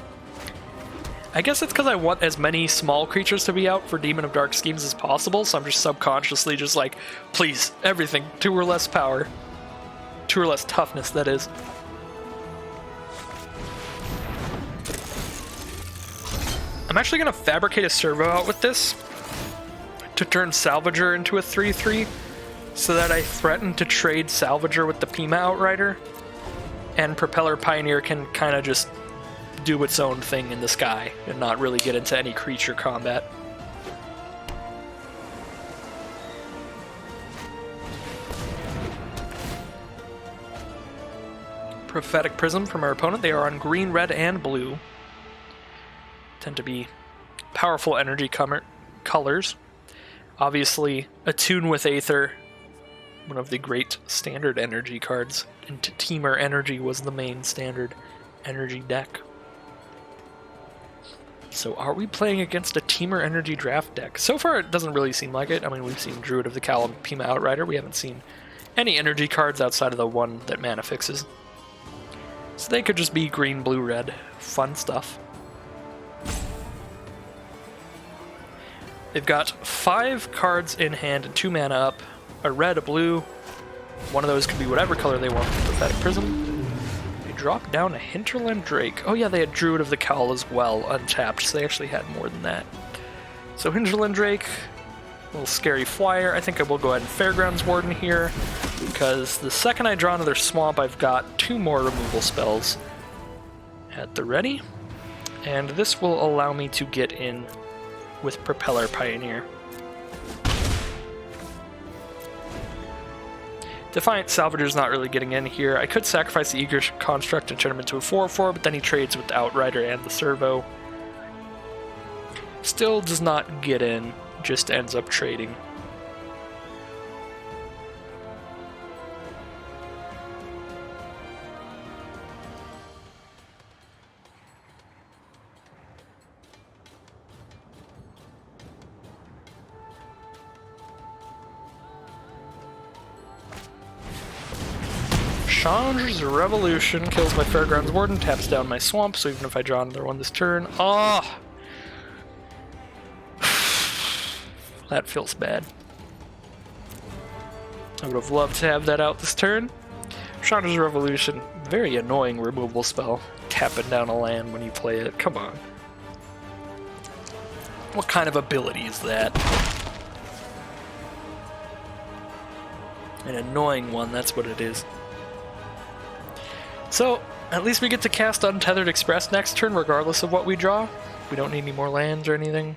I guess it's because I want as many small creatures to be out for Demon of Dark Schemes as possible, so I'm just subconsciously just like, please, everything, 2 or less power. 2 or less toughness, that is. I'm actually going to fabricate a servo out with this to turn Salvager into a 3/3. So that I threaten to trade Salvager with the Pima Outrider, and Propeller Pioneer can kind of just do its own thing in the sky and not really get into any creature combat. Prophetic Prism from our opponent. They are on green, red, and blue. Tend to be powerful energy colors. Obviously, Attune with Aether One of the great standard energy cards. And Teamer Energy was the main standard energy deck. So are we playing against a Teamer Energy draft deck? So far it doesn't really seem like it. I mean, we've seen Druid of the Cowl and Pima Outrider. We haven't seen any energy cards outside of the one that mana fixes. So they could just be green, blue, red. Fun stuff. They've got 5 cards in hand and 2 mana up. A red, a blue. One of those could be whatever color they want with Prophetic Prism. They drop down a Hinterland Drake. Oh yeah, they had Druid of the Cowl as well, untapped, so they actually had more than that. So Hinterland Drake, a little scary flyer. I think I will go ahead and Fairgrounds Warden here, because the second I draw another swamp, I've got 2 more removal spells at the ready. And this will allow me to get in with Propeller Pioneer. Defiant Salvager's not really getting in here. I could sacrifice the Eager Construct and turn him into a 4/4, but then he trades with the Outrider and the Servo. Still does not get in, just ends up trading. Chandra's Revolution kills my Fairgrounds Warden, taps down my swamp, so even if I draw another one this turn... Oh! That feels bad. I would have loved to have that out this turn. Chandra's Revolution, very annoying removal spell. Tapping down a land when you play it, come on. What kind of ability is that? An annoying one, that's what it is. So, at least we get to cast Untethered Express next turn, regardless of what we draw. We don't need any more lands or anything.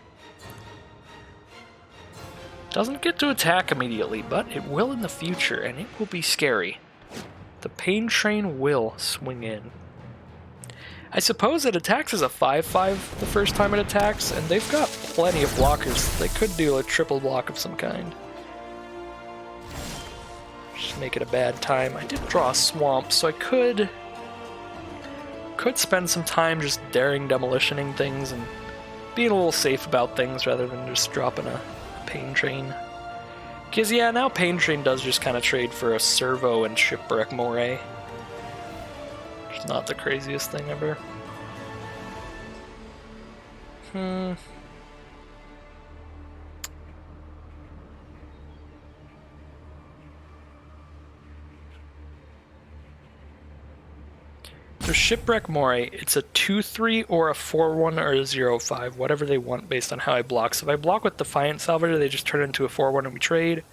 Doesn't get to attack immediately, but it will in the future, and it will be scary. The Pain Train will swing in. I suppose it attacks as a 5/5 the first time it attacks, and they've got plenty of blockers. They could do a triple block of some kind. Just make it a bad time. I did draw a swamp, so I could spend some time just daring demolitioning things and being a little safe about things rather than just dropping a Pain Train. Because yeah, now Pain Train does just kind of trade for a Servo and Shipwreck Moray. Which is not the craziest thing ever. So Shipwreck Moray, it's a 2/3 or a 4/1 or a 0/5, whatever they want based on how I block. So if I block with Defiant Salvager, they just turn it into a 4/1 and we trade.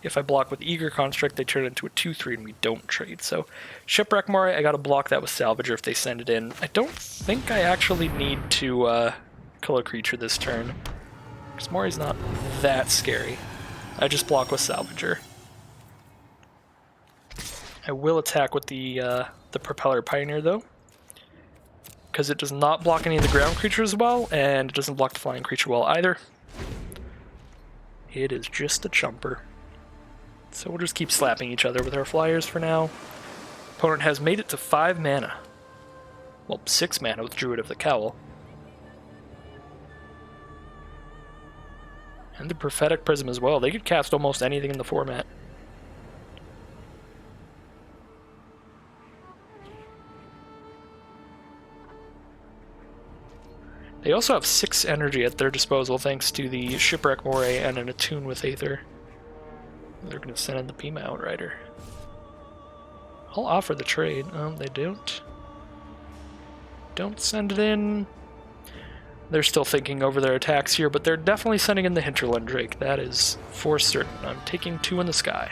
If I block with Eager Construct, they turn it into a 2/3 and we don't trade. So Shipwreck Moray, I gotta block that with Salvager if they send it in. I don't think I actually need to kill a creature this turn, because Moray's not that scary. I just block with Salvager. I will attack with the Propeller Pioneer, though, because it does not block any of the ground creatures well, and it doesn't block the flying creature well either. It is just a chumper. So we'll just keep slapping each other with our flyers for now. Opponent has made it to 5 mana. Well, 6 mana with Druid of the Cowl. And the Prophetic Prism as well. They could cast almost anything in the format. They also have 6 energy at their disposal thanks to the Shipwreck Moray and an Attune with Aether. They're going to send in the Pima Outrider. I'll offer the trade. They don't. Don't send it in. They're still thinking over their attacks here, but they're definitely sending in the Hinterland Drake. That is for certain. I'm taking 2 in the sky.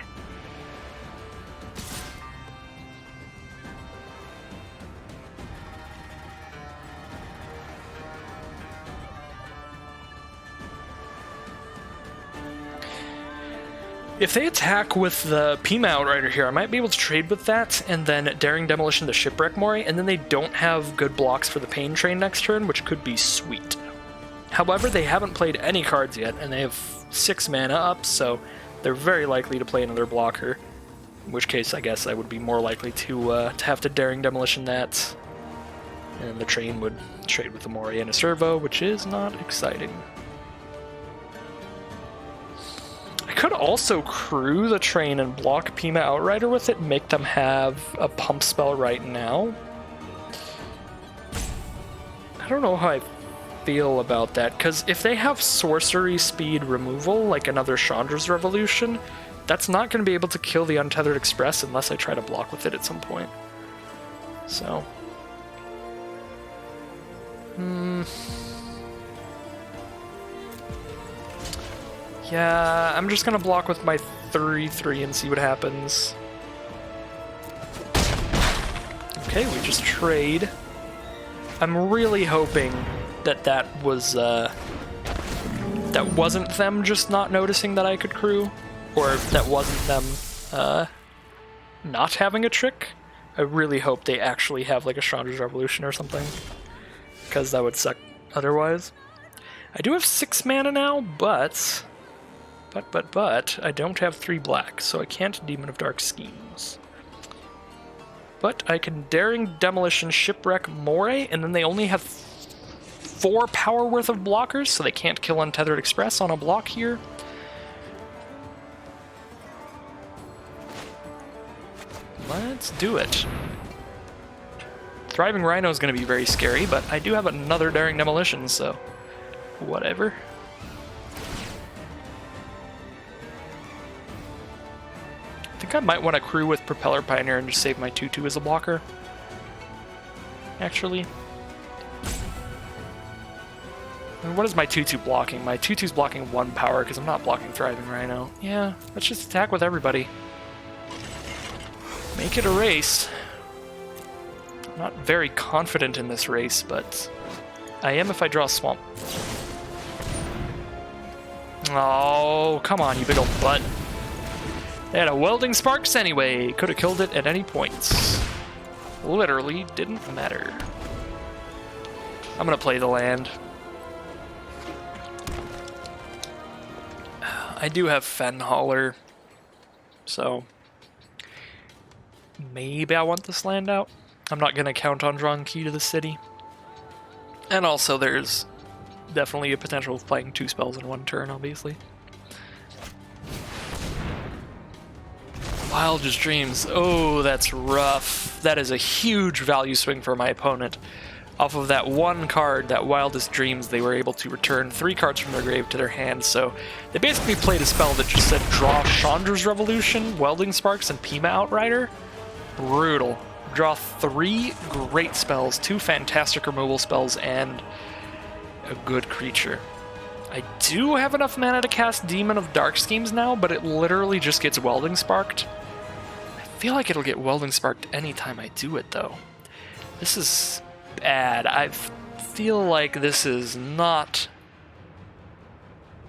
If they attack with the Pima Outrider here, I might be able to trade with that, and then Daring Demolition the Shipwreck Moray, and then they don't have good blocks for the Pain Train next turn, which could be sweet. However, they haven't played any cards yet, and they have 6 mana up, so they're very likely to play another blocker. In which case, I guess I would be more likely to have to Daring Demolition that. And the train would trade with a Mori and a servo, which is not exciting. I could also crew the train and block Pima Outrider with it and make them have a pump spell right now. I don't know how I feel about that, because if they have sorcery speed removal, like another Chandra's Revolution, that's not going to be able to kill the Untethered Express unless I try to block with it at some point. So... yeah, I'm just gonna block with my 3/3 and see what happens. Okay, we just trade. I'm really hoping that that was that wasn't them just not noticing that I could crew, or that wasn't them not having a trick. I really hope they actually have like a Chandra's Revolution or something, because that would suck otherwise. I do have 6 mana now, but I don't have 3 black, so I can't Demon of Dark Schemes. But I can Daring Demolition, Shipwreck, Moray, and then they only have 4 power worth of blockers, so they can't kill Untethered Express on a block here. Let's do it. Thriving Rhino is going to be very scary, but I do have another Daring Demolition, so whatever. I think I might want to crew with Propeller Pioneer and just save my 2/2 as a blocker. Actually. And what is my 2/2 blocking? My 2/2's blocking 1 power because I'm not blocking Thriving Rhino. Yeah, let's just attack with everybody. Make it a race. I'm not very confident in this race, but I am if I draw Swamp. Oh, come on, you big old butt. They had a Welding Sparks anyway. Could have killed it at any point. Literally didn't matter. I'm gonna play the land. I do have Fen Hauler, so maybe I want this land out. I'm not gonna count on drawing Key to the City. And also there's definitely a potential of playing 2 spells in 1 turn, obviously. Wildest Dreams. Oh, that's rough. That is a huge value swing for my opponent. Off of that 1 card, that Wildest Dreams, they were able to return 3 cards from their grave to their hand, so they basically played a spell that just said draw Chandra's Revolution, Welding Sparks, and Pima Outrider. Brutal. Draw 3 great spells, 2 fantastic removal spells, and a good creature. I do have enough mana to cast Demon of Dark Schemes now, but it literally just gets Welding Sparked. I feel like it'll get Welding Sparked anytime I do it, though. This is bad. I feel like this is not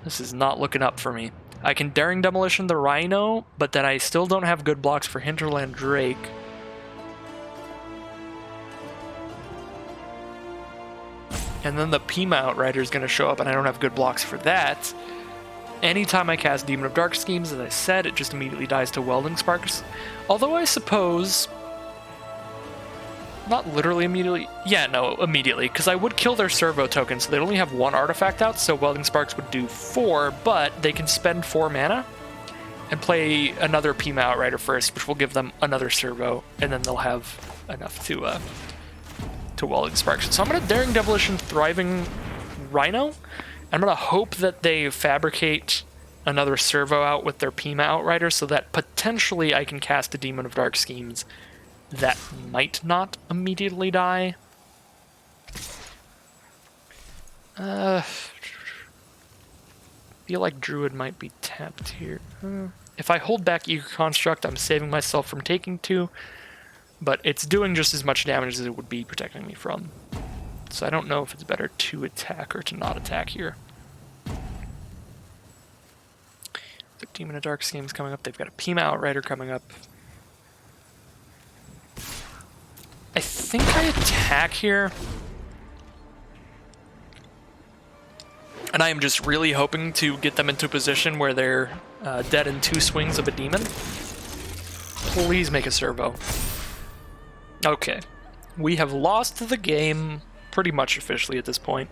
looking up for me. I can Daring Demolition the Rhino, but then I still don't have good blocks for Hinterland Drake. And then the Pima Outrider is going to show up, and I don't have good blocks for that. Anytime I cast Demon of Dark Schemes, as I said, it just immediately dies to Welding Sparks. Although I suppose... not literally immediately. Yeah, no, immediately, because I would kill their servo token, so they'd only have 1 artifact out, so Welding Sparks would do 4, but they can spend 4 mana and play another Pima Outrider first, which will give them another servo, and then they'll have enough to Welding Sparks. So I'm going to Daring Demolition Thriving Rhino. I'm going to hope that they fabricate another servo out with their Pima Outrider so that potentially I can cast a Demon of Dark Schemes that might not immediately die. Feel like Druid might be tapped here. If I hold back Eager Construct, I'm saving myself from taking 2. But it's doing just as much damage as it would be protecting me from. So I don't know if it's better to attack or to not attack here. The Demon of Dark Schemes coming up. They've got a Pima Outrider coming up. I think I attack here. And And I am just really hoping to get them into a position where they're dead in 2 swings of a demon. Please make a servo. Okay. We have lost the game pretty much officially at this point.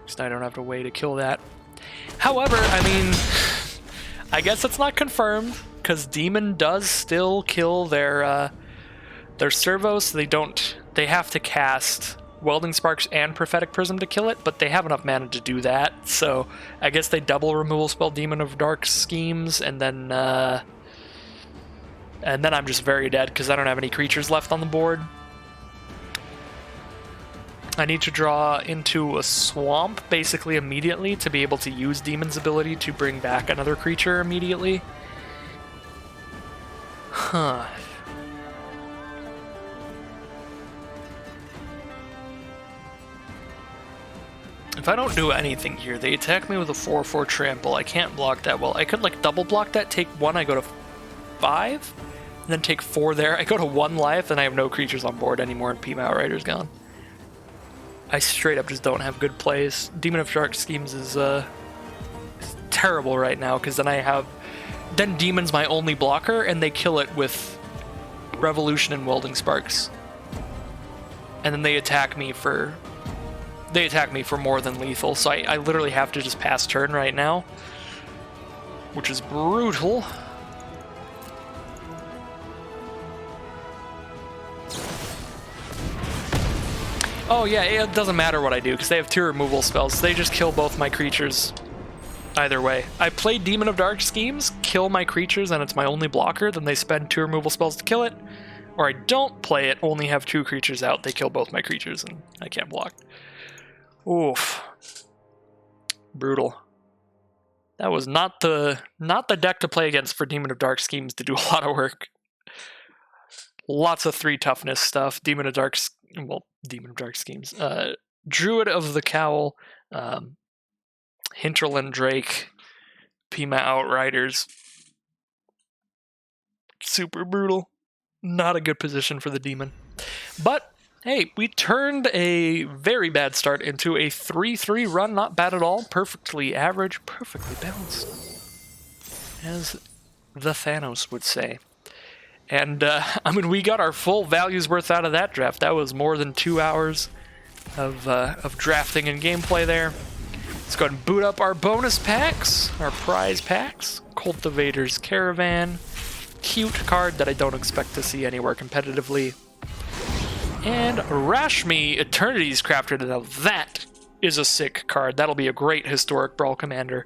Just I don't have to wait to kill that. However, I mean, I guess it's not confirmed, because Demon does still kill their servos, so they have to cast Welding Sparks and Prophetic Prism to kill it, but they have enough mana to do that, so I guess they double removal spell Demon of Dark Schemes, and then I'm just very dead because I don't have any creatures left on the board. I need to draw into a swamp basically immediately to be able to use Demon's ability to bring back another creature immediately. Huh. If I don't do anything here, they attack me with a 4/4 trample. I can't block that well. I could like double block that, take 1, I go to 5, and then take 4 there. I go to 1 life, and I have no creatures on board anymore, and Peema Outrider's gone. I straight up just don't have good plays. Demon of Dark Schemes is terrible right now, because then Demon's my only blocker, and they kill it with Revolution and Welding Sparks. And then they attack me for more than lethal, so I literally have to just pass turn right now, which is brutal. Oh yeah, it doesn't matter what I do, because they have 2 removal spells. They just kill both my creatures either way. I play Demon of Dark Schemes, kill my creatures, and it's my only blocker, then they spend 2 removal spells to kill it. Or I don't play it, only have 2 creatures out, they kill both my creatures, and I can't block. Oof. Brutal. That was not the deck to play against for Demon of Dark Schemes to do a lot of work. Lots of 3 toughness stuff. Demon of Dark Schemes. Druid of the Cowl, Hinterland Drake, Peema Outriders. Super brutal. Not a good position for the Demon. But hey, we turned a very bad start into a 3-3 run. Not bad at all. Perfectly average, perfectly balanced, as the Thanos would say. And, I mean, we got our full values worth out of that draft. That was more than 2 hours of drafting and gameplay there. Let's go ahead and boot up our bonus packs, our prize packs. Cultivator's Caravan. Cute card that I don't expect to see anywhere competitively. And Rashmi Eternity's Crafter. Now that is a sick card. That'll be a great Historic Brawl Commander.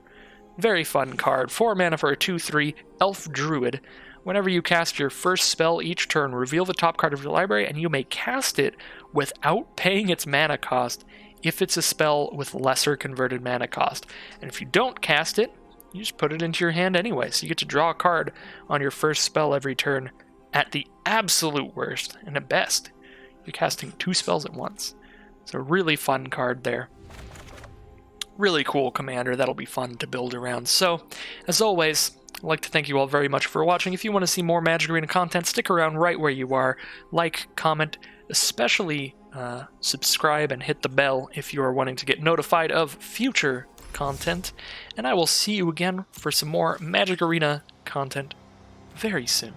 Very fun card. 4 mana for a 2/3 Elf Druid. Whenever you cast your first spell each turn, reveal the top card of your library, and you may cast it without paying its mana cost if it's a spell with lesser converted mana cost. And if you don't cast it, you just put it into your hand anyway. So you get to draw a card on your first spell every turn. At the absolute worst, and at best, you're casting 2 spells at once. It's a really fun card there. Really cool commander that'll be fun to build around. So, as always, I'd like to thank you all very much for watching. If you want to see more Magic Arena content, stick around right where you are. Like, comment, especially subscribe and hit the bell if you are wanting to get notified of future content. And I will see you again for some more Magic Arena content very soon.